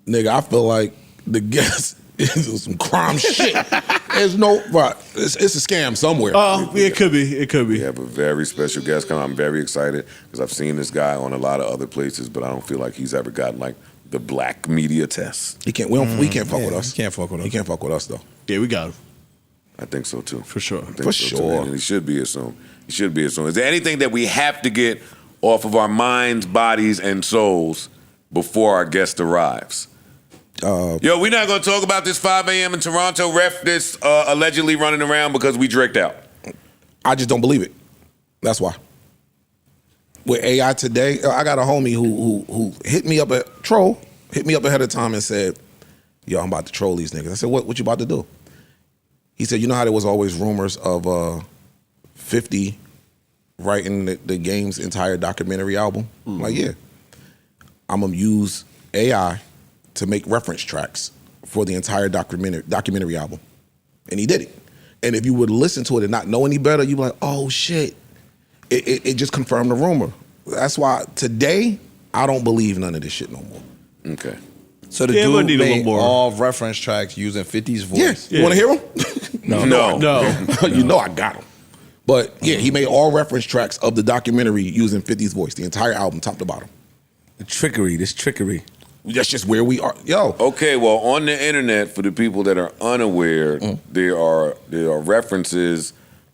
Nigga, I feel like the guest is some crime shit. There's no, right, it's a scam somewhere. It could be. It could be. We have a very special guest coming. I'm very excited because I've seen this guy on a lot of other places, but I don't feel like he's ever gotten like the black media test. He can't. We can't fuck with us. He can't fuck with us. He can't fuck with us though. Yeah, we got him. I think so too. For sure. I think For so, too. sure. And he should be here soon. He should be here soon. Is there anything that we have to get off of our minds, bodies, and souls before our guest arrives? Yo, we're not going to talk about this 5 a.m. in Toronto ref that's allegedly running around because we draked out. I just don't believe it. That's why. With AI today, I got a homie who hit me up ahead of time and said, "Yo, I'm about to troll these niggas." I said, "What you about to do?" He said, "You know how there was always rumors of 50 writing the game's entire documentary album?" I'm like, yeah. I'm gonna use AI to make reference tracks for the entire documentary album. And he did it. And if you would listen to it and not know any better, you'd be like, oh shit. It just confirmed the rumor. That's why today, I don't believe none of this shit no more. Okay. So the Yeah, we'll dude need a little made more. all reference tracks using 50's voice. Yeah. You wanna hear him? No. You know I got him. But yeah, he made all reference tracks of the documentary using 50's voice, the entire album, top to bottom. This trickery. That's just where we are. Yo. Okay, well, on the internet, for the people that are unaware, there are references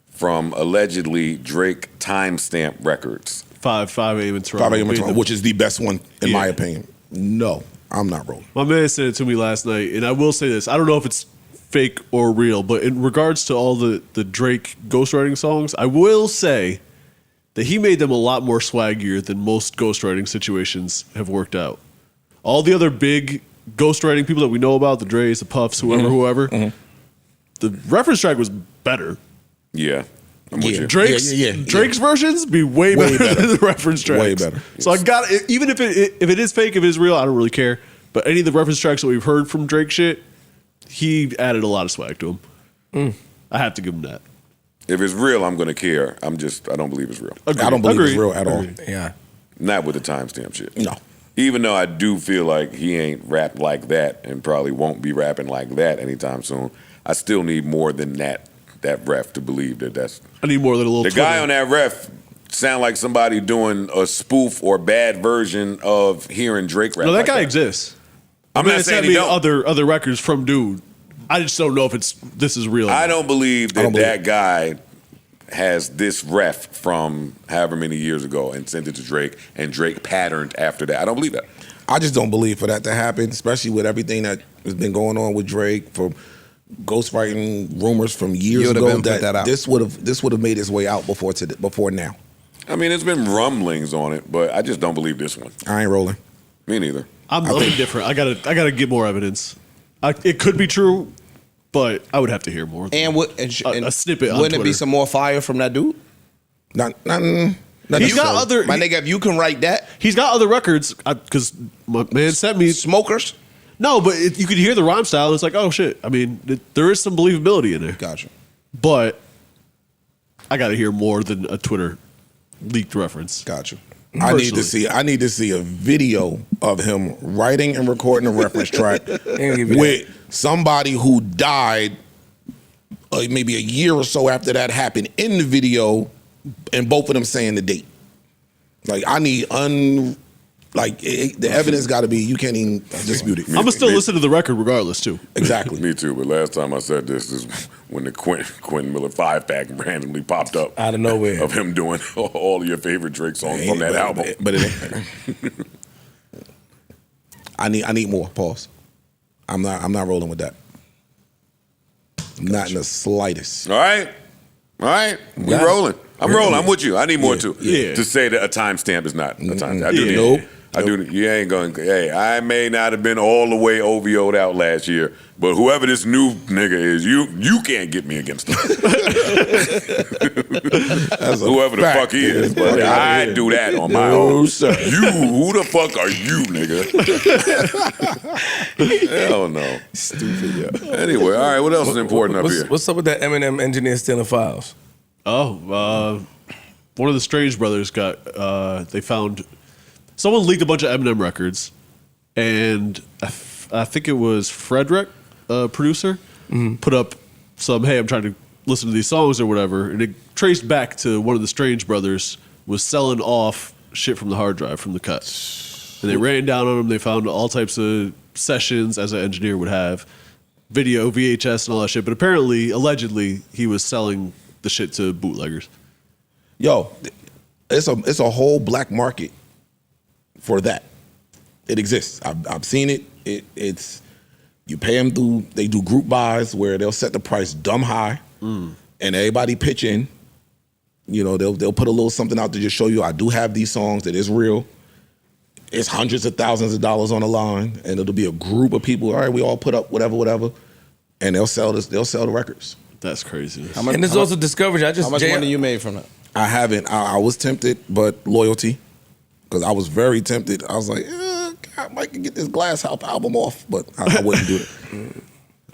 from allegedly Drake timestamp records. 5 a.m. in Toronto. 5 a.m. in Toronto, which is the best one in my opinion. No, I'm not rolling. My man said it to me last night, and I will say this. I don't know if it's fake or real, but in regards to all the Drake ghostwriting songs, I will say that he made them a lot more swaggier than most ghostwriting situations have worked out. All the other big ghostwriting people that we know about, the Dre's, the Puffs, whoever, the reference track was better. Yeah. I'm with you. Drake's versions be way better than the reference tracks. Way better. So I got it. Even if it is fake, if it is real, I don't really care. But any of the reference tracks that we've heard from Drake shit, he added a lot of swag to him. I have to give him that. If it's real, I'm going to care. I don't believe it's real. Agreed. I don't believe it's Agreed. real at all. Yeah. Not with the timestamp shit. No. Even though I do feel like he ain't rapped like that and probably won't be rapping like that anytime soon, I still need more than that ref to believe that that's... I need more than a little The Twitter. guy on that ref sound like somebody doing a spoof or bad version of hearing Drake rap. No, that like guy exists. I'm Man, not it's saying sent he me don't. other records from dude. I just don't know if this is real. I don't believe that I don't believe that guy has this ref from however many years ago and sent it to Drake, and Drake patterned after that. I don't believe that. I just don't believe for that to happen, especially with everything that has been going on with Drake, from ghostwriting rumors from years would've ago. been put that out. This would have made its way out before now. I mean, there's been rumblings on it, but I just don't believe this one. I ain't rolling. Me neither. I'm different. I gotta get more evidence. It could be true, but I would have to hear more. And a snippet on wouldn't it be Twitter. some more fire from that dude? Not He's got so. other. My nigga, if you can write that, He's got other records because my man sent me. smokers. No, but you could hear the rhyme style. And it's like, oh shit. I mean, there is some believability in there. Gotcha. But I got to hear more than a Twitter leaked reference. Gotcha. I need to see a video of him writing and recording a reference track with somebody who died maybe a year or so after that happened in the video, and both of them saying the date. Like I need the evidence got to be, you can't even dispute it. I'm gonna still listen to the record regardless too. Exactly. Me too, but last time I said this is when the Quentin Miller 5-pack randomly popped up Out of nowhere. of him doing all of your favorite Drake songs from that album. But it ain't. I need more. Pause. I'm not rolling with that. Not in the slightest. All right, we rolling. I'm rolling. I'm with you. I need more too. Yeah. To say that a timestamp is not a timestamp. I do need. Nope. I do. You ain't going. Hey, I may not have been all the way OVO'd out last year, but whoever this new nigga is, you can't get me against him. Whoever the fuck he is, but I do that on my own. Sir. Who the fuck are you, nigga? Hell no. Stupid, yeah. Anyway, all right. What else is important up here? What's up with that Eminem engineer stealing files? Oh, one of the Strange brothers got. They found someone leaked a bunch of Eminem records, and I think it was Frederick, producer, put up some. Hey, I'm trying to listen to these songs or whatever, and it traced back to one of the Strange brothers was selling off shit from the hard drive from the cut, and they ran down on him. They found all types of sessions as an engineer would have, video, VHS, and all that shit. But apparently, allegedly, he was selling the shit to bootleggers. Yo, it's a whole black market for that. It exists. I've seen it. It's you pay them through. They do group buys where they'll set the price dumb high, and everybody pitch in. You know, they'll put a little something out to just show you I do have these songs. That is real. It's hundreds of thousands of dollars on the line, and it'll be a group of people. All right, we all put up whatever, and they'll sell this. They'll sell the records. That's crazy. And there's also discovery. How much money you made from that? I haven't. I was tempted, but loyalty, because I was very tempted. I was like, I might get this Glass House album off, but I wouldn't do it.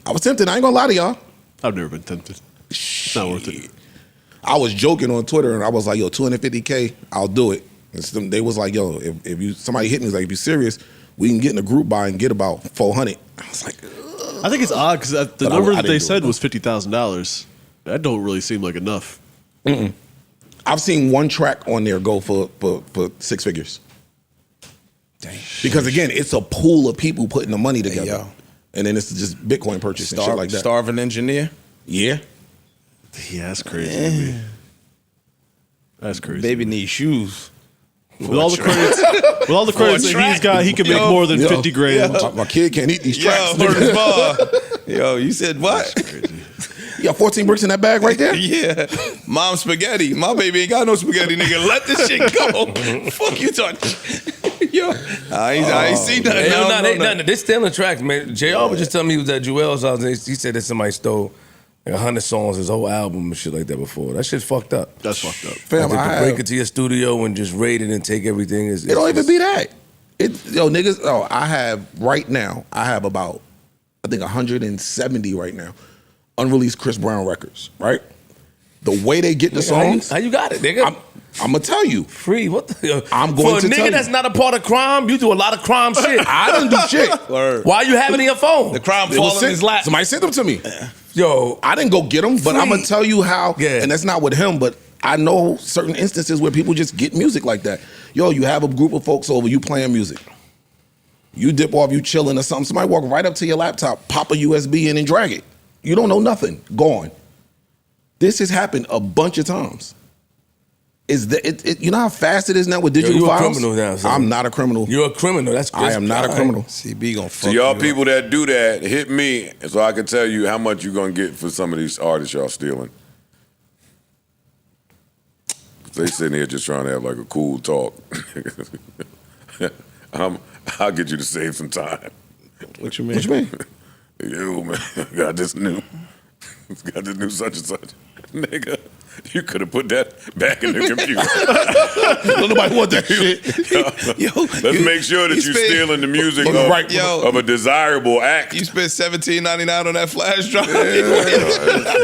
I was tempted. I ain't gonna lie to y'all. I've never been tempted. It's not worth it. I was joking on Twitter, and I was like, yo, $250K, I'll do it. And they was like, yo, if you somebody hit me, like, if you're serious, we can get in a group buy and get about 400. I was like, I think it's odd because the number that they said was $50,000. That don't really seem like enough. I've seen one track on there go for 6 figures. Dang. Because again, it's a pool of people putting the money together. Hey, yo. And then it's just Bitcoin purchase and shit like that. Starving engineer? Yeah. Yeah, that's crazy. That's crazy. Baby needs shoes. With all the credits that he's got, he can make more than 50 grand. My kid can't eat these tracks. Yo, you said what? That's crazy. You got 14 bricks in that bag right there? Yeah. Mom spaghetti. My baby ain't got no spaghetti, nigga. Let this shit go. Fuck you talking. Yo, I ain't seen nothing. Nothing. They're stealing tracks, man. JR was just telling me he was at Joel's house. And he said that somebody stole like 100 songs, his whole album and shit like that before. That shit's fucked up. That's fucked up. Fam, to break into your studio and just raid it and take everything. It don't even be that. Niggas, I have about, I think 170 right now, unreleased Chris Brown records, right? The way they get the songs. How you got it, nigga? I'm gonna tell you. Free? What the? I'm going to For a tell nigga you. that's not a part of crime, you do a lot of crime shit. I don't do shit. Word. Why you have it in your phone? The crime It was falling in sent- his lap. Somebody sent them to me. Yo, I didn't go get them, but I'm gonna tell you how. Yeah. And that's not with him, but I know certain instances where people just get music like that. Yo, you have a group of folks over, you playing music. You dip off, you chilling or something. Somebody walk right up to your laptop, pop a USB in and drag it. You don't know nothing. Gone. This has happened a bunch of times. You know how fast it is now with digital you're files? a criminal now, son. I'm not a criminal. You're a criminal. That's I am not a criminal. CB gonna So fuck y'all you people that do that, hit me so I can tell you how much you're gonna get for some of these artists y'all stealing. They sitting here just trying to have like a cool talk. I'll get you to save some time. What you mean? What you mean? Yo, man, got this new such and such. Nigga, you could have put that back in the computer. Don't nobody want that shit. Let's make sure that you're stealing the music of a desirable act. You spent $17.99 on that flash drive.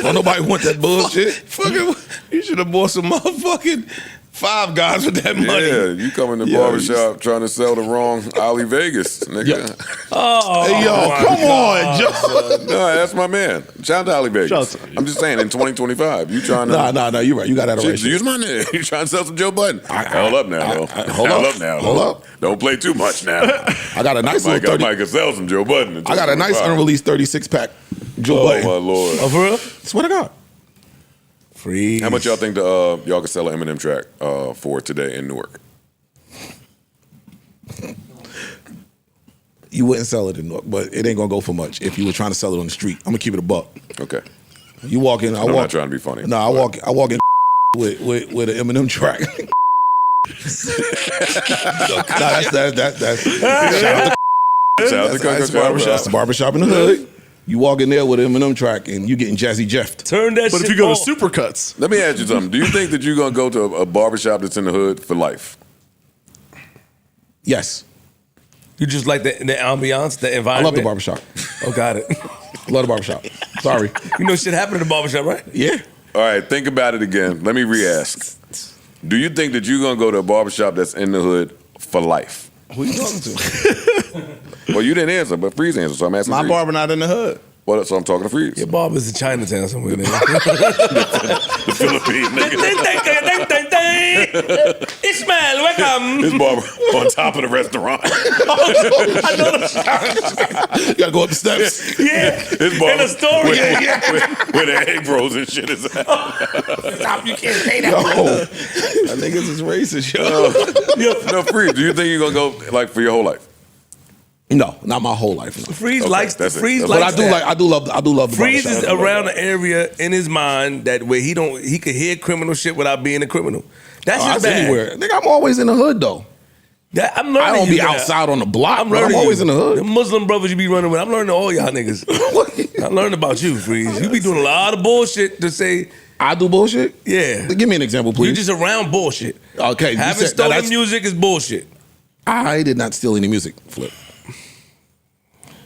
Don't nobody want that bullshit. Fucking, you should have bought some motherfucking Five Guys with that money. Yeah, you come in the barbershop trying to sell the wrong Ali Vegas, nigga. Hey, yo, come on, Joe. No, that's my man. Shout out to Ali Vegas. I'm just saying, in 2025, you trying to... No, you're right. You got that right. Use my name. You trying to sell some Joe Budden. Hold up now, though. Hold up. Don't play too much now. I got a nice little 30. I might sell some Joe Budden. I got a nice unreleased 36-pack Joe Budden. Oh, my Lord. Oh, for real? Swear to God. Free. How much y'all think y'all can sell an Eminem track for today in Newark? You wouldn't sell it in Newark, but it ain't gonna go for much if you were trying to sell it on the street. I'm gonna keep it a buck. Okay. You walk in. I'm not trying to be funny. No, I walk in with an Eminem track. That's Barbershop. the barbershop in the hood. You walk in there with an Eminem track and you getting Jazzy Jeffed. Turn that But shit if you go off. to Supercuts, Let me ask you something. Do you think that you're going to go to a barbershop that's in the hood for life? Yes. You just like the ambiance, the I environment? love the barbershop. Oh, got it. Love the barbershop. Sorry. You know shit happened in the barbershop, right? Yeah. All right, think about it again. Let me re-ask. Do you think that you're gonna go to a barbershop that's in the hood for life? Who you talking to? Well, you didn't answer, but Freeze answered, so I'm asking My Freeze. barber not in the hood. Well, so I'm talking to Freeze. Your barber's in Chinatown somewhere. The Philippine nigga. Ismail, welcome. His barber on top of the restaurant. I know the You gotta go up the steps. Yeah. His barber In a store. where the egg rolls and shit is at. Stop, you can't say that. That niggas is racist, yo. No, Freeze, do you think you're gonna go like for your whole life? No, not my whole life. No. Freeze Okay, likes that's it. Freeze But But likes I do that. like. I do love the Freeze barbershop. is around the area in his mind that where he could hear criminal shit without being a criminal. That's just That's bad. anywhere. Nigga, I'm always in the hood though. I'm learning. I don't you be guys. outside on the block. I'm but learning. I'm always you. in the hood. The Muslim brothers you be running with. I'm learning all y'all niggas. I learned about you, Freeze. You be doing a lot of bullshit to say. I do bullshit. Yeah. Give me an example, please. You just around bullshit. Okay. you Having said- now stolen that's- music is bullshit. I did not steal any music. Flip.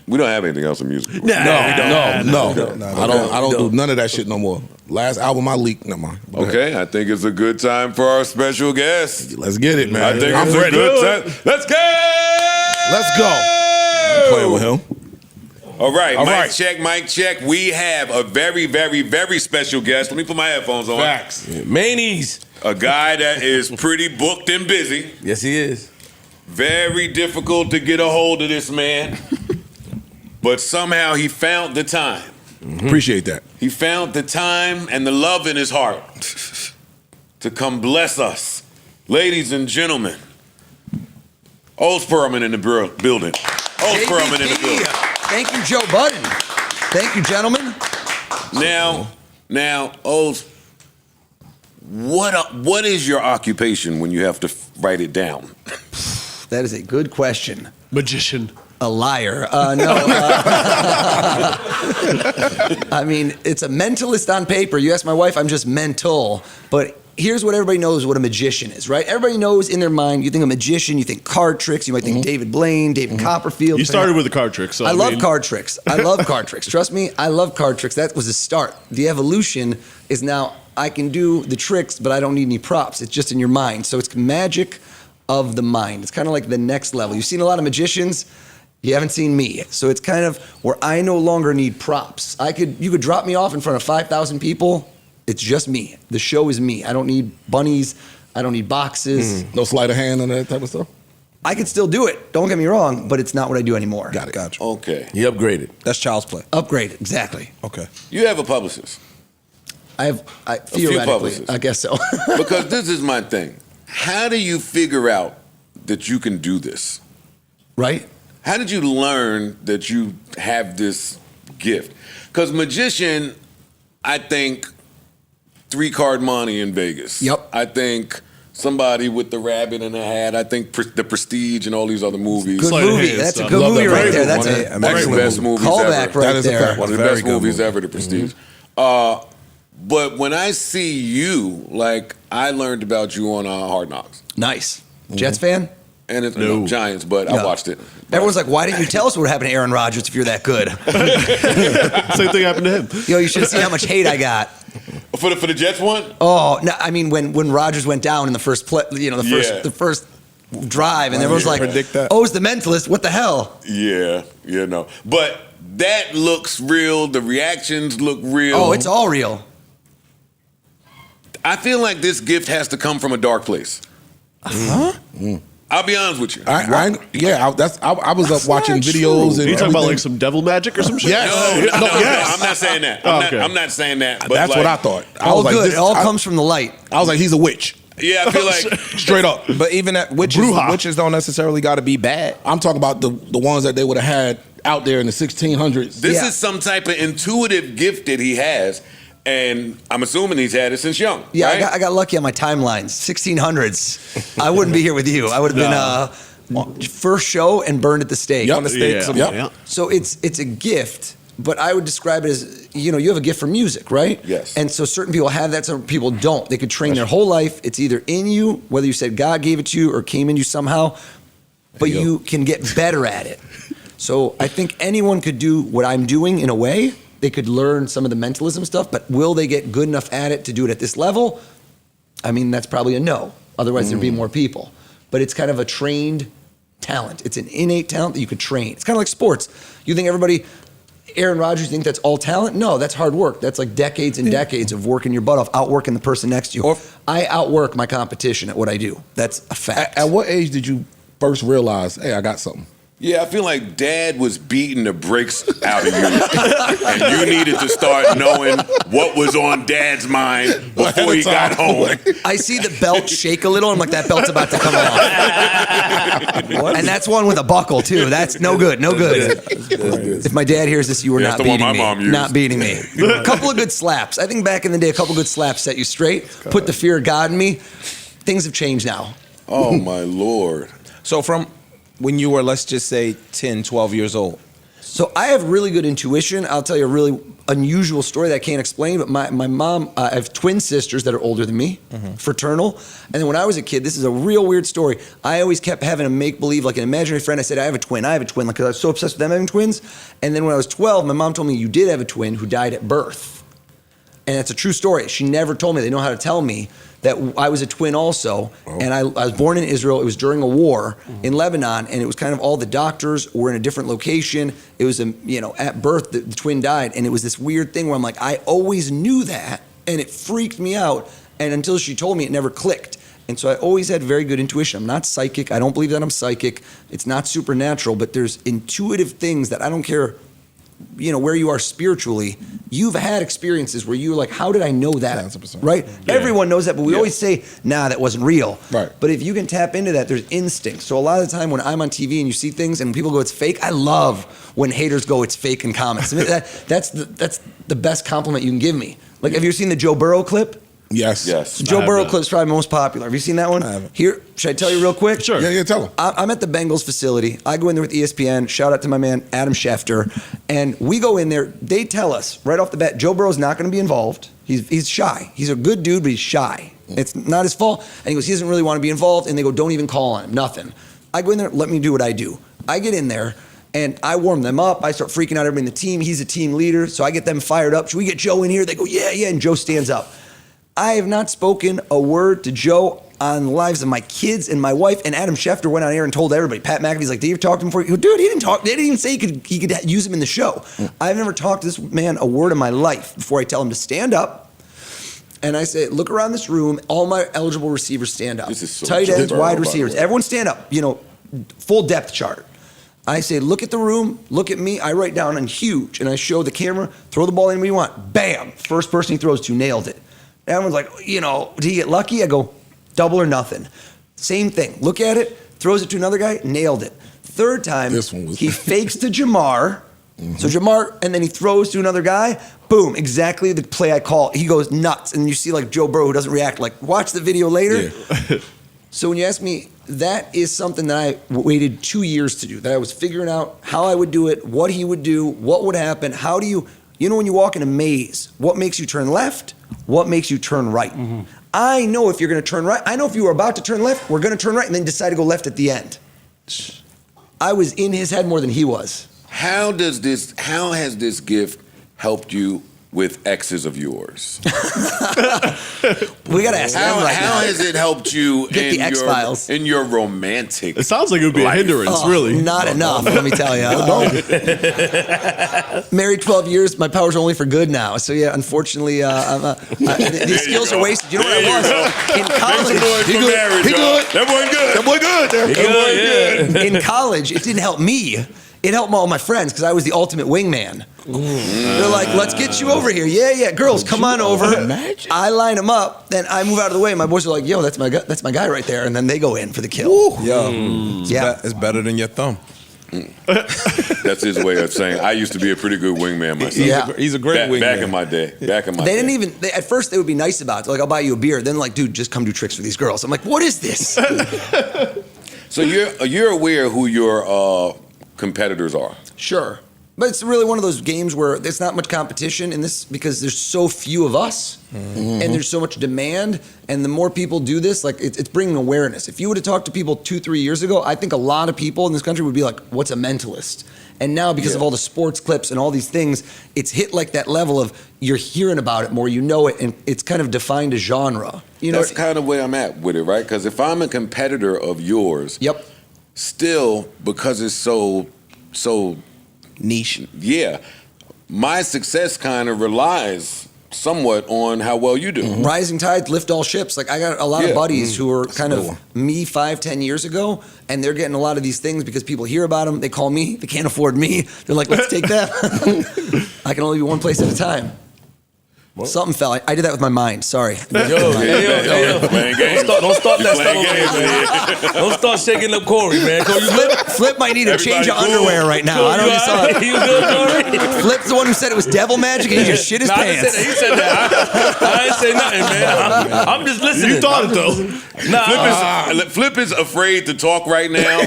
We don't have anything else in music. No. I don't No. do none of that shit no more. Last album I leaked. Never mind. Go ahead. Okay, I think it's a good time for our special guest. Let's get it, man. I think I'm it's ready. a good time. Let's go! Let's go. Playing with him. All right, All mic right. check, mic check. We have a very, very, very special guest. Let me put my headphones on. Facts. Manies. A guy that is pretty booked and busy. Yes, he is. Very difficult to get a hold of this man. But somehow he found the time. Appreciate that. He found the time and the love in his heart to come bless us. Ladies and gentlemen, Oz Pearlman in the building. Oz Pearlman in the building. Thank you, Joe Budden. Thank you, gentlemen. Now, Oz, what is your occupation when you have to write it down? That is a good question. Magician. A liar. No. I mean, it's a mentalist on paper. You ask my wife, I'm just mental. But here's what everybody knows what a magician is, right? Everybody knows in their mind, you think a magician, you think card tricks, you might think David Blaine, David Copperfield. You started with the card trick, so I love card tricks. I love card tricks. Trust me, I love card tricks. That was the start. The evolution is now I can do the tricks, but I don't need any props. It's just in your mind. So it's magic of the mind. It's kind of like the next level. You've seen a lot of magicians. You haven't seen me. So it's kind of where I no longer need props. You could drop me off in front of 5,000 people. It's just me. The show is me. I don't need bunnies. I don't need boxes. No sleight of hand and that type of stuff. I could still do it. Don't get me wrong, but it's not what I do anymore. Got it. Gotcha. Okay. He upgraded. That's child's play. Upgrade, exactly. Okay. You have a publicist. I few theoretically, publicists. I guess so. Because this is my thing. How do you figure out that you can do this? Right? How did you learn that you have this gift? Because magician, I think 3-card money in Vegas. Yep. I think somebody with the rabbit in a hat. I think the Prestige and all these other movies. Good Sleight of movie. hand That's a stuff. good Love movie that. right Very there. good That's one. a One of the best movies callback ever. right That is a there. fact. One of the Very best good movies movie. ever, The Prestige. But when I see you, like I learned about you on Hard Knocks. Nice. Jets fan? And it's No. Giants, but I No. watched it. Everyone's like, why didn't you tell us what happened to Aaron Rodgers if you're that good? Same thing happened to him. Yo, you should see how much hate I got. For the Jets one? Oh, no, I mean, when Rodgers went down in the first play, Yeah. the first drive, and everyone's like, predict that? "Oh, it's the mentalist. What the hell?" Yeah, no. But that looks real. The reactions look real. Oh, it's all real. I feel like this gift has to come from a dark place. Huh? I'll be honest with you. I was up watching videos and Are you talking about everything. like some devil magic or some shit? Yes. No, yes. I'm not saying that. Okay. I'm not saying that. But That's like, what I thought. I All was like, good. this- It all I- comes from the light. I was like, he's a witch. Yeah, I feel like Straight up. But even that Bruja. witches don't necessarily got to be bad. I'm talking about the ones that they would have had out there in the 1600s. this Yeah. is some type of intuitive gift that he has, and I'm assuming he's had it since young. Yeah, right? I got lucky on my timelines. 1600s. I wouldn't be here with you. I would have been first show and burned at the stake. Yep. On the stakes. Yeah. Yep. Yeah. So it's a gift, but I would describe it as, you have a gift for music, right? Yes. And so certain people have that, some people don't. They could train their whole life. It's either in you, whether you said God gave it to you or came in you somehow, but you can get better at it. So I think anyone could do what I'm doing in a way. They could learn some of the mentalism stuff, but will they get good enough at it to do it at this level? I mean, that's probably a no. Otherwise, there'd be more people. But it's kind of a trained talent. It's an innate talent that you could train. It's kind of like sports. You think everybody, Aaron Rodgers, you think that's all talent? No, that's hard work. That's like decades and decades of working your butt off, outworking the person next to you. I outwork my competition at what I do. That's a fact. At what age did you first realize, hey, I got something? Yeah, I feel like Dad was beating the brakes out of you, and you needed to start knowing what was on Dad's mind before he got home. I see the belt shake a little. I'm like, that belt's about to come off. And that's one with a buckle too. That's no good. No good. If my dad hears this, you were not beating me. Not beating me. A couple of good slaps. I think back in the day, a couple good slaps set you straight. Put the fear of God in me. Things have changed now. Oh my Lord. So from when you were, let's just say, 10, 12 years old. So I have really good intuition. I'll tell you a really unusual story that I can't explain, but my mom, I have twin sisters that are older than me, fraternal. And then when I was a kid, this is a real weird story. I always kept having a make-believe, like an imaginary friend. I said, I have a twin, like, 'cause I was so obsessed with them having twins. And then when I was 12, my mom told me, you did have a twin who died at birth. And it's a true story. She never told me. They know how to tell me that I was a twin also. And I was born in Israel. It was during a war in Lebanon, and it was kind of all the doctors were in a different location. It was, at birth, the twin died. And it was this weird thing where I'm like, I always knew that, and it freaked me out. And until she told me, it never clicked. And so I always had very good intuition. I'm not psychic. I don't believe that I'm psychic. It's not supernatural, but there's intuitive things that I don't care where you are spiritually, you've had experiences where you're like, how did I know that? 100%. Right? Yeah. Everyone knows that, but we always say, nah, that wasn't real. Right. But if you can tap into that, there's instinct. So a lot of the time when I'm on TV and you see things and people go, it's fake, I love when haters go, it's fake in comments. I mean, that's the best compliment you can give me. Like, have you ever seen the Joe Burrow clip? Yes. The Joe Burrow clip is probably most popular. Have you seen that one? I haven't. Here, should I tell you real quick? Sure. Yeah, tell him. I'm at the Bengals facility. I go in there with ESPN. Shout out to my man, Adam Schefter. And we go in there. They tell us right off the bat, Joe Burrow's not going to be involved. He's shy. He's a good dude, but he's shy. It's not his fault. And he goes, he doesn't really want to be involved. And they go, don't even call on him. Nothing. I go in there, let me do what I do. I get in there. And I warm them up. I start freaking out everybody in the team. He's a team leader. So I get them fired up. Should we get Joe in here? They go, yeah. And Joe stands up. I have not spoken a word to Joe on the lives of my kids and my wife. And Adam Schefter went on air and told everybody. Pat McAfee's like, did you talk to him before? Dude, he didn't talk. They didn't even say he could use him in the show. I've never talked to this man a word in my life before I tell him to stand up. And I say, look around this room. All my eligible receivers stand up. This is so tight ends, Joe wide Burrow, receivers. Everyone stand up. Full depth chart. I say, look at the room, look at me. I write down on huge, and I show the camera, throw the ball anywhere you want. Bam! First person he throws to, nailed it. Everyone's like, did he get lucky? I go, double or nothing. Same thing. Look at it, throws it to another guy, nailed it. Third time, he fakes to Jamar. So Jamar, and then he throws to another guy. Boom, exactly the play I call. He goes nuts. And you see like Joe Burrow who doesn't react, like, watch the video later. Yeah. So when you ask me, that is something that I waited 2 years to do, that I was figuring out how I would do it, what he would do, what would happen. How do you, when you walk in a maze, what makes you turn left? What makes you turn right? I know if you're going to turn right. I know if you were about to turn left, we're going to turn right and then decide to go left at the end. I was in his head more than he was. How has this gift helped you with exes of yours? We got to ask them right now. How has it helped you Get the X-Files. in your romantic It sounds like it would be a hindrance, really. Not enough, let me tell you. Married 12 years, my power's only for good now. So yeah, unfortunately, these skills are wasted. You know what I was? In college. That boy good. In college, it didn't help me. It helped all my friends because I was the ultimate wingman. They're like, let's get you over here. Yeah, girls, come on over. I line them up, then I move out of the way. My boys are like, yo, that's my guy right there. And then they go in for the kill. It's better than your thumb. That's his way of saying, I used to be a pretty good wingman myself. Yeah. He's a great wingman. Back in my day. They didn't even, at first they would be nice about it. They're like, I'll buy you a beer. Then like, dude, just come do tricks for these girls. I'm like, what is this? So you're aware who your competitors are? Sure. But it's really one of those games where there's not much competition in this because there's so few of us and there's so much demand. And the more people do this, like it's bringing awareness. If you would have talked to people 2-3 years ago, I think a lot of people in this country would be like, what's a mentalist? And now because of all the sports clips and all these things, it's hit like that level of you're hearing about it more, you know it, and it's kind of defined a genre. You know, That's kind of where I'm at with it, right? Because if I'm a competitor of yours, still, because it's so niche. Yeah, my success kind of relies somewhat on how well you do. Rising tides lift all ships. Like I got a lot of buddies who were kind of me 5-10 years ago, and they're getting a lot of these things because people hear about them. They call me. They can't afford me. They're like, let's take that. I can only be one place at a time. What? Something fell. I did that with my mind. Sorry. Don't start that stuff over here, man. Don't start shaking up Corey, man. Flip might need a change of underwear right now. I don't know if you saw it. You good, Corey? Flip's the one who said it was devil magic and he just shit his pants. He said that. I ain't say nothing, man. I'm just listening. You thought it though. Flip is afraid to talk right now.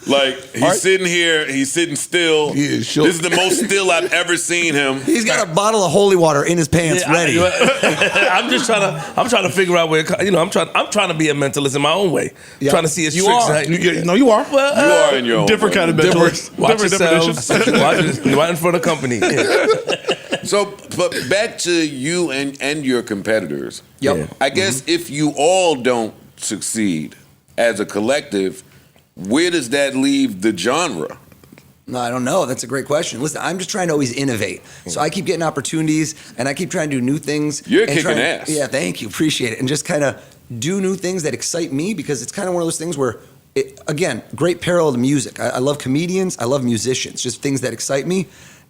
Like he's sitting here, he's sitting still. This is the most still I've ever seen him. He's got a bottle of holy water in his pants ready. I'm trying to figure out where, I'm trying to be a mentalist in my own way. Yeah. Trying to see his You tricks. are. No, you are. You are in your own Different way. kind of mentalist. Watch Different yourselves. definition. Right in front of company. So, but back to you and your competitors. Yep. I guess if you all don't succeed as a collective, where does that leave the genre? No, I don't know. That's a great question. Listen, I'm just trying to always innovate. So I keep getting opportunities, and I keep trying to do new things. You're kicking ass. Yeah, thank you. Appreciate it. And just kind of do new things that excite me, because it's kind of one of those things where, again, great parallel to music. I love comedians. I love musicians. Just things that excite me.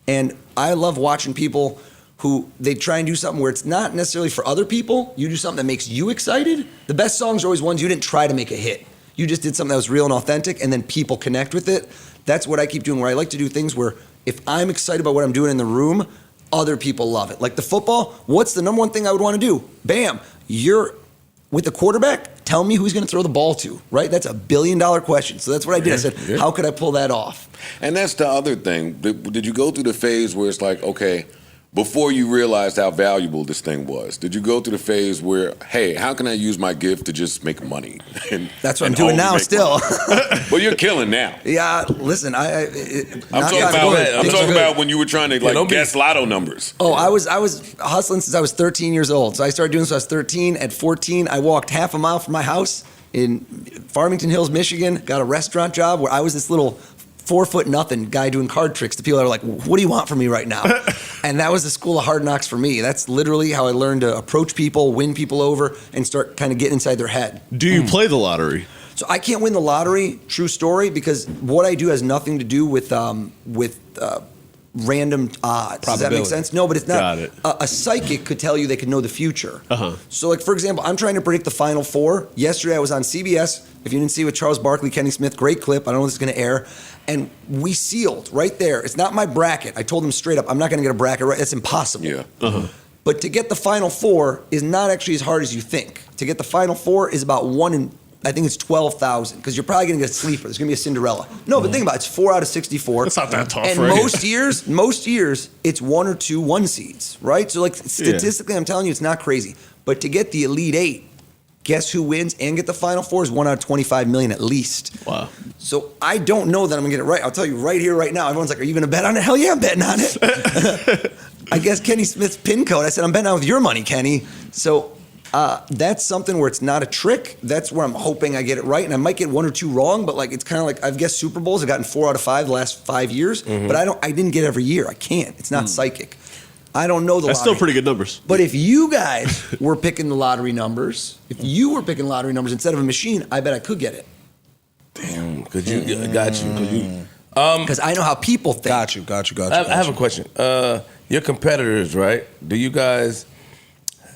And I love watching people who they try and do something where it's not necessarily for other people. You do something that makes you excited. The best songs are always ones you didn't try to make a hit. You just did something that was real and authentic, and then people connect with it. That's what I keep doing, where I like to do things where if I'm excited about what I'm doing in the room, other people love it. Like the football, what's the number one thing I would want to do? Bam, you're with the quarterback, tell me who's going to throw the ball to, right? That's $1 billion question. So that's what I did. I said, how could I pull that off? And that's the other thing. Did you go through the phase where it's like, okay, before you realized how valuable this thing was, did you go through the phase where, hey, how can I use my gift to just make money? That's what I'm doing now still. Well, you're killing now. Yeah, listen, I'm talking about when you were trying to guess lotto numbers. Oh, I was hustling since I was 13 years old. So I started doing this when I was 13. At 14, I walked half a mile from my house in Farmington Hills, Michigan, got a restaurant job where I was this little 4'0" guy doing card tricks to people that are like, what do you want from me right now? And that was the school of hard knocks for me. That's literally how I learned to approach people, win people over, and start kind of getting inside their head. Do you play the lottery? So I can't win the lottery, true story, because what I do has nothing to do with random odds. Does that make sense? No, but it's not. Got it. A psychic could tell you they could know the future. So like, for example, I'm trying to predict the Final Four. Yesterday I was on CBS. If you didn't see, with Charles Barkley, Kenny Smith, great clip. I don't know if it's going to air. And we sealed right there. It's not my bracket. I told them straight up, I'm not going to get a bracket right. That's impossible. Yeah. But to get the Final Four is not actually as hard as you think. To get the Final Four is about 1 in, I think it's 12,000, because you're probably going to get a sleeper. There's going to be a Cinderella. No, but think about it. It's 4 out of 64. That's not that tough, and right? most years, it's 1 or 2 1 seeds, right? So like statistically, I'm telling you, it's not crazy. But to get the Elite 8, guess who wins and get the Final Four is 1 out of 25 million at least. Wow. So I don't know that I'm going to get it right. I'll tell you right here, right now. Everyone's like, are you going to bet on it? Hell yeah, I'm betting on it. I guess Kenny Smith's pin code. I said, I'm betting on with your money, Kenny. So that's something where it's not a trick. That's where I'm hoping I get it right. And I might get 1 or 2 wrong, but like, it's kind of like, I've guessed Super Bowls. I've gotten 4 out of 5 the last 5 years, but I didn't get every year. I can't. It's not psychic. I don't know the That's lottery. still pretty good numbers. But if you guys were picking the lottery numbers, instead of a machine, I bet I could get it. Damn, got you. Because I know how people think. Got you. I have a question. Your competitors, right? Do you guys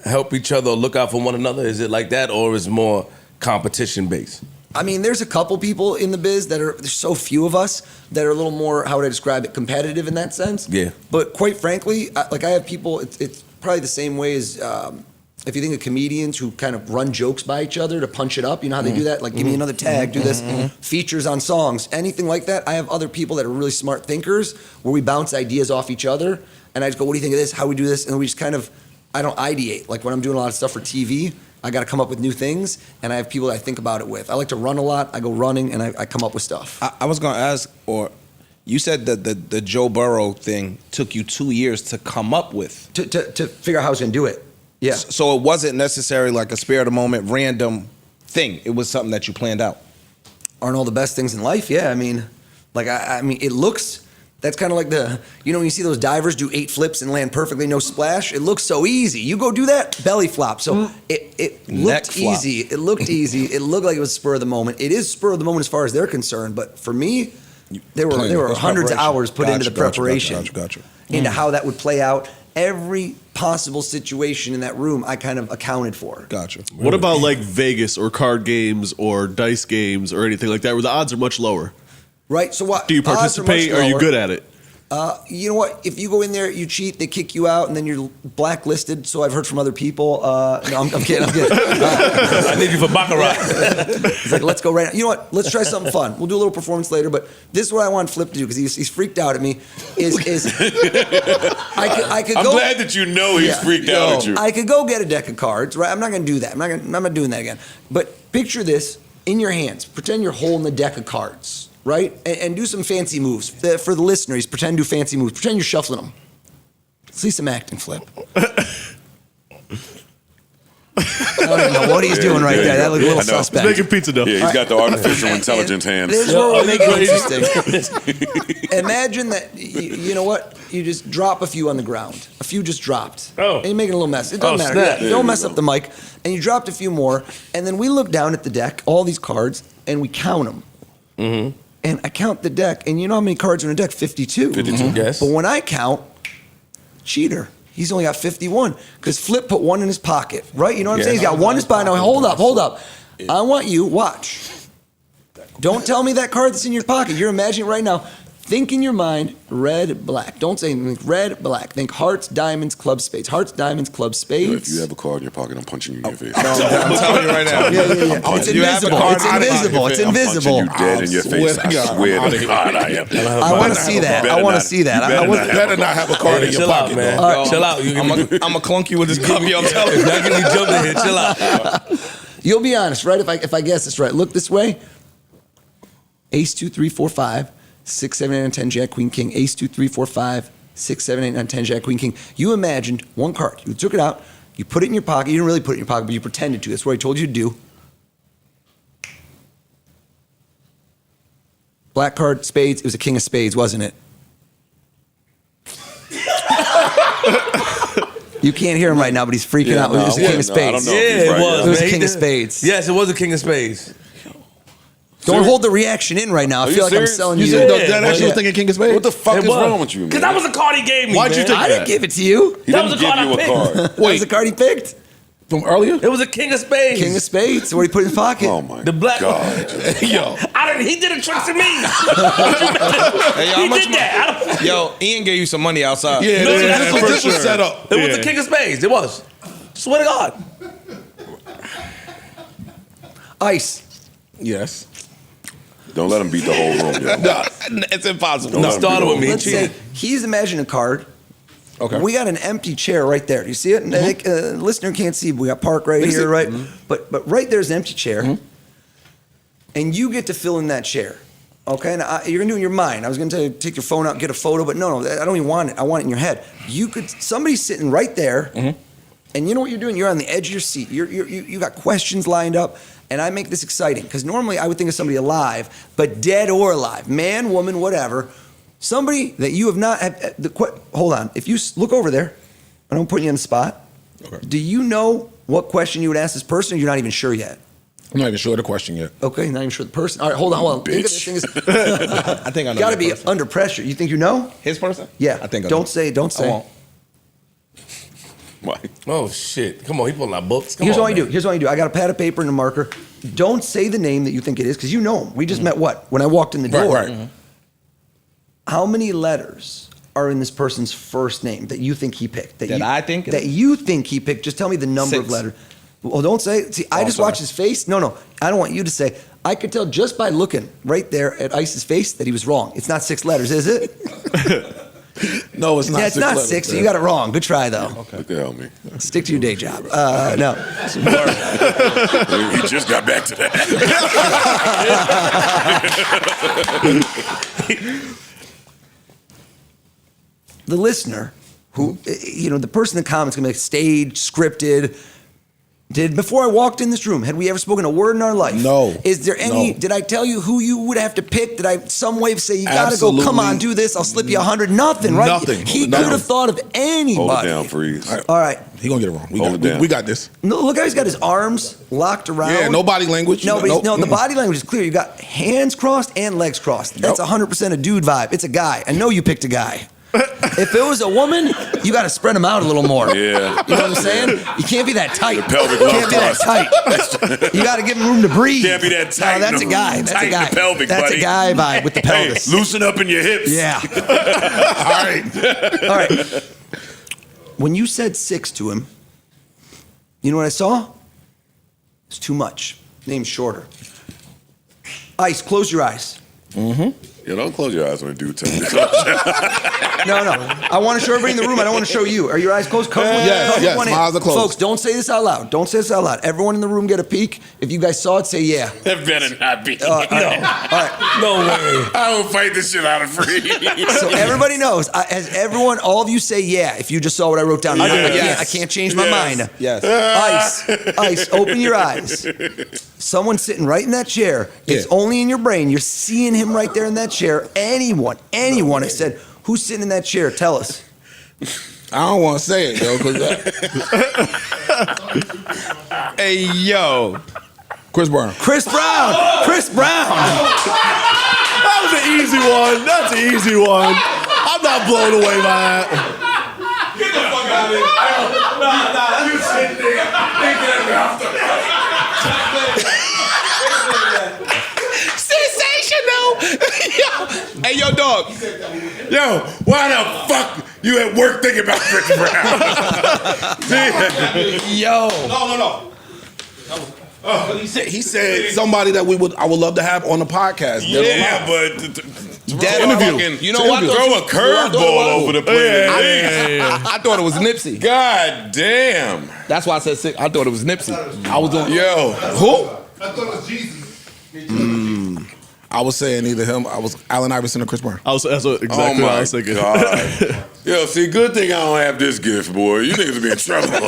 help each other or look out for one another? Is it like that, or is it more competition based? I mean, there's a couple people in the biz there's so few of us that are a little more, how would I describe it, competitive in that sense. Yeah. But quite frankly, I have people, it's probably the same way as if you think of comedians who kind of run jokes by each other to punch it up. You know how they do that? Like, give me another tag, do this, features on songs, anything like that. I have other people that are really smart thinkers where we bounce ideas off each other. And I just go, what do you think of this? How we do this? And we just kind of, I don't ideate. Like when I'm doing a lot of stuff for TV, I got to come up with new things, and I have people that I think about it with. I like to run a lot. I go running, and I come up with stuff. I was going to ask, or You said that the Joe Burrow thing took you 2 years to come up with. To figure out how I was going to do it. Yeah. So it wasn't necessarily like a spare of the moment, random thing. It was something that you planned out. Aren't all the best things in life? Yeah, I mean, like, I mean, it looks, that's kind of like when you see those divers do 8 flips and land perfectly, no splash, it looks so easy. You go do that, belly flop. So it looked easy. It looked easy. It looked like it was spur of the moment. It is spur of the moment as far as they're concerned, but for me, there were hundreds of hours put into the preparation, into how that would play out. Every possible situation in that room, I kind of accounted for. Gotcha. What about like Vegas or card games or dice games or anything like that, where the odds are much lower? Right. So what? Do you participate? Are you good at it? You know what? If you go in there, you cheat, they kick you out, and then you're blacklisted. So I've heard from other people. No, I'm kidding. I need you for baccarat. He's like, let's go right now. You know what? Let's try something fun. We'll do a little performance later, but this is what I want Flip to do because he's freaked out at me. I could I'm go. glad that you know he's freaked out at you. I could go get a deck of cards, right? I'm not going to do that. I'm not doing that again. But picture this in your hands. Pretend you're holding the deck of cards. Right? And do some fancy moves. For the listeners, pretend do fancy moves. Pretend you're shuffling them. See some acting, Flip. I don't even know what he's doing right there. That looked a little suspect. He's making pizza dough. Yeah, he's got the artificial intelligence hands. This is where we'll make it interesting. Imagine that, you know what? You just drop a few on the ground. A few just dropped. Oh. And you're making a little mess. It doesn't matter. Snap. Yeah, don't mess up the mic. And you dropped a few more. And then we look down at the deck, all these cards, and we count them. Mm-hmm. And I count the deck, and you know how many cards are in a deck? 52. 52. Yes. But when I count, cheater. He's only got 51 because Flip put one in his pocket, right? You know what I'm saying? He's got one in his pocket. Now, hold up. I want you, watch. Don't tell me that card that's in your pocket. You're imagining right now. Think in your mind, red, black. Don't say anything. Red, black. Think hearts, diamonds, club, spades. Hearts, diamonds, club, spades. If you have a card in your pocket, I'm punching you in your face. No, I'm telling you right now. Yeah. It's invisible. It's invisible. I'm punching you dead in your face. I swear to God, I am. I want to see that. I want to see that. You Better not have a card in your Chill out, pocket, man. bro. Chill out. I'm going to clunk you with this puppy, I'm telling you. Not getting you jumped in here. Chill out. You'll be honest, right? If I guess this right, look this way. Ace, 2, 3, 4, 5, 6, 7, 8, 9, 10, Jack, Queen, King. Ace, 2, 3, 4, 5, 6, 7, 8, 9, 10, Jack, Queen, King. You imagined one card. You took it out. You put it in your pocket. You didn't really put it in your pocket, but you pretended to. That's what I told you to do. Black card, spades. It was a king of spades, wasn't it? You can't hear him right now, but he's freaking out. It was a king of spades. I don't know if he's Yeah, right. it was. It was man. a king of spades. Yes, it was a king of spades. Don't hold the reaction in right now. I Are feel you like serious? I'm selling You you. said Yeah, that actually was thinking King of Spades? What the fuck is wrong with you, man? Because that was the card he gave me. Why'd you man. take I didn't give it to you. He That didn't was the give card you I a picked. card. That was the card he picked. From earlier? It was a king of spades. King of spades. So what he put in his pocket. Oh my The black God. Yo. He did a trick to me. Hey, yo, how He much did that. Yo, Ian gave you some money outside. Yeah, No, this was set up. It was the king of spades. It was. Swear to God. Ice. Yes. Don't let him beat the whole room, yo. No, it's impossible. Don't let him started beat the with me. whole Let's say he's imagining a card. Okay. We got an empty chair right there. Do you see it? And listener can't see, but we got Park right here, right? But right there's an empty chair. And you get to fill in that chair. Okay? Now, you're going to do it in your mind. I was going to tell you to take your phone out and get a photo, but no, I don't even want it. I want it in your head. Somebody's sitting right there, and you know what you're doing? You're on the edge of your seat. You got questions lined up, and I make this exciting because normally I would think of somebody alive, but dead or alive, man, woman, whatever. Somebody that you have not. Hold on. If you look over there, I don't put you on the spot. Okay. Do you know what question you would ask this person, or you're not even sure yet? I'm not even sure of the question yet. Okay, not even sure the person. All right, hold on. Think of this thing I think I know. got to that be person. under pressure. You think you know? His person? Yeah. I think I Don't know. say. Don't I say. won't. Why? Oh, shit. Come on. He pulling out books. Come Here's on, what you man. do. Here's what you do. I got a pad of paper and a marker. Don't say the name that you think it is because you know him. We just met when I walked in the door. Right. How many letters are in this person's first name that you think he picked? I think? That you think he picked. Just tell me the number of 6. letters. Well, don't say. See, I just watched his face. No. I don't want you to say. I could tell just by looking right there at Ice's face that he was wrong. It's not 6 letters, is it? No, it's not. Yeah, it's not 6. So you got it wrong. Good try, though. What the hell, man? Stick to your day job. No. He just got back to that. the listener, who, the person in the comments gonna be like staged, scripted. Before I walked in this room, had we ever spoken a word in our life? No. Is there any? No. Did I tell you who you would have to pick? Did I some way say you gotta go? Absolutely. Come on, do this. I'll slip you 100. Nothing, right? Nothing. He Nothing. could have thought of anybody. Hold it down, freeze. All right. He gonna get it wrong. Hold it down. We got this. No, look how he's got his arms locked around. Yeah, no body language. No, Nope. the body language is clear. You got hands crossed and legs crossed. That's 100% a dude vibe. It's a guy. I know you picked a guy. If it was a woman, you got to spread them out a little more. Yeah. You know what I'm saying? You can't be that tight. The pelvic you love can't be that tight. You got to give him room to breathe. Can't be that tight. No, that's a guy. That's a Tighten guy. the pelvic, That's buddy. a guy vibe with the pelvis. Hey, loosen up in your hips. Yeah. All right. All right. When you said 6 to him, you know what I saw? It's too much. Name's shorter. Ice, close your eyes. Yeah, don't close your eyes when a dude tells you. No. I want to show everybody in the room. I don't want to show you. Are your eyes closed? Cover Yes, one my in. eyes are closed. Folks, don't say this out loud. Don't say this out loud. Everyone in the room get a peek. If you guys saw it, say yeah. That better not be. All right. No way. I will fight this shit out of free. So everybody knows. Has everyone, all of you say yeah if you just saw what I wrote down. Yes. I can't change my mind. Yes. Ice, open your eyes. Someone sitting right in that chair. It's only in your brain. You're seeing him right there in that chair. Anyone, I said, who's sitting in that chair? Tell us. I don't want to say it, though, because Hey, yo. Chris Brown. Chris Brown. That was an easy one. That's an easy one. I'm not blown away by that. Get the fuck out of here. Nah, you sitting there thinking about the Sensational. Hey, yo, dog. Yo, why the fuck you at work thinking about Chris Brown? Yo. No. He said somebody that I would love to have on the podcast. Yeah, but That interview. You know what? Throw a curveball over the plate. I thought it was Nipsey. God damn. That's why I said 6. I thought it was Nipsey. I was doing. Yo, Who? I thought it was Jeezy. I was saying either him. I was Allen Iverson or Chris Brown. That's exactly oh what I my was thinking. God. Yo, see, good thing I don't have this gift, boy. You niggas will be in trouble. Yo,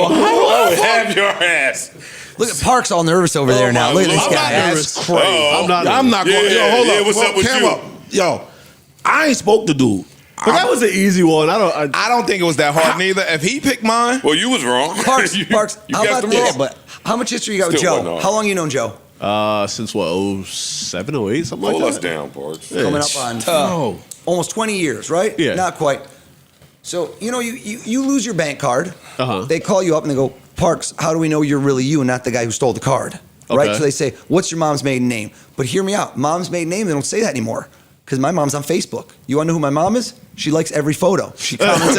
I would have your ass. Look at Parks all nervous over there now. Look at this I'm guy. not That's nervous. crazy. Oh, I'm not going. Yeah, Yo, hold yeah, up. what's up with Cam you? up. Yo, I ain't spoke to dude. But that was an easy one. I don't think it was that hard neither. If he picked mine, Well, you was wrong. Parks, you how guessed about them this? wrong. But how much history you got with Still Joe? wasn't hard. How long you known Joe? since what, 07, 08, something Hold like us that? down, Parks. Coming up on almost 20 years, right? Yeah. Not quite. So, you lose your bank card. Uh-huh. They call you up and they go, Parks, how do we know you're really you and not the guy who stole the card? Right? Okay. So they say, what's your mom's maiden name? But hear me out. Mom's maiden name, they don't say that anymore. Because my mom's on Facebook. You want to know who my mom is? She likes every photo. She comments.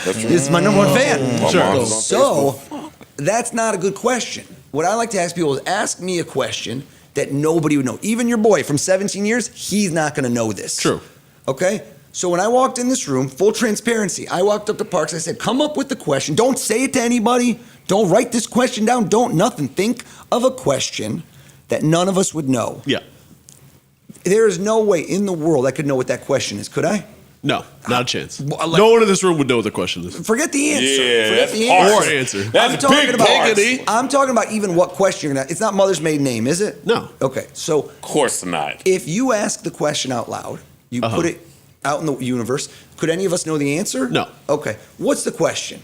This is my number one fan. My mom's on So that's not a good question. What I like to ask people is ask me a question that nobody would know. Even your boy from 17 years, he's not going to know this. True. Okay? So when I walked in this room, full transparency, I walked up to Parks. I said, come up with the question. Don't say it to anybody. Don't write this question down. Don't nothing. Think of a question that none of us would know. Yeah. There is no way in the world I could know what that question is, could I? No, not a chance. Well, No one in this room would know what the question is. Forget the answer. Yeah, Forget that's the hard. answer. Or answer. That's I'm talking big about. piggity. I'm talking about even what question you're gonna. It's not mother's maiden name, is it? No. Okay, so Of course not. if you ask the question out loud, you Uh-huh. put it out in the universe. Could any of us know the answer? No. Okay. What's the question?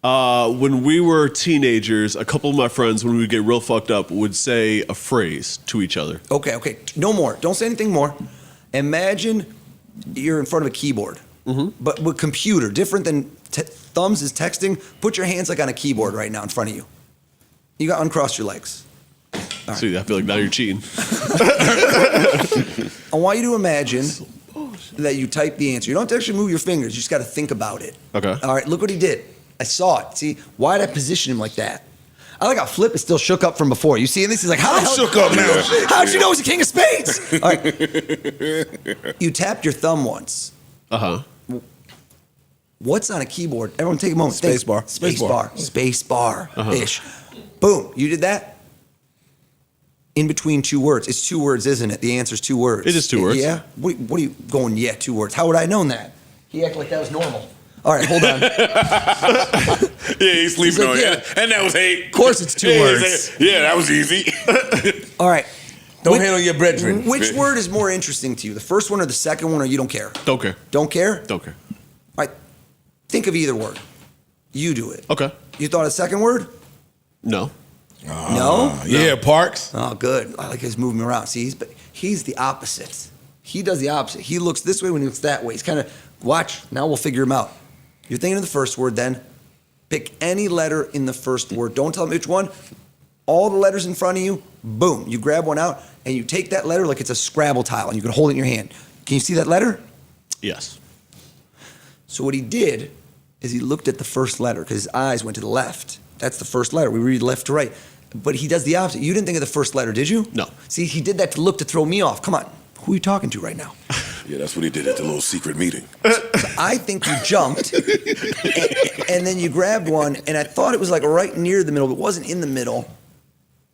When we were teenagers, a couple of my friends, when we would get real fucked up, would say a phrase to each other. Okay. No more. Don't say anything more. Imagine you're in front of a keyboard, but with computer, different than thumbs is texting. Put your hands like on a keyboard right now in front of you. You got to uncross your legs. See, I feel like now you're cheating. I want you to imagine that you type the answer. You don't have to actually move your fingers. You just got to think about it. Okay. All right, look what he did. I saw it. See, why did I position him like that? I like how Flip is still shook up from before. You see this? He's like, how the hell? shook up now. How'd you know he's the king of spades? All right. You tapped your thumb once. Uh-huh. What's on a keyboard? Everyone take a moment. Space bar. Space bar. Space bar-ish. Boom. You did that? in between two words. It's two words, isn't it? The answer's two words. It is two words. Yeah? What are you going, yeah, two words? How would I have known that? He acted like that was normal. All right, hold on. Yeah, he's sleeping like, on yeah. it. And that was hate. Of course it's two words. Yeah, that was easy. All right. Don't handle your brethren. Which word is more interesting to you? The first one or the second one, or you don't care? Don't care. Don't care? Don't care. All right. Think of either word. You do it. Okay. You thought of the second word? No. No? Yeah, Parks. Oh, good. I like his moving around. See, he's the opposite. He does the opposite. He looks this way when he looks that way. He's kind of, watch, now we'll figure him out. You're thinking of the first word then. Pick any letter in the first word. Don't tell me which one. All the letters in front of you, boom. You grab one out and you take that letter like it's a Scrabble tile and you can hold it in your hand. Can you see that letter? Yes. So what he did is he looked at the first letter because his eyes went to the left. That's the first letter. We read left to right. But he does the opposite. You didn't think of the first letter, did you? No. See, he did that to throw me off. Come on. Who are you talking to right now? Yeah, that's what he did at the little secret meeting. So I think you jumped and then you grabbed one, and I thought it was like right near the middle, but it wasn't in the middle.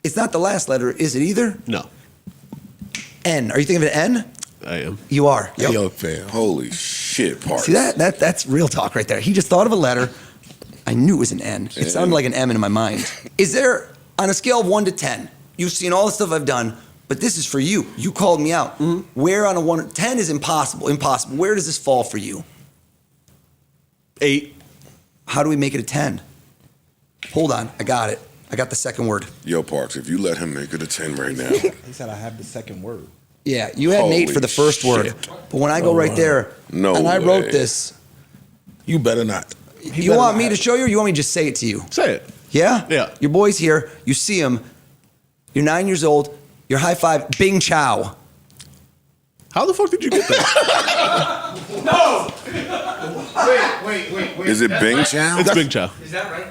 It's not the last letter, is it either? No. N. Are you thinking of an N? I am. You are. Yep. Yo, fam. Holy shit, Parks. See that's real talk right there. He just thought of a letter. I knew it was an N. It sounded like an M in my mind. Is there, on a scale of 1 to 10, you've seen all the stuff I've done, but this is for you. You called me out. Mm-hmm. Where on a 1, 10 is impossible. Impossible. Where does this fall for you? 8. How do we make it a 10? Hold on. I got it. I got the second word. Yo, Parks, if you let him make it a 10 right now. He said I have the second word. Yeah, you had an 8 for the first word. But when I go right there, and I wrote this. You better not. You want me to show you, or you want me to just say it to you? Say it. Yeah? Yeah. Your boy's here. You see him. You're 9 years old. You're high five. Bing chow. How the fuck did you get that? No! Wait. Is it Bing Chow? It's Big Chow. Is that right?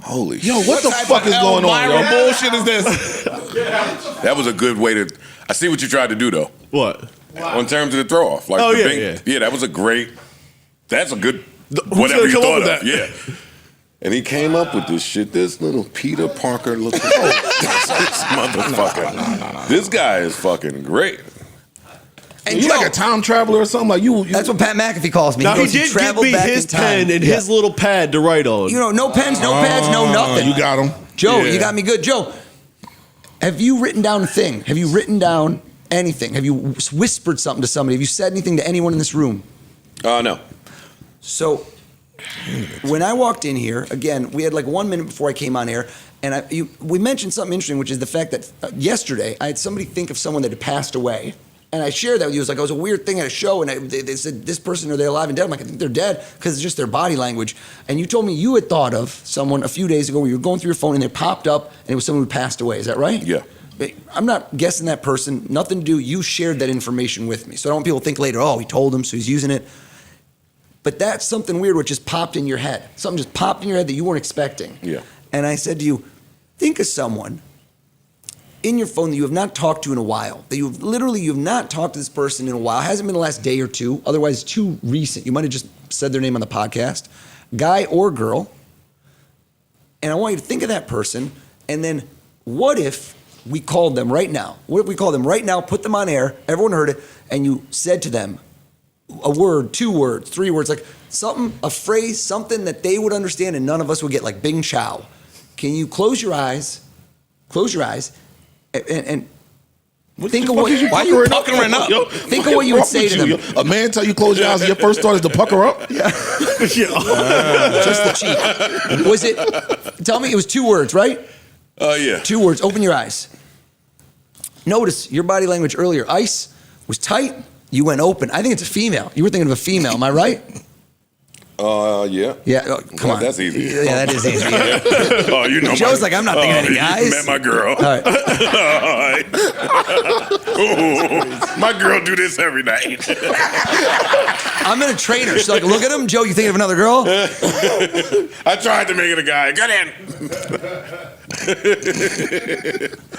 Holy Yo, shit. what the fuck is going on, yo? bullshit is this? That was a good way to. I see what you tried to do, though. What? On terms of the throw off. Like Oh, the yeah, Bing, yeah. Yeah, that was a great. That's a good. Who's Whatever gonna you come up thought with of. that? Yeah. And he came up with this shit. This little Peter Parker looking. This motherfucker. This guy is fucking great. And You Joe, like a time traveler or something? Like you that's what Pat McAfee calls me. Now, he goes, did give traveled me back his in time. pen and Yeah. his little pad to write on. You know, no pens, no pads, no nothing. You got him. Joe, Yeah. you got me good. Joe, have you written down a thing? Have you written down anything? Have you whispered something to somebody? Have you said anything to anyone in this room? No. So when I walked in here, again, we had like 1 minute before I came on air, and we mentioned something interesting, which is the fact that yesterday I had somebody think of someone that had passed away. And I shared that with you. It was like, it was a weird thing at a show, and they said, this person, are they alive and dead? I'm like, I think they're dead, because it's just their body language. And you told me you had thought of someone a few days ago where you were going through your phone, and they popped up, and it was someone who passed away. Is that right? Yeah. I'm not guessing that person. Nothing to do. You shared that information with me. So I don't want people to think later, oh, he told him, so he's using it. But that's something weird which just popped in your head. Something just popped in your head that you weren't expecting. Yeah. And I said to you, think of someone in your phone that you have not talked to in a while, that you have not talked to this person in a while. It hasn't been the last day or two, otherwise too recent. You might have just said their name on the podcast, guy or girl. And I want you to think of that person, and then what if we called them right now? What if we called them right now, put them on air, everyone heard it, and you said to them a word, 2 words, 3 words, like something, a phrase, something that they would understand and none of us would get, like Bing Chow. Can you close your eyes, and think of what you puckering up? Yo, think of what you would say to them. Yo? A man tell you close your eyes and your first thought is to pucker up? Yeah. Just the cheek. Was it, tell me, it was 2 words, right? Yeah. 2 words, open your eyes. Notice your body language earlier. Ice was tight, you went open. I think it's a female. You were thinking of a female, am I right? Yeah. Yeah, come on. That's easy. Yeah, that is easy. Yeah. Oh, you know. Joe's like, I'm not thinking any guys. You met my girl. All right. Ooh, my girl do this every night. I'm gonna train her. She's like, look at him, Joe. You think of another girl? I tried to make it a guy. Get in.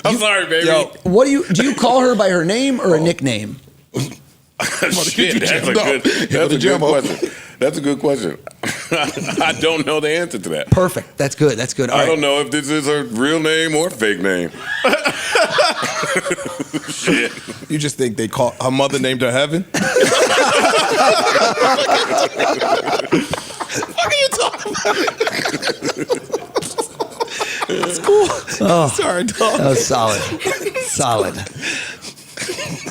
I'm sorry, baby. Yo, what do you call her by her name or a nickname? Shit, that's a good question. That's a good question. I don't know the answer to that. Perfect. That's good. That's good. All I right. don't know if this is her real name or fake name. Shit. You just think they call her mother named her Heaven? What are you talking about? It's cool. Oh, Sorry, dog. that was solid. Solid.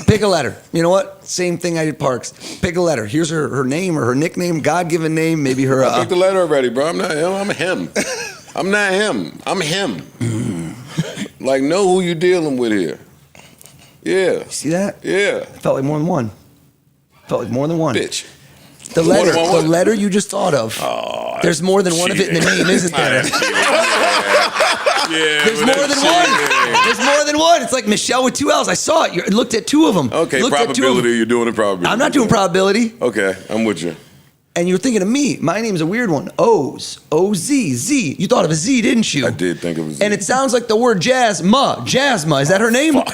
Pick a letter. You know what? Same thing I did Parks. Pick a letter. Here's her name or her nickname, God-given name, maybe her... I picked the letter already, bro. I'm not him. I'm him. I'm not him. I'm him. Like, know who you dealing with here. Yeah. See that? Yeah. Felt like more than one. Felt like more than one. Bitch. The More letter, than one the what? letter you just thought of. Oh, There's more than one of it in the name, isn't there? Yeah, There's more than one. There's more than one. It's like Michelle with two L's. I saw it. You looked at two of them. Okay, Looked at two of 'em. probability. You're doing a probability. I'm not doing probability. Okay, I'm with you. And you were thinking of me. My name's a weird one. O's. O-Z. Z. You thought of a Z, didn't you? I did think it was. And it sounds like the word Jasma. Jasma. Is that her name? What the?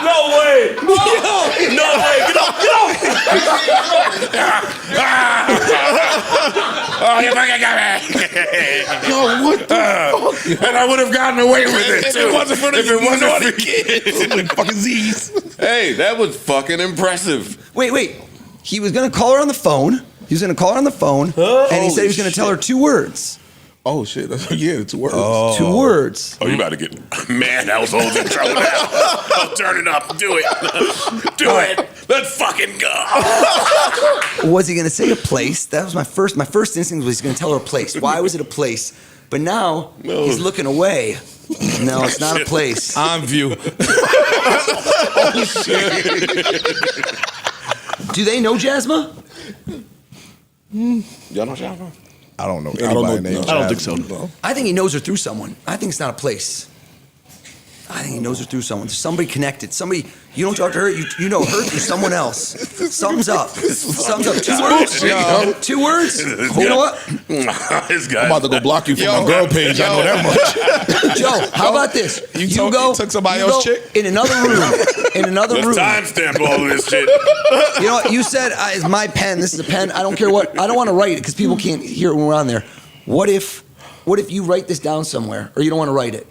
No way! No way! Get off! Oh, you fucking got me! Yo, what the fuck? And I would have gotten away with it too. If it wasn't for the Like fucking Z's. Hey, that was fucking impressive. Wait. He was going to call her on the phone. And he said he said he was going to tell her two words. Oh shit! Yeah, 2 words. Two words. Oh, you about to get man households in trouble now. Oh, turn it up. Do it. Do it. Let's fucking go. Was he going to say a place? That was my first instinct was he's going to tell her a place. Why was it a place? But now he's looking away. No, it's not a place. On view. Oh shit. Do they know Jasma? Y'all know Jasmine? I don't know. I don't know names. I don't think so. No. I think he knows her through someone. I think it's not a place. I think he knows her through someone. There's somebody connected. Somebody, you don't talk to her, you know her through someone else. Something's up. Something's up. 2 words? Yo. 2 words? You know what? This guy. I'm about to go block you from my girl page. I know that much. Joe, how about this? You took somebody else's chick? in another room. In another Let's room. timestamp all of this shit. You know what? You said it's my pen. This is a pen. I don't care what. I don't want to write it because people can't hear it when we're on there. What if you write this down somewhere, or you don't want to write it?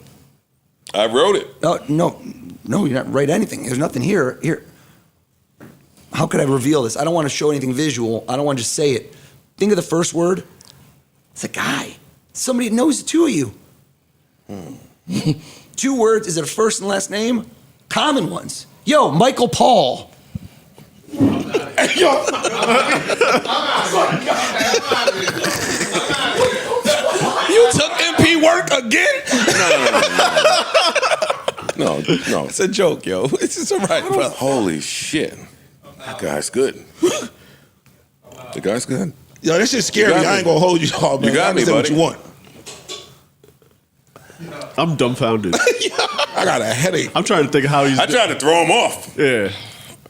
I wrote it. No, you're not write anything. There's nothing here. Here. How could I reveal this? I don't want to show anything visual. I don't want to just say it. Think of the first word. It's a guy. Somebody that knows the two of you. 2 words. Is it a first and last name? Common ones. Yo, Michael Paul. Yo. You took MP work again? No. It's a joke, yo. It's just all right, brother. Holy shit. That guy's good. The guy's good. Yo, that shit's scary. You got I me. ain't gonna hold you all, man. You got I me, understand buddy. what you want. I'm dumbfounded. I got a headache. I'm trying to think of how he's. I tried to throw him off. Yeah.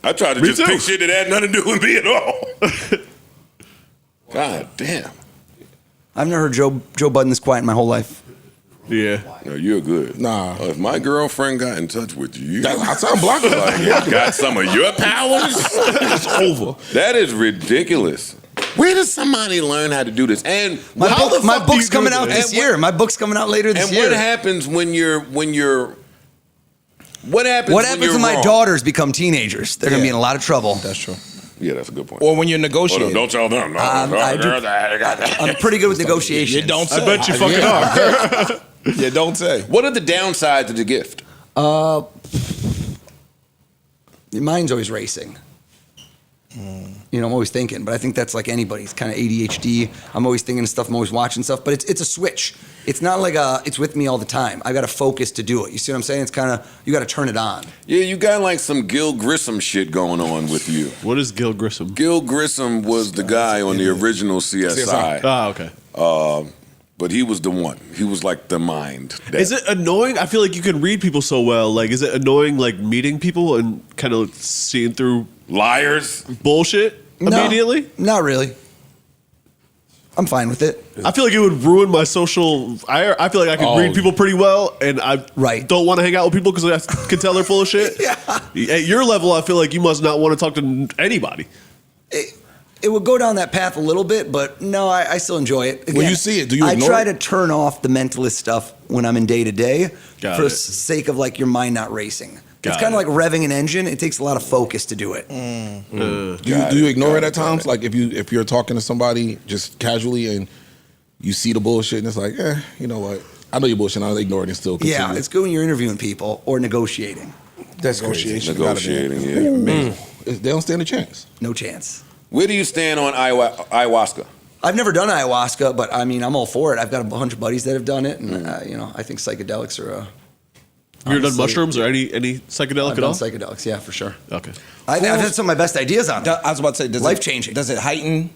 I tried to Me just too. pick shit that had nothing to do with me at all. God damn. I've never heard Joe Budden this quiet in my whole life. Yeah. No, you're good. Nah. If my girlfriend got in touch with you, That's how I'm blocking. like, you got some of your powers? It's over. That is ridiculous. Where does somebody learn how to do this? And My what book's coming out this year. My book's coming out later this And year. what happens when you're what happens What when happens you're when my wrong? daughters become teenagers? They're gonna be in a lot of trouble. That's true. Yeah, that's a good point. Or when you're Hold on, negotiating. don't tell them. No, I do. I'm pretty good with negotiations. You don't say. I bet you fucking are. You don't say. What are the downsides of the gift? Your mind's always racing. You know, I'm always thinking, but I think that's like anybody's kind of ADHD. I'm always thinking of stuff. I'm always watching stuff, but it's a switch. It's not like it's with me all the time. I got to focus to do it. You see what I'm saying? It's kind of, you got to turn it on. Yeah, you got like some Gil Grissom shit going on with you. What is Gil Grissom? Gil Grissom was the guy on the original CSI. Ah, okay. But he was the one. He was like the mind. Is it annoying? I feel like you can read people so well. Like, is it annoying, like, meeting people and kind of seeing through liars? bullshit immediately? Not really. I'm fine with it. I feel like it would ruin my social. I feel like I can read people pretty well, and I don't want to hang out with people because I can tell they're full of shit. At your level, I feel like you must not want to talk to anybody. It would go down that path a little bit, but no, I still enjoy it. Again, when you see it, do you ignore I try it? to turn off the mentalist stuff when I'm in day to day for it. sake of like your mind not racing. Got It's kind of it. like revving an engine. It takes a lot of focus to do it. Do you ignore it at times? Like if you're talking to somebody just casually and you see the bullshit and it's like, you know what? I know you're bullshit. I'll ignore it and still continue. Yeah, it's good when you're interviewing people or negotiating. That's negotiation. Negotiating, They don't stand a chance. No chance. Where do you stand on ayahuasca? I've never done ayahuasca, but I mean, I'm all for it. I've got a bunch of buddies that have done it, and you know, I think psychedelics are. You ever done mushrooms or any psychedelic I've at all? done psychedelics, yeah, for sure. Okay. I've had some of my best ideas on it. I was about to say, Life-changing. Does it heighten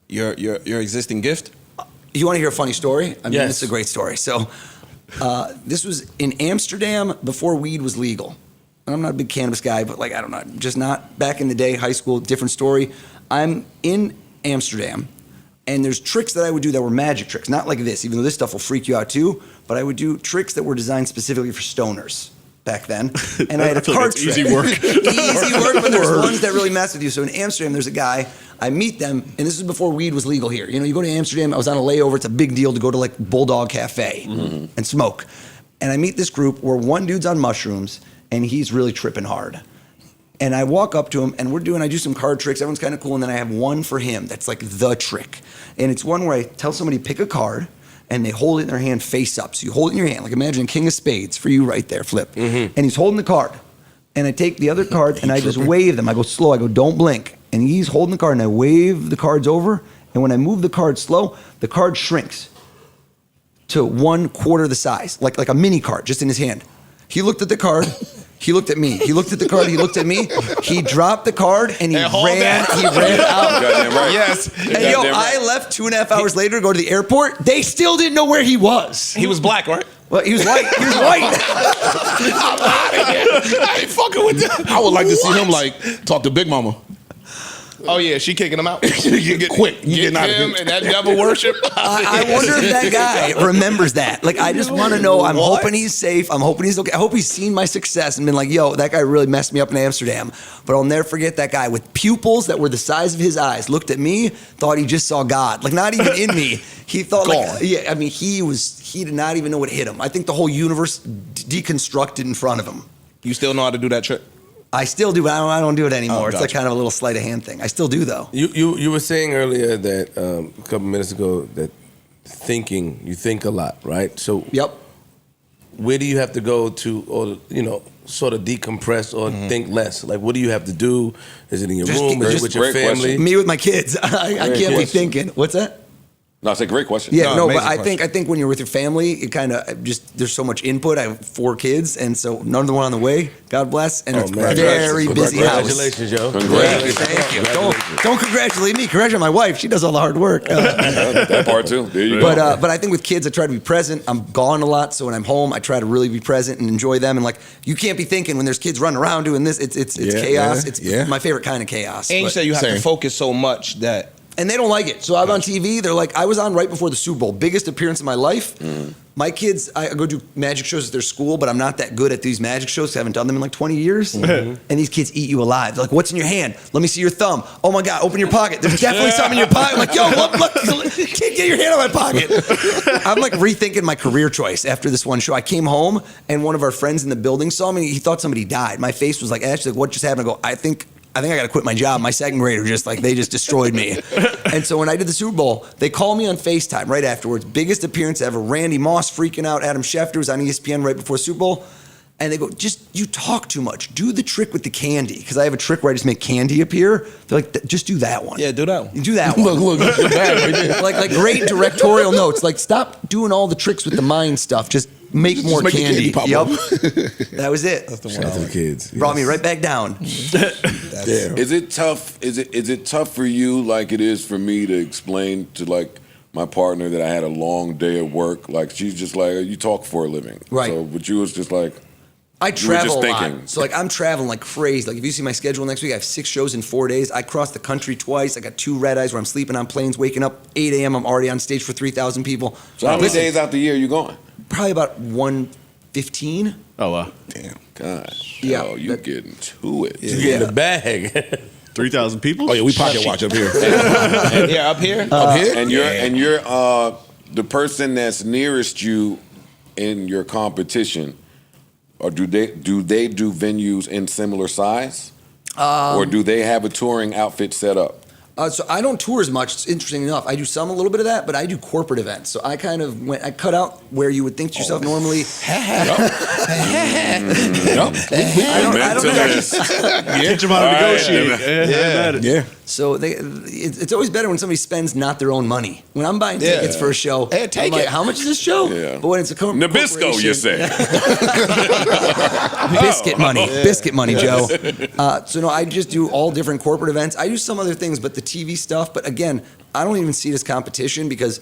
your existing gift? You want to hear a funny story? I mean, Yes. This is a great story. So, this was in Amsterdam before weed was legal. And I'm not a big cannabis guy, but like, I don't know, just not back in the day, high school, different story. I'm in Amsterdam, and there's tricks that I would do that were magic tricks, not like this, even though this stuff will freak you out too, but I would do tricks that were designed specifically for stoners back then. And I had a feel like card that's trick. easy work. Easy work, but there's ones that really mess with you. So in Amsterdam, there's a guy, I meet them, and this is before weed was legal here. You know, you go to Amsterdam, I was on a layover, it's a big deal to go to like Bulldog Cafe and smoke. And I meet this group where one dude's on mushrooms, and he's really tripping hard. And I walk up to him, and I do some card tricks. Everyone's kind of cool. And then I have one for him that's like the trick. And it's one where I tell somebody pick a card, and they hold it in their hand face up. So you hold it in your hand. Like imagine King of Spades for you right there, Flip. And he's holding the card. And I take the other card, and I just wave them. I go slow. I go, don't blink. And he's holding the card, and I wave the cards over. And when I move the card slow, the card shrinks to 1/4 the size, like a mini card, just in his hand. He looked at the card. He looked at me. He looked at the card. He looked at me. He dropped the card and he ran. He ran out. Goddamn right. Yes. And yo, I left 2.5 hours later to go to the airport. They still didn't know where he was. He was black, right? Well, he was white. He was white. I ain't fucking with that. I would like to see him like talk to Big Mama. Oh yeah, she kicking him out. You get quick. You Get getting out of him here. and that devil worship. I wonder if that guy remembers that. Like, I just want to know. I'm hoping he's safe. I'm hoping he's okay. I hope he's seen my success and been like, yo, that guy really messed me up in Amsterdam. But I'll never forget that guy with pupils that were the size of his eyes. Looked at me, thought he just saw God. Like, not even in me. He thought like, yeah, I mean, he did not even know what hit him. I think the whole universe deconstructed in front of him. You still know how to do that trick? I still do, but I don't do it anymore. Oh, It's like gotcha. kind of a little sleight of hand thing. I still do, though. You were saying earlier that a couple minutes ago that you think a lot, right? So Yep. where do you have to go to, or sort of decompress or think less? Like, what do you have to do? Is it in your room? Is it with your great family? question. Me with my kids. I can't be question. thinking. What's that? No, it's a great question. Yeah, no, but amazing I think when you're with your family, it kind of just there's so much input. I have 4 kids, and so none of them were on the way. God bless, and it's a man. very busy house. Congratulations, yo. Congratulations. Thank you. Don't congratulate me. Congratulate my wife. She does all the hard work. That part too. There you go. But I think with kids, I try to be present. I'm gone a lot, so when I'm home, I try to really be present and enjoy them. And like, you can't be thinking when there's kids running around doing this. It's chaos. It's my favorite kind of chaos. And you But- say you have to focus so much that and they don't like it. So I'm on TV. They're like, I was on right before the Super Bowl, biggest appearance of my life. My kids, I go do magic shows at their school, but I'm not that good at these magic shows. I haven't done them in like 20 years. And these kids eat you alive. They're like, what's in your hand? Let me see your thumb. Oh my God, open your pocket. There's definitely something in your pocket. I'm like, yo, look, can't get your hand out of my pocket. I'm like rethinking my career choice after this one show. I came home and one of our friends in the building saw me. He thought somebody died. My face was like, actually, what just happened? I go, I think I got to quit my job. My second grader they just destroyed me. And so when I did the Super Bowl, they called me on FaceTime right afterwards. Biggest appearance ever. Randy Moss freaking out. Adam Schefter was on ESPN right before Super Bowl. And they go, you talk too much. Do the trick with the candy. Because I have a trick where I just make candy appear. They're like, just do that one. Yeah, do that one. Do that one. Look, your bag right there. like great directorial notes. Like, stop doing all the tricks with the mind stuff. Just make more make the candy. candy pop Yep. up. That was it. Shout out to the kids. Brought me right back down. Is it tough? Is it tough for you like it is for me to explain to like my partner that I had a long day at work? Like she's just like, you talk for a living, Right. So, but you was just like, I travel a just lot. thinking. So like I'm traveling like crazy. Like if you see my schedule next week, I have 6 shows in 4 days. I cross the country twice. I got 2 red eyes where I'm sleeping on planes, waking up 8 a.m. I'm already on stage for 3,000 people. So how many days out the year you going? Probably about 115. Oh wow. Damn. God. Yeah, Oh, you that- getting to it. You get in the bag. 3,000 people? Oh yeah, we pocket watch up here. Yeah, up here. Up here? And you're the person that's nearest you in your competition, or do they do venues in similar size? Or do they have a touring outfit set up? So I don't tour as much. It's interesting enough. I do a little bit of that, but I do corporate events. So I kind of I cut out where you would think to yourself normally. I don't know. Teach them how to negotiate. Yeah. So it's always better when somebody spends not their own money. When I'm buying tickets for a show, Hey, take I'm like, it. how much is this show? Yeah. But when it's a Nabisco, you say? Biscuit money, Joe. So no, I just do all different corporate events. I do some other things, but the TV stuff. But again, I don't even see it as competition because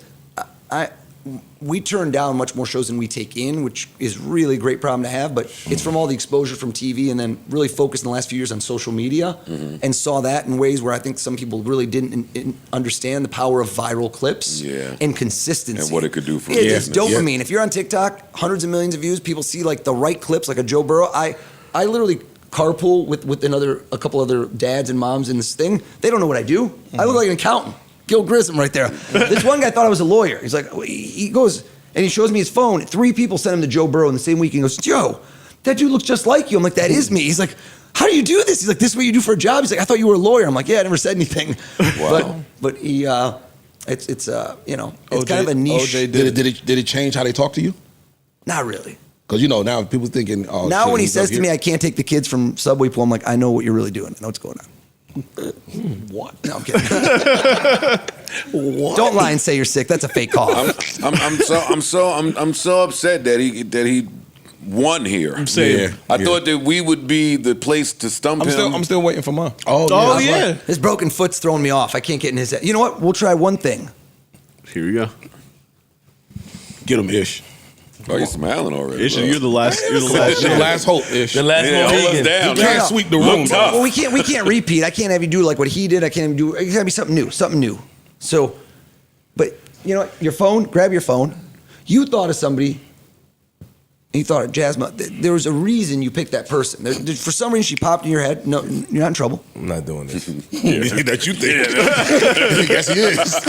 we turn down much more shows than we take in, which is really a great problem to have. But it's from all the exposure from TV and then really focused in the last few years on social media and saw that in ways where I think some people really didn't understand the power of viral clips and consistency. And what it could do for It's business. dopamine. If you're on TikTok, hundreds of millions of views, people see like the right clips, like a Joe Burrow. I literally carpool with a couple other dads and moms in this thing. They don't know what I do. I look like an accountant. Gil Grissom right there. This one guy thought I was a lawyer. He's like, he goes and he shows me his phone. 3 people sent him to Joe Burrow in the same week. He goes, Joe, that dude looks just like you. I'm like, that is me. He's like, how do you do this? He's like, this is what you do for a job. He's like, I thought you were a lawyer. I'm like, yeah, I never said anything. Wow. But he, it's it's kind of a niche. Did it change how they talk to you? Not really. Because now people thinking, oh, Now shit, when he he's up says to here. me, I can't take the kids from Subway Pool, I'm like, I know what you're really doing. I know what's going on. What? No, I'm kidding. Don't lie and say you're sick. That's a fake cough. I'm so upset that he won here. I'm saying. I thought that we would be the place to stump him. I'm still waiting for mine. Oh, yeah. His broken foot's throwing me off. I can't get in his head. You know what? We'll try one thing. Here we go. Get him, Ish. Oh, you're smiling already. Ish, bro. you're the last. You're the The last. last hope, Ish. The last Yeah, one. hold us down. You can't man. sweep the Look room. tough. Well, we can't repeat. I can't have you do like what he did. I can't do. It's gotta be something new. So, but you know what? Your phone. Grab your phone. You thought of somebody. You thought of Jasmine. There was a reason you picked that person. For some reason, she popped in your head. No, you're not in trouble. I'm not doing this. That you think. Yes, he is.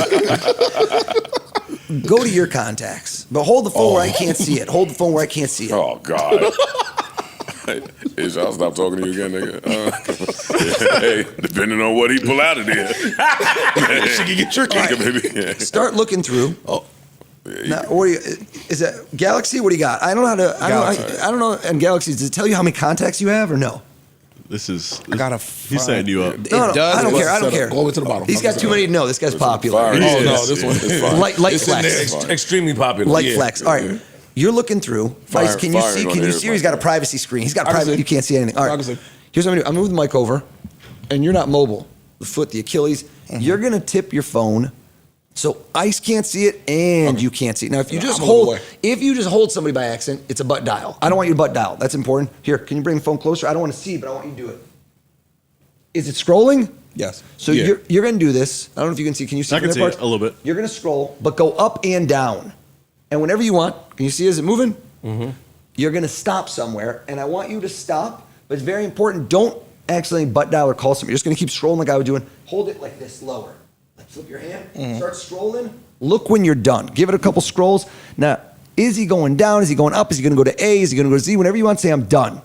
Go to your contacts, but hold the phone where I can't see it. Hold the phone where I can't see it. Oh God. Ish, I'll stop talking to you again, nigga. Hey, depending on what he pull out of there, She can get tricky. Baby. Start looking through. Oh. Now, what do you, is that Galaxy? What do you got? I don't know how to. I don't know. And Galaxy, does it tell you how many contacts you have or no? This is. I gotta. He's setting you up. No, I don't care. I don't care. Go over to the bottom. He's got too many to know. This guy's popular. Fire. Oh, no, Yes, this one- it's fire. Light It's in flex. there. Extremely popular. Light flex. All right. You're looking through. Fire- Nice. Can you fire see? on Can you there, see? He's got a my privacy screen. He's got I can private. see. You can't see anything. All I right. can see. Here's what I'm gonna do. I'm moving the mic over, and you're not mobile. The foot, the Achilles. You're gonna tip your phone, so Ice can't see it and you can't see it. Now, if you just I'm gonna hold, go away. if you just hold somebody by accident, it's a butt dial. I don't want you to butt dial. That's important. Here, can you bring the phone closer? I don't want to see, but I want you to do it. Is it scrolling? Yes. So Yeah. you're going to do this. I don't know if you can see. Can you see? I can from see that it part? a little bit. You're going to scroll, but go up and down. And whenever you want, can you see? Is it moving? Mm-hmm. You're going to stop somewhere, and I want you to stop. But it's very important. Don't accidentally butt dial or call somebody. You're just going to keep scrolling like I was doing. Hold it like this, lower. Like flip your hand. Start scrolling. Look when you're done. Give it a couple scrolls. Now, is he going down? Is he going up? Is he going to go to A? Is he going to go to Z? Whenever you want, say I'm done.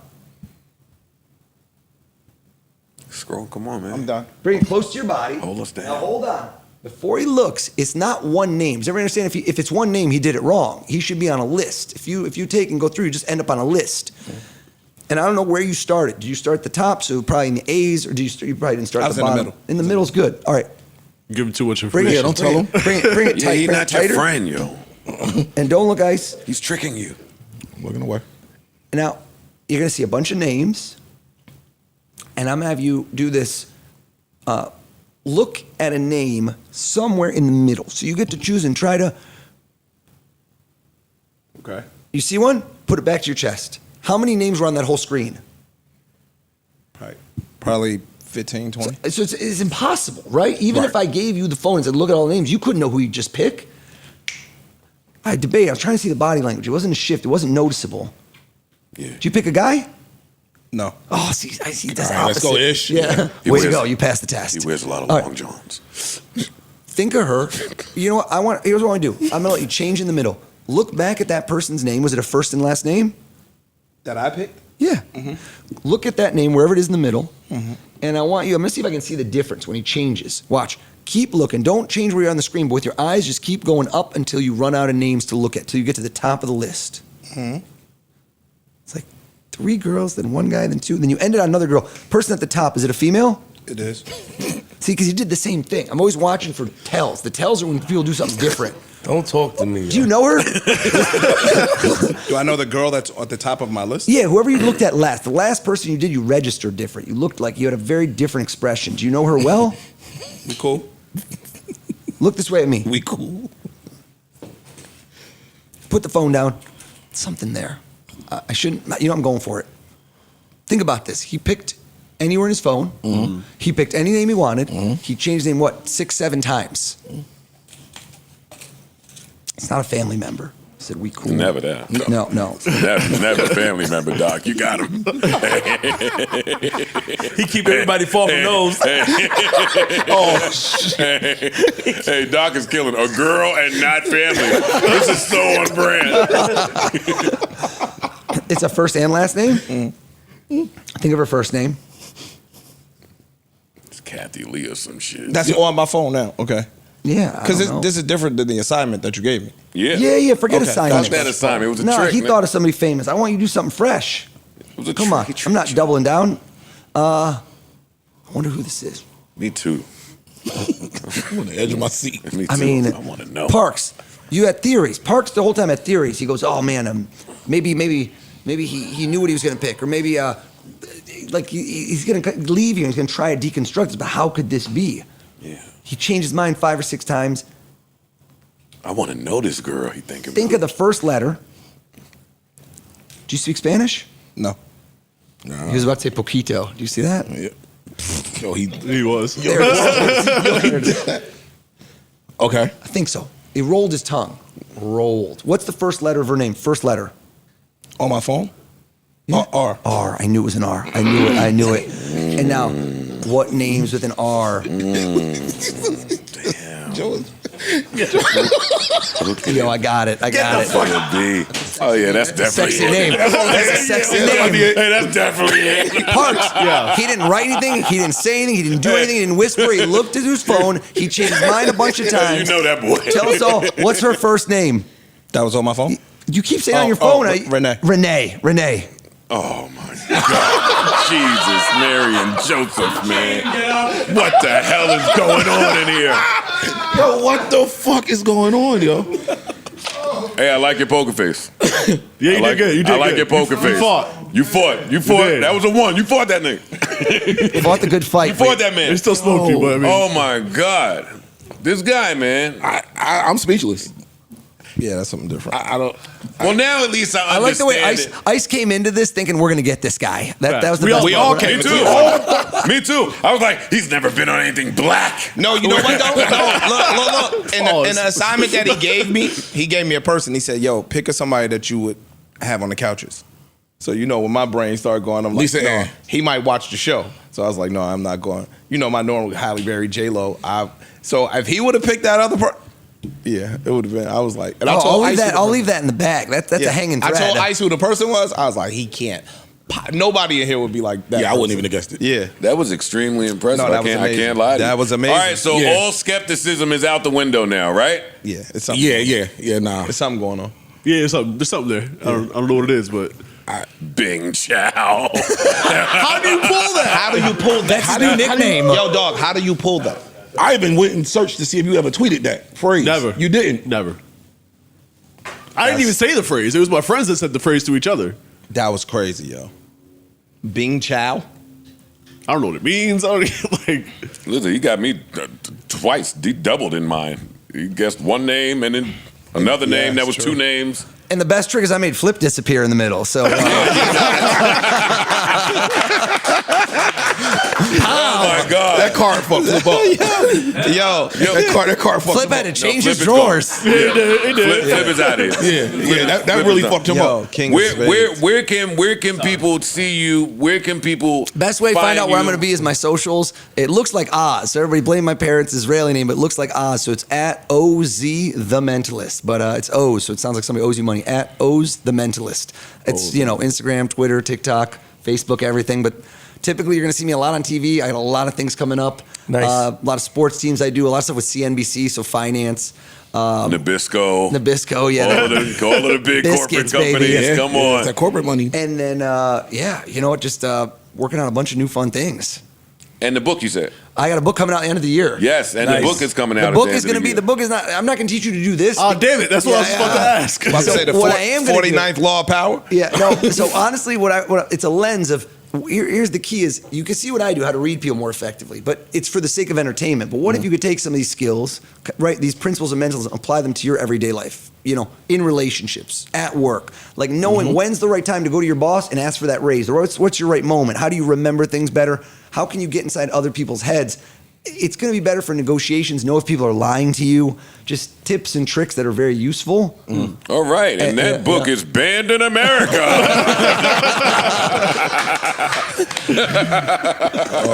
Scroll, come on, man. I'm done. Bring it close to your body. Hold us down. Now hold on. Before he looks, it's not one name. Does everybody understand? If it's one name, he did it wrong. He should be on a list. If you take and go through, you just end up on a list. And I don't know where you started. Did you start at the top, so probably in the A's, or you probably didn't start I at was the in the bottom? middle. In the middle's good. All right. Give him too much Bring information. it. don't tell him. Bring it Yeah, tight. he's Bring it not your tighter. friend, yo. And don't look, Ice. He's tricking you. Looking away. Now, you're going to see a bunch of names, and I'm going to have you do this. Look at a name somewhere in the middle. So you get to choose and try to. Okay. You see one? Put it back to your chest. How many names were on that whole screen? Probably 15, 20. So it's impossible, right? Even if I gave you the phone and said, look at all the names, you couldn't know who you just pick. I debate. I was trying to see the body language. It wasn't a shift. It wasn't noticeable. Yeah. Did you pick a guy? No. Oh, see, I see. That's All right, let's opposite. go ish. Yeah. Way to go. You passed the test. He wears a lot of All right. long johns. Think of her. You know what? Here's what I want to do. I'm gonna let you change in the middle. Look back at that person's name. Was it a first and last name? That I picked? Yeah. Look at that name wherever it is in the middle, and I'm gonna see if I can see the difference when he changes. Watch. Keep looking. Don't change where you're on the screen, but with your eyes, just keep going up until you run out of names to look at, till you get to the top of the list. It's like 3 girls, then 1 guy, then 2, then you ended on another girl. Person at the top, is it a female? It is. See, because you did the same thing. I'm always watching for tells. The tells are when people do something different. Don't talk to me. Do you know her? Do I know the girl that's at the top of my list? Yeah, whoever you looked at last. The last person you did, you registered different. You looked like you had a very different expression. Do you know her well? We cool? Look this way at me. We cool. Put the phone down. Something there. I shouldn't, you know, I'm going for it. Think about this. He picked anywhere in his phone. He picked any name he wanted. He changed his name, 6, 7 times. It's not a family member. He said, we cool. Never that. No. Never a family member, Doc. You got him. He keep everybody far from those. Oh, shit. Hey, Doc is killing a girl and not family. This is so on brand. It's a first and last name? Think of her first name. It's Kathy Lee or some shit. That's on my phone now. Okay. Yeah. Because this is different than the assignment that you gave me. Yeah. Forget Okay. assignment. Fuck that assignment. It was a no, trick, he man. thought of somebody famous. I want you to do something fresh. It was a Come on. trick. I'm not doubling down. I wonder who this is. Me too. I'm on the edge of my seat. Me too. I mean, I want to know. Parks, you had theories. Parks the whole time had theories. He goes, oh man, maybe he knew what he was going to pick, or maybe like he's going to leave you and he's going to try to deconstruct it. But how could this be? Yeah. He changed his mind 5 or 6 times. I want to know this girl. He thinking. Think of the first letter. Do you speak Spanish? No. He was about to say poquito. Do you see that? Yeah. Yo, he was. There it is. okay. I think so. He rolled his tongue. Rolled. What's the first letter of her name? First letter. On my phone? Yeah. R. R. I knew it was an R. I knew it. And now, what names with an R? Damn. Joe, Yo, I got it. Oh yeah, that's definitely Sexy it. name. That's a sexy name. Hey, that's definitely it. Parks. Yeah. He didn't write anything. He didn't say anything. He didn't do anything. He didn't whisper. He looked at his phone. He changed his mind a bunch of You times. know that boy. Tell us all. What's her first name? That was on my phone? You keep saying on your phone. Renee. Renee. Oh my God. Jesus, Mary and Joseph, man. What the hell is going on in here? Yo, what the fuck is going on, yo? Hey, I like your poker face. Yeah, you did good. You did I like good. your poker face. You fought. You did. That was a 1. You fought that nigga. Fought the good fight. You fought that man. They still smoked you, but I mean, Oh my God. This guy, man. I'm speechless. Yeah, that's something different. I don't. Well, now at least I I like the way understand Ice came into this thinking we're gonna get this guy. That was the We best. all- We all part, right? came. Me too. I was like, he's never been on anything black. No, you know what though? No, look. In the assignment that he gave me a person. He said, yo, pick somebody that you would have on the couches. So, you know, when my brain started going, I'm like, Lisa no, Ann. he might watch the show. So I was like, no, I'm not going. You know, my normal Halle Berry, J-Lo. So if he would have picked that other person, yeah, it would have been. I was like, and I told Ice I'll leave that in the bag. That's a hanging thread. I told Ice who the person was. I was like, he can't. Nobody in here would be like that. Yeah, I wouldn't even have guessed it. Yeah. That was extremely impressive. No, that I was can't amazing. lie to you. That was amazing. All right, so Yeah. all skepticism is out the window now, right? Yeah, it's something. Yeah. Nah. It's something going on. yeah, there's something there. I don't know what it is, but Bing chow. How do you pull that? How do you pull that? That's his new nickname. Yo, dog, how do you pull that? I even went and searched to see if you ever tweeted that phrase. Never. You didn't. never. I didn't even say the phrase. It was my friends that said the phrase to each other. That was crazy, yo. Bing chow? I don't know what it means. I don't like. Listen, he got me twice. He doubled in mine. He guessed one name and then Another name that was two names. And the best trick is I made Flip disappear in the middle. So. Oh my God! That card fucked Flip up. Yo, that card fucked Flip him had to up. change No, his Flip is drawers. Flip is out of here. Yeah, that really fucked him up. King of Spades. Where can people see you? Where can people? Best way to find out where I'm you? going to be is my socials. It looks like Oz. So everybody blame my parents' Israeli name, but it looks like Oz. So it's at OZ the Mentalist. But it's Oz, so it sounds like somebody owes you money. At Oz the Mentalist. It's, Instagram, Twitter, TikTok, Facebook, everything. But typically you're going to see me a lot on TV. I got a lot of things coming up. Nice. A lot of sports teams I do. A lot of stuff with CNBC, so finance. Nabisco. Nabisco, yeah. All of the big Biscuits, corporate companies. baby. Come Yeah, on. it's that corporate money. And then, just working on a bunch of new fun things. And the book you said. I got a book coming out at the end of the year. Yes, and the book is coming out. The at book the is end of going to be, the book is not, I'm not going to teach you to do this. Oh, damn it. That's what I was about to ask. About to say the what I am gonna do- 49th law of power. Yeah, no. So honestly, it's a lens of, here's the key is, you can see what I do, how to read people more effectively, but it's for the sake of entertainment. But what if you could take some of these skills, right, these principles and mentals, and apply them to your everyday life, in relationships, at work, like knowing when's the right time to go to your boss and ask for that raise, or what's your right moment? How do you remember things better? How can you get inside other people's heads? It's going to be better for negotiations, know if people are lying to you, just tips and tricks that are very useful. All right, and that book is banned in America.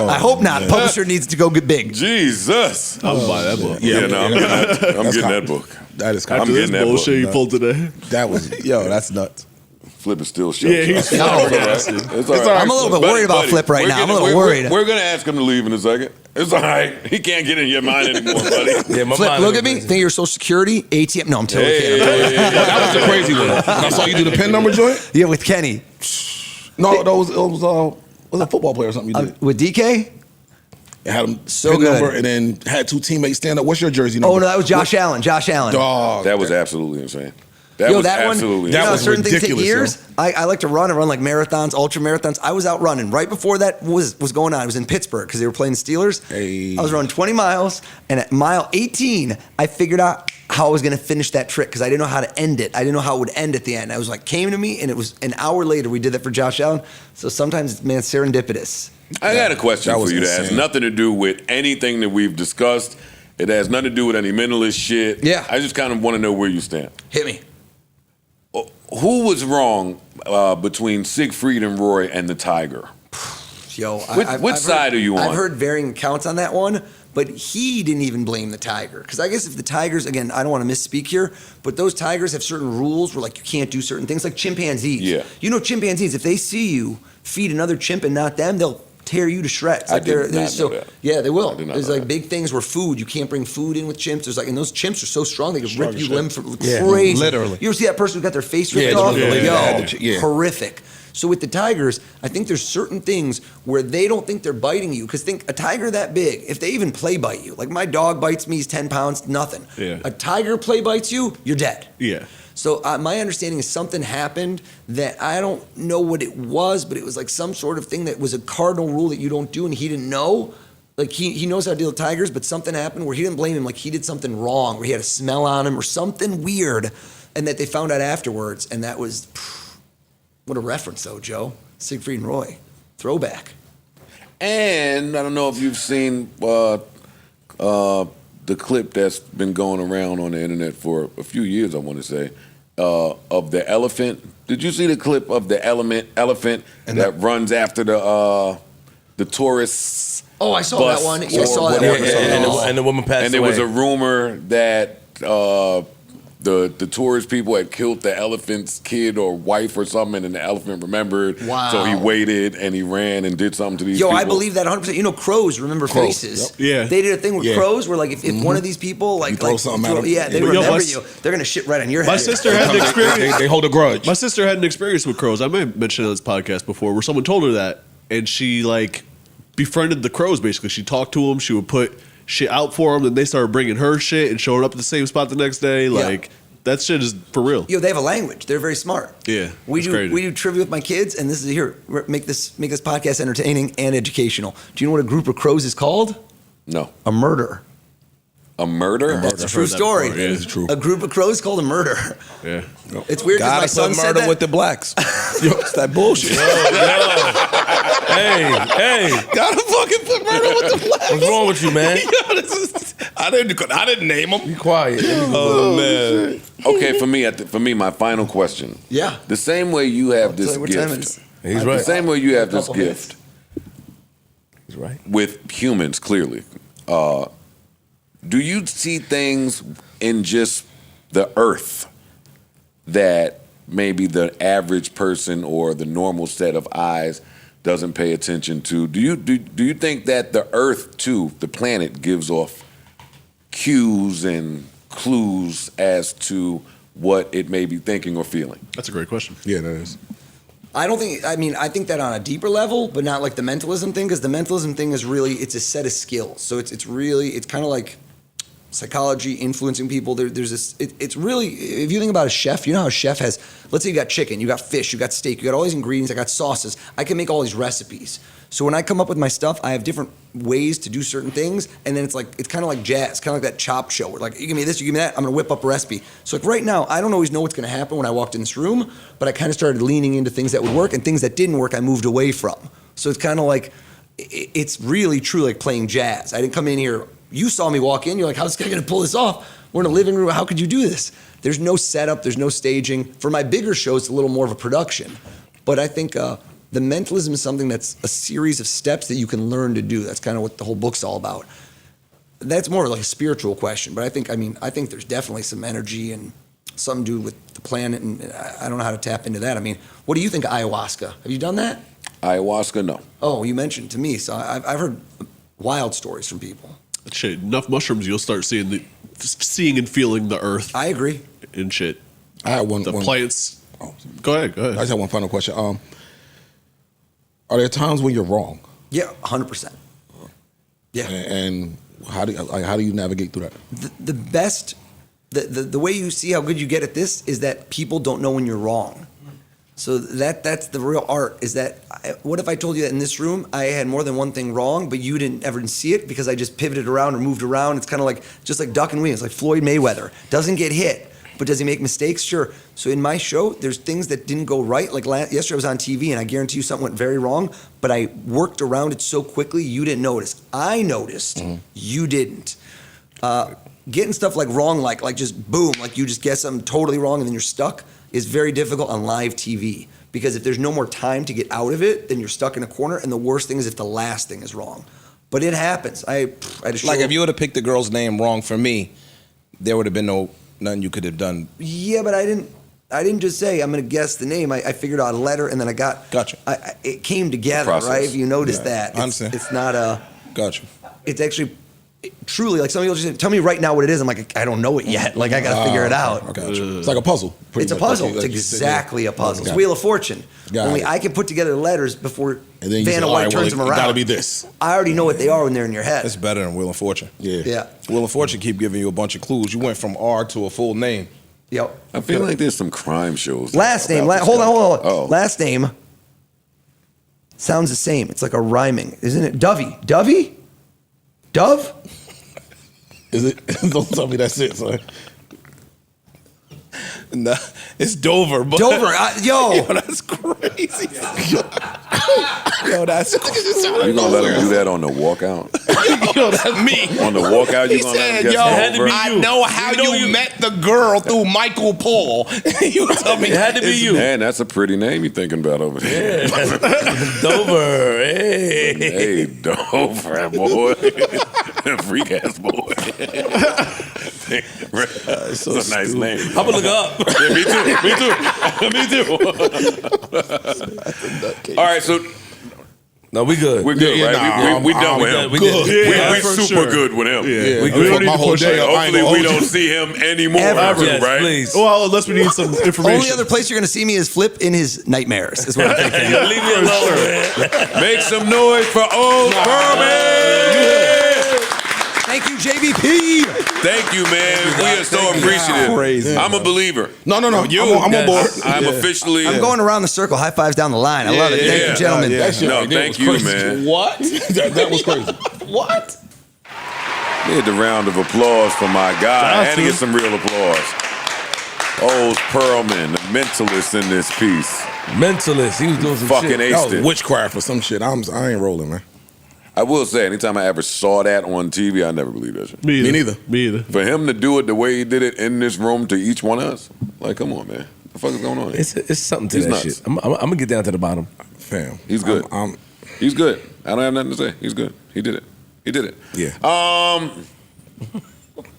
I hope not. Publisher needs to go get big. Jesus. I'm gonna buy that book. Yeah, I'm getting that book. That is I'm After this getting that bullshit you book. pulled today. That was that's nuts. Flip is still shut. Yeah, he's It's all right. It's all right. I'm a little bit worried about Flip right now. I'm a little worried. We're going to ask him to leave in a second. It's all right. He can't get in your mind anymore, buddy. Yeah, my Flip, mind look is at me. amazing. Think you're Social Security, ATM. No, I'm totally kidding. That was the crazy one. I saw you do the pin number joint. Yeah, with Kenny. No, that was a football player or something you did. With DK? It had him So pin good. number and then had two teammates stand up. What's your jersey number? Oh, no, that was Josh Allen. Josh Allen. Dog. That was absolutely insane. That Yo, was that one, absolutely that you know, was certain things take ridiculous, years. I like to run and run like marathons, ultra marathons. I was out running right before that was going on. I was in Pittsburgh because they were playing the Steelers. Hey. I was running 20 miles, and at mile 18, I figured out how I was going to finish that trick because I didn't know how to end it. I didn't know how it would end at the end. I was like, came to me, and it was an hour later we did that for Josh Allen. So sometimes, man, it's serendipitous. I got a question That for was you that has insane. nothing to do with anything that we've discussed. It has nothing to do with any mentalist shit. Yeah. I just kind of want to know where you stand. Hit me. Who was wrong between Siegfried and Roy and the Tiger? Yo, Which side are you on? I've heard varying accounts on that one, but he didn't even blame the tiger. Because I guess if the tigers, again, I don't want to misspeak here, but those tigers have certain rules where like you can't do certain things, like chimpanzees. Yeah. You know, chimpanzees, if they see you feed another chimp and not them, they'll tear you to shreds. I Like did not know that. Yeah, they will. I did not There's know like that. big things where food, you can't bring food in with chimps. There's like, and those chimps are so strong they can rip you limb from crazy. literally. You ever see that person who got their face ripped Yeah, off? the lady that had the Yo, horrific. So with the tigers, I think there's certain things where they don't think they're biting you. Because think, a tiger that big, if they even play bite you, like my dog bites me, he's 10 pounds, nothing. Yeah. A tiger play bites you, you're dead. Yeah. So my understanding is something happened that I don't know what it was, but it was like some sort of thing that was a cardinal rule that you don't do, and he didn't know. Like he knows how to deal with tigers, but something happened where he didn't blame him. Like he did something wrong, where he had a smell on him or something weird, and that they found out afterwards. And that was, what a reference though, Joe. Siegfried and Roy, throwback. And I don't know if you've seen the clip that's been going around on the internet for a few years, I want to say, of the elephant. Did you see the clip of the elephant that runs after the tourists? Oh, I saw bus that one. or Yeah, I saw that whatever. one. And the woman passed And there away. was a rumor that the tourist people had killed the elephant's kid or wife or something, and the elephant remembered. Wow. So he waited and he ran and did something to these Yo, people. I believe that 100%. You know, crows remember Crows, faces. yep. Yeah. They did a thing with Yeah. crows where, like, if one of these people, like, You throw something at 'em. yeah, they But yo, remember my- you, they're gonna shit right on your My head. sister had an experience. They hold a grudge. My sister had an experience with crows. I may have mentioned it on this podcast before, where someone told her that, and she like befriended the crows. Basically, she talked to them. She would put shit out for them, and they started bringing her shit and showing up at the same spot the next day. Like that shit is for real. Yo, they have a language. They're very smart. Yeah, we it's do crazy. we do trivia with my kids, and this is here. Make this podcast entertaining and educational. Do you know what a group of crows is called? No. A murder. A murder? That's a true story. That is true. A group of crows called a murder. Yeah. It's weird because my Gotta son put said murder that. with the blacks. It's that bullshit. Hey, Gotta fucking put murder with the blacks. what's wrong with you, man? I didn't name them. Be quiet. Oh man. Okay, for me, my final question. Yeah. The same way you have Tell this you what time it gift. is. He's The right. same way you have this Couple gift He's right. with humans, clearly. Do you see things in just the earth that maybe the average person or the normal set of eyes doesn't pay attention to? Do you think that the earth too, the planet, gives off cues and clues as to what it may be thinking or feeling? That's a great question. Yeah, that is. I don't think, I mean, I think that on a deeper level, but not like the mentalism thing, because the mentalism thing is really, it's a set of skills. So it's really, it's kind of like psychology, influencing people. There's this, it's really, if you think about a chef, you know how a chef has, let's say you got chicken, you got fish, you got steak, you got all these ingredients, I got sauces. I can make all these recipes. So when I come up with my stuff, I have different ways to do certain things, and then it's kind of like jazz, kind of like that chop show where like, you give me this, you give me that, I'm gonna whip up a recipe. So like right now, I don't always know what's gonna happen when I walked in this room, but I kind of started leaning into things that would work, and things that didn't work, I moved away from. So it's kind of like, it's really true like playing jazz. I didn't come in here, you saw me walk in, you're like, how's this guy gonna pull this off? We're in a living room, how could you do this? There's no setup, there's no staging. For my bigger shows, it's a little more of a production. But I think the mentalism is something that's a series of steps that you can learn to do. That's kind of what the whole book's all about. That's more like a spiritual question, but I think there's definitely some energy and something to do with the planet, and I don't know how to tap into that. I mean, what do you think of ayahuasca? Have you done that? Ayahuasca, no. Oh, you mentioned to me, so I've heard wild stories from people. Shit, enough mushrooms, you'll start seeing and feeling the earth. I agree. And shit. I had one. Plants. Oh, go ahead. I just have one final question. Are there times when you're wrong? Yeah, 100%. Yeah. And how do you navigate through that? The best, the way you see how good you get at this is that people don't know when you're wrong. So that's the real art, is that, what if I told you that in this room I had more than one thing wrong, but you didn't ever see it because I just pivoted around or moved around? It's kind of like, just like duck and weave. It's like Floyd Mayweather. Doesn't get hit, but does he make mistakes? Sure. So in my show, there's things that didn't go right. Like yesterday I was on TV and I guarantee you something went very wrong, but I worked around it so quickly you didn't notice. I noticed, you didn't. Getting stuff like wrong, like just boom, like you just get something totally wrong and then you're stuck, is very difficult on live TV, because if there's no more time to get out of it, then you're stuck in a corner, and the worst thing is if the last thing is wrong. But it happens. I just Like if you would have picked the girl's name wrong for me, there would have been nothing you could have done. Yeah, but I didn't just say I'm gonna guess the name. I figured out a letter, and then I got. Gotcha. It came together, Process. right? If you notice that, I understand. It's not a. Gotcha. It's actually. Truly, like some people just say, tell me right now what it is. I'm like, I don't know it yet. Like I gotta figure it out. I got you. It's like a puzzle. It's a puzzle. It's exactly a puzzle. It's Wheel of Fortune. Only I can put together the letters before And then you Vanna say, White all right, turns them well, around. it gotta be this. I already know what they are when they're in your head. That's better than Wheel of Fortune. Yeah. Wheel of Fortune keep giving you a bunch of clues. You went from R to a full name. Yep. I feel like there's some crime shows. Last name. about this Hold guy. on. Oh. Last name sounds the same. It's like a rhyming, isn't it? Dovey. Dovey? Dove? Is it? Don't tell me that's it, son. Nah, it's Dover. But Dover. Yo, that's crazy. Yo, that's crazy. You gonna let him do that on the walkout? Yo, that's me. On the walkout, you He gonna let said, him yo, guess Dover? I know how you met the girl through Michael Paul. You tell me It had to be you. Man, that's a pretty name you thinking about over there. Dover. Hey. Hey, Dover, boy. Freak ass boy. That's a nice name. I'm gonna look up. Yeah, me too. All right, so No, we good. we're good, right? We done with him. We good. We for super sure. good with him. Yeah, We I good. fucked my whole day up. I ain't Hopefully gonna we hold don't you. see him anymore, Ever. Yes, right? please. Well, unless we need some information. only other place you're gonna see me is Flip in his nightmares. Is what I'm thinking. Leave me alone, man. Make some noise for Oz Pearlman! Thank you, JVP. Thank you, man. We are so appreciative. Crazy. I'm a believer. No. I'm on board. I'm officially. I'm going around the circle. High fives down the line. I love it. Thank you, gentlemen. That shit No, right there thank was you, crazy. man. What? that was crazy. What? Need the round of applause for my guy. And to get some real applause. Oz Pearlman, the mentalist in this piece. Mentalist, he was doing some fucking shit. That aced was it. witchcraft or some shit. I ain't rolling, man. I will say, anytime I ever saw that on TV, I never believed that shit. Me neither. Me either. For him to do it the way he did it in this room to each one of us, like, come on, man. What the fuck is going on here? It's something to He's that nuts. shit. I'm gonna get down to the bottom. Fam. He's good. He's good. I don't have nothing to say. He's good. He did it. He did it. Yeah.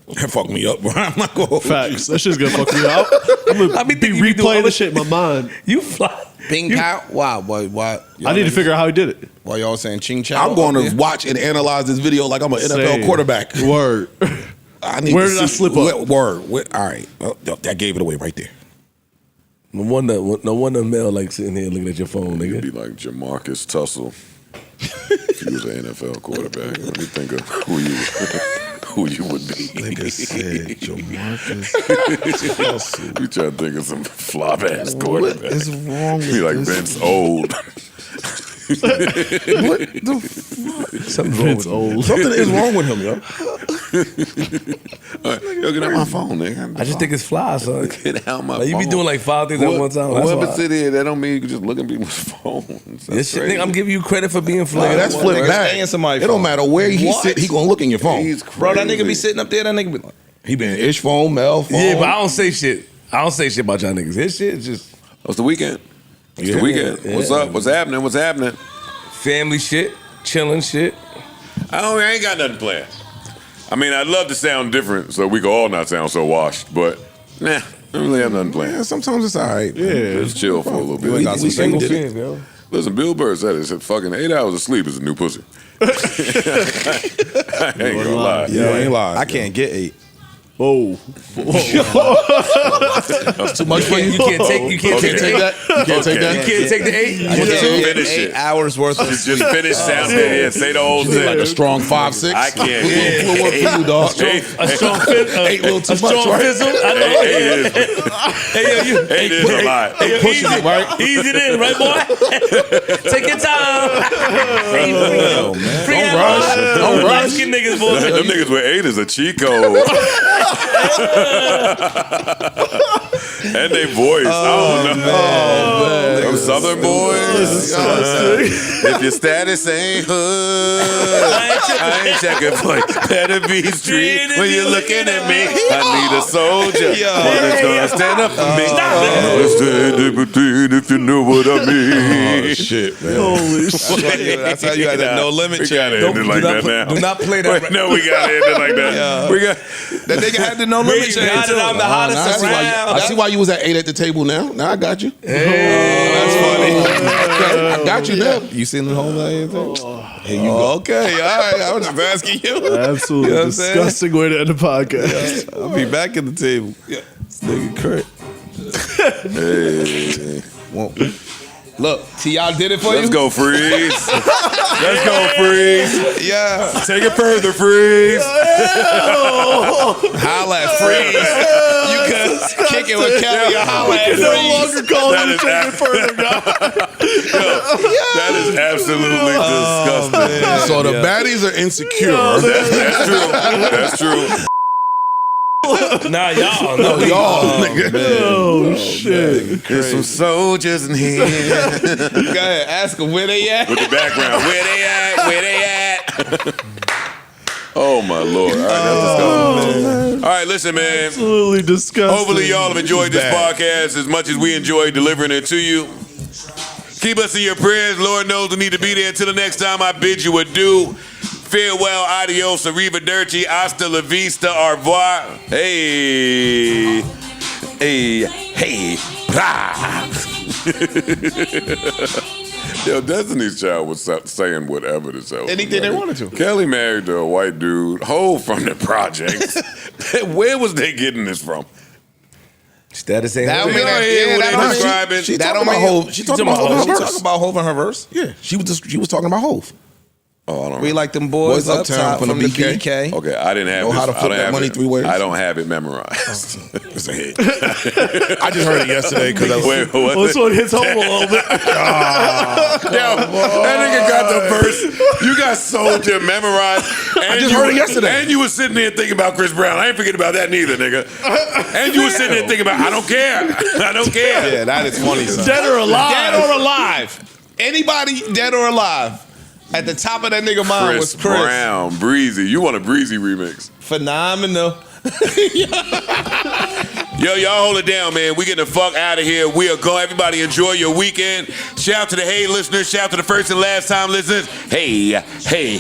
That fucked me up, bro. I'm not going. Facts. That shit's gonna fuck me up. I'm gonna be replaying the shit in my mind. You fly. Bing cow? Wow, boy, why? I need to figure out how he did it. Why y'all saying ching chow? I'm going to watch and analyze this video like I'm an NFL Same. quarterback. Word. I need Where to did I see- slip up? Word. All right. Oh, that gave it away right there. No wonder Mel like sitting here looking at your phone, nigga. It'd be like Jamarcus Tussle. If you was an NFL quarterback, let me think of who you would be. Nigga said Jamarcus Tussle. You try to think of some flop ass quarterback. What is wrong with Be like this? Vince Old. What the fuck? Something's wrong with him. Something is wrong with him, yo. All right, yo, get out my phone, nigga. I just think it's fly, son. Get out my Like, phone. you be doing like 5 things at one time. That's Whoever why. sit here, that don't mean you can just look at people's phones. This shit, nigga, I'm giving you credit for being fly. Nigga, that's flip Word. back. Stay in somebody's It don't phone. matter where he What? sit, he gonna look in your phone. He's crazy. Bro, that nigga be sitting up there, that nigga be like, He been Ish phone, Mel phone. Yeah, but I don't say shit. I don't say shit about y'all niggas. This shit is just What's the weekend? It's the weekend. Yeah. What's up? What's happening? What's happening? family shit, chilling shit. I ain't got nothing planned. I mean, I'd love to sound different so we could all not sound so washed, but nah, I don't really have nothing planned. Yeah, sometimes it's all right. Yeah. Just chill for a little bit. We got some Single things. fins, yo. Listen, Bill Burr said it. Said fucking 8 hours of sleep is a new pussy. I ain't gonna lie. Yeah, I ain't lying. I can't get 8. Whoa. That's too much for you. You can't take You can't take that. You can't take that. You can't take the 8. I want you to finish 8 it. hours worth of Just finish sound yeah, say the whole thing. Like a strong 5'6". I can't. What work for you, dog? A strong fit, Ain't little too a strong much, right? fizzle. I know. Hey, yo, you. It is a lot. Hey, yo, Pushing easy, it, right? easy it in, right, boy? Take your time. Free Don't rush. Don't rush. Light-skinned niggas, boy. Them niggas with 8 is a Chico. And they voice. I don't know. Them Southern boys. If your status ain't hood, I ain't checking for you. Better be street when you're looking at me. I need a soldier. That's gonna stand up for me. Stand in between if you know what I mean. Shit, man. Holy shit. That's how you had that no limit We check. gotta end it like that now. Do not play that. Wait, no, we gotta end it like that. Yeah. We got. That nigga had the no limit check. Now that I'm the Now I hottest see why you- around. I see why you was at 8 at the table now. Now I got you. That's funny. Okay, I got you now. You seen the whole thing? Here you go. Okay, all right. I was just asking you. Absolutely You know what I'm saying? disgusting way to end the podcast. I'll be back at the table. This nigga crazy. Hey. Well, look, T.I. did it for Let's you? go, Freeze. Let's go, Freeze. Yeah. Take it further, Freeze. Holla at Freeze. You could kick it with Kelly or holla at No Freeze. longer call That him is to take it further, guys. That is absolutely disgusting. So the baddies are insecure. That's true. Nah, y'all. No, Y'all, nigga. Oh, shit. There's some soldiers in here. Go ahead, ask them where they at. With the background. Where they at? Where they at? Oh, my Lord. All right, that's disgusting. All right, listen, man. Absolutely disgusting. Hopefully y'all have enjoyed this podcast as much as we enjoyed delivering it to you. Keep us in your prayers. Lord knows we need to be there. Until the next time, I bid you adieu. Farewell, adios, arrivederci, hasta la vista, au revoir. Hey, hey, hey, brah. Yo, Destiny's Child was saying whatever to say. Anything they wanted to. Kelly married to a white dude, Ho from the projects. Where was they getting this from? Status ain't. That hood. don't mean that- Yeah, yeah, what that they don't- describing. She That talking don't about mean- Hov. She talking about Hov in her She verse. talking about Hov in her verse? Yeah, she was talking about Hov. Oh, I don't We know. like them boys Boys uptown Uptown from the BK. BK. Okay, I didn't have Know this. how to I flip don't that have money it. 3 ways? I don't have it memorized. It's a hit. I just heard it yesterday because I was. Wait, what? Well, this one hits home a little bit. Yo, that nigga got the verse. You got Soldier memorized. I just heard it yesterday. And you was sitting there thinking about Chris Brown. I ain't forgetting about that neither, nigga. And you was sitting there thinking about, I don't care. I don't care. Yeah, that is funny, son. Dead or alive? Dead or alive. Anybody dead or alive. At the top of that nigga mind was Chris. Brown, Breezy. You want a Breezy remix. Phenomenal. Yo, y'all hold it down, man. We getting the fuck out of here. We are going. Everybody enjoy your weekend. Shout out to the hey listeners. Shout out to the first and last time listeners. Hey, hey.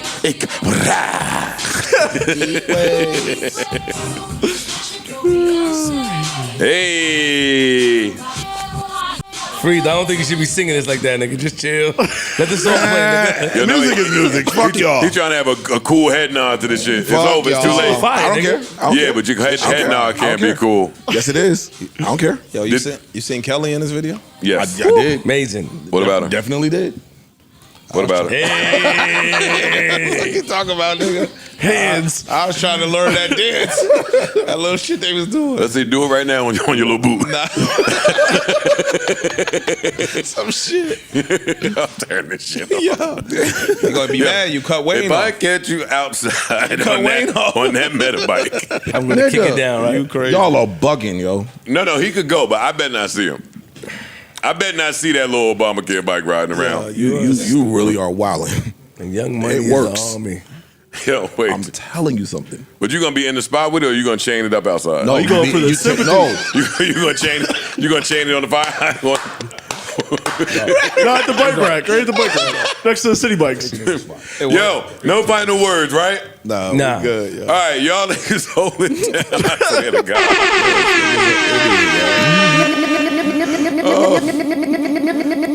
Freeze, I don't think you should be singing this like that, nigga. Just chill. Let the song play, nigga. Yo, Music is music. Fuck y'all. He trying to have a cool head nod to this shit. It's Fuck over. It's too y'all. late. Fine, I don't nigga. care. I don't Yeah, care. but your head care. nod I can't don't be cool. Yes, it is. I don't care. Yo, you seen Kelly in this video? Yes. I did. Amazing. What about him? Definitely did. What about him? What you talking about, nigga? Hands. I was trying to learn that dance. That little shit they was doing. Let's see. Do it right now on your little boot. Nah. Some shit. I'll turn this shit off. Yo. You gonna be mad? You cut Wayne If I off. catch you outside Cut on Wayne that, off. on that meta bike. I'm gonna kick it down, right? You crazy. Y'all are bugging, yo. No, he could go, but I bet not see him. I bet not see that little Obamacare bike riding around. You really are wilding. And Young Money It is works. the army. Yo, wait. I'm telling you something. But you gonna be in the spot with it, or you gonna chain it up outside? No, you going for the sympathy? No, you gonna chain it on the fire? Not at the bike rack. Right at the bike rack. Next to the city bikes. Yo, no final words, right? Nah, Nah. we good, yo. All right, y'all niggas hold it down. I swear to God.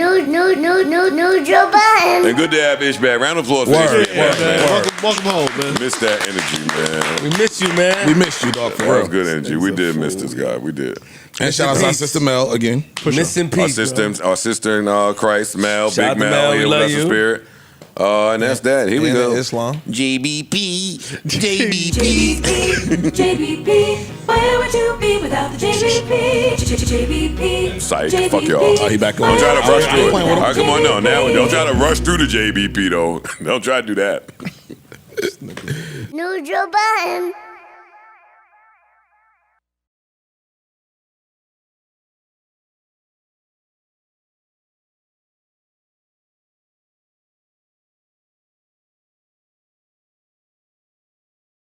No, Joe Biden. And good to have Ish back. Round of applause for Word, Ish. word, man. Welcome home, man. Missed that energy, man. We miss you, man. we missed you, dog. For That was real. good energy. We did miss this guy. We did. And shout out to our sister Mel again. Miss in peace. Our sister in Christ, Mel, Shout out Big to Mel, Mel, we here with love us in you. spirit. And that's that. Here we And go. Islam. JBP. JBP, where would you be without the JBP? JBP. Psych. Fuck y'all. Oh, he back on. Don't try to rush through it. playing All with him. right, come on, no. Now, don't try to rush through the JBP, though. Don't try to do that. No, Joe Biden.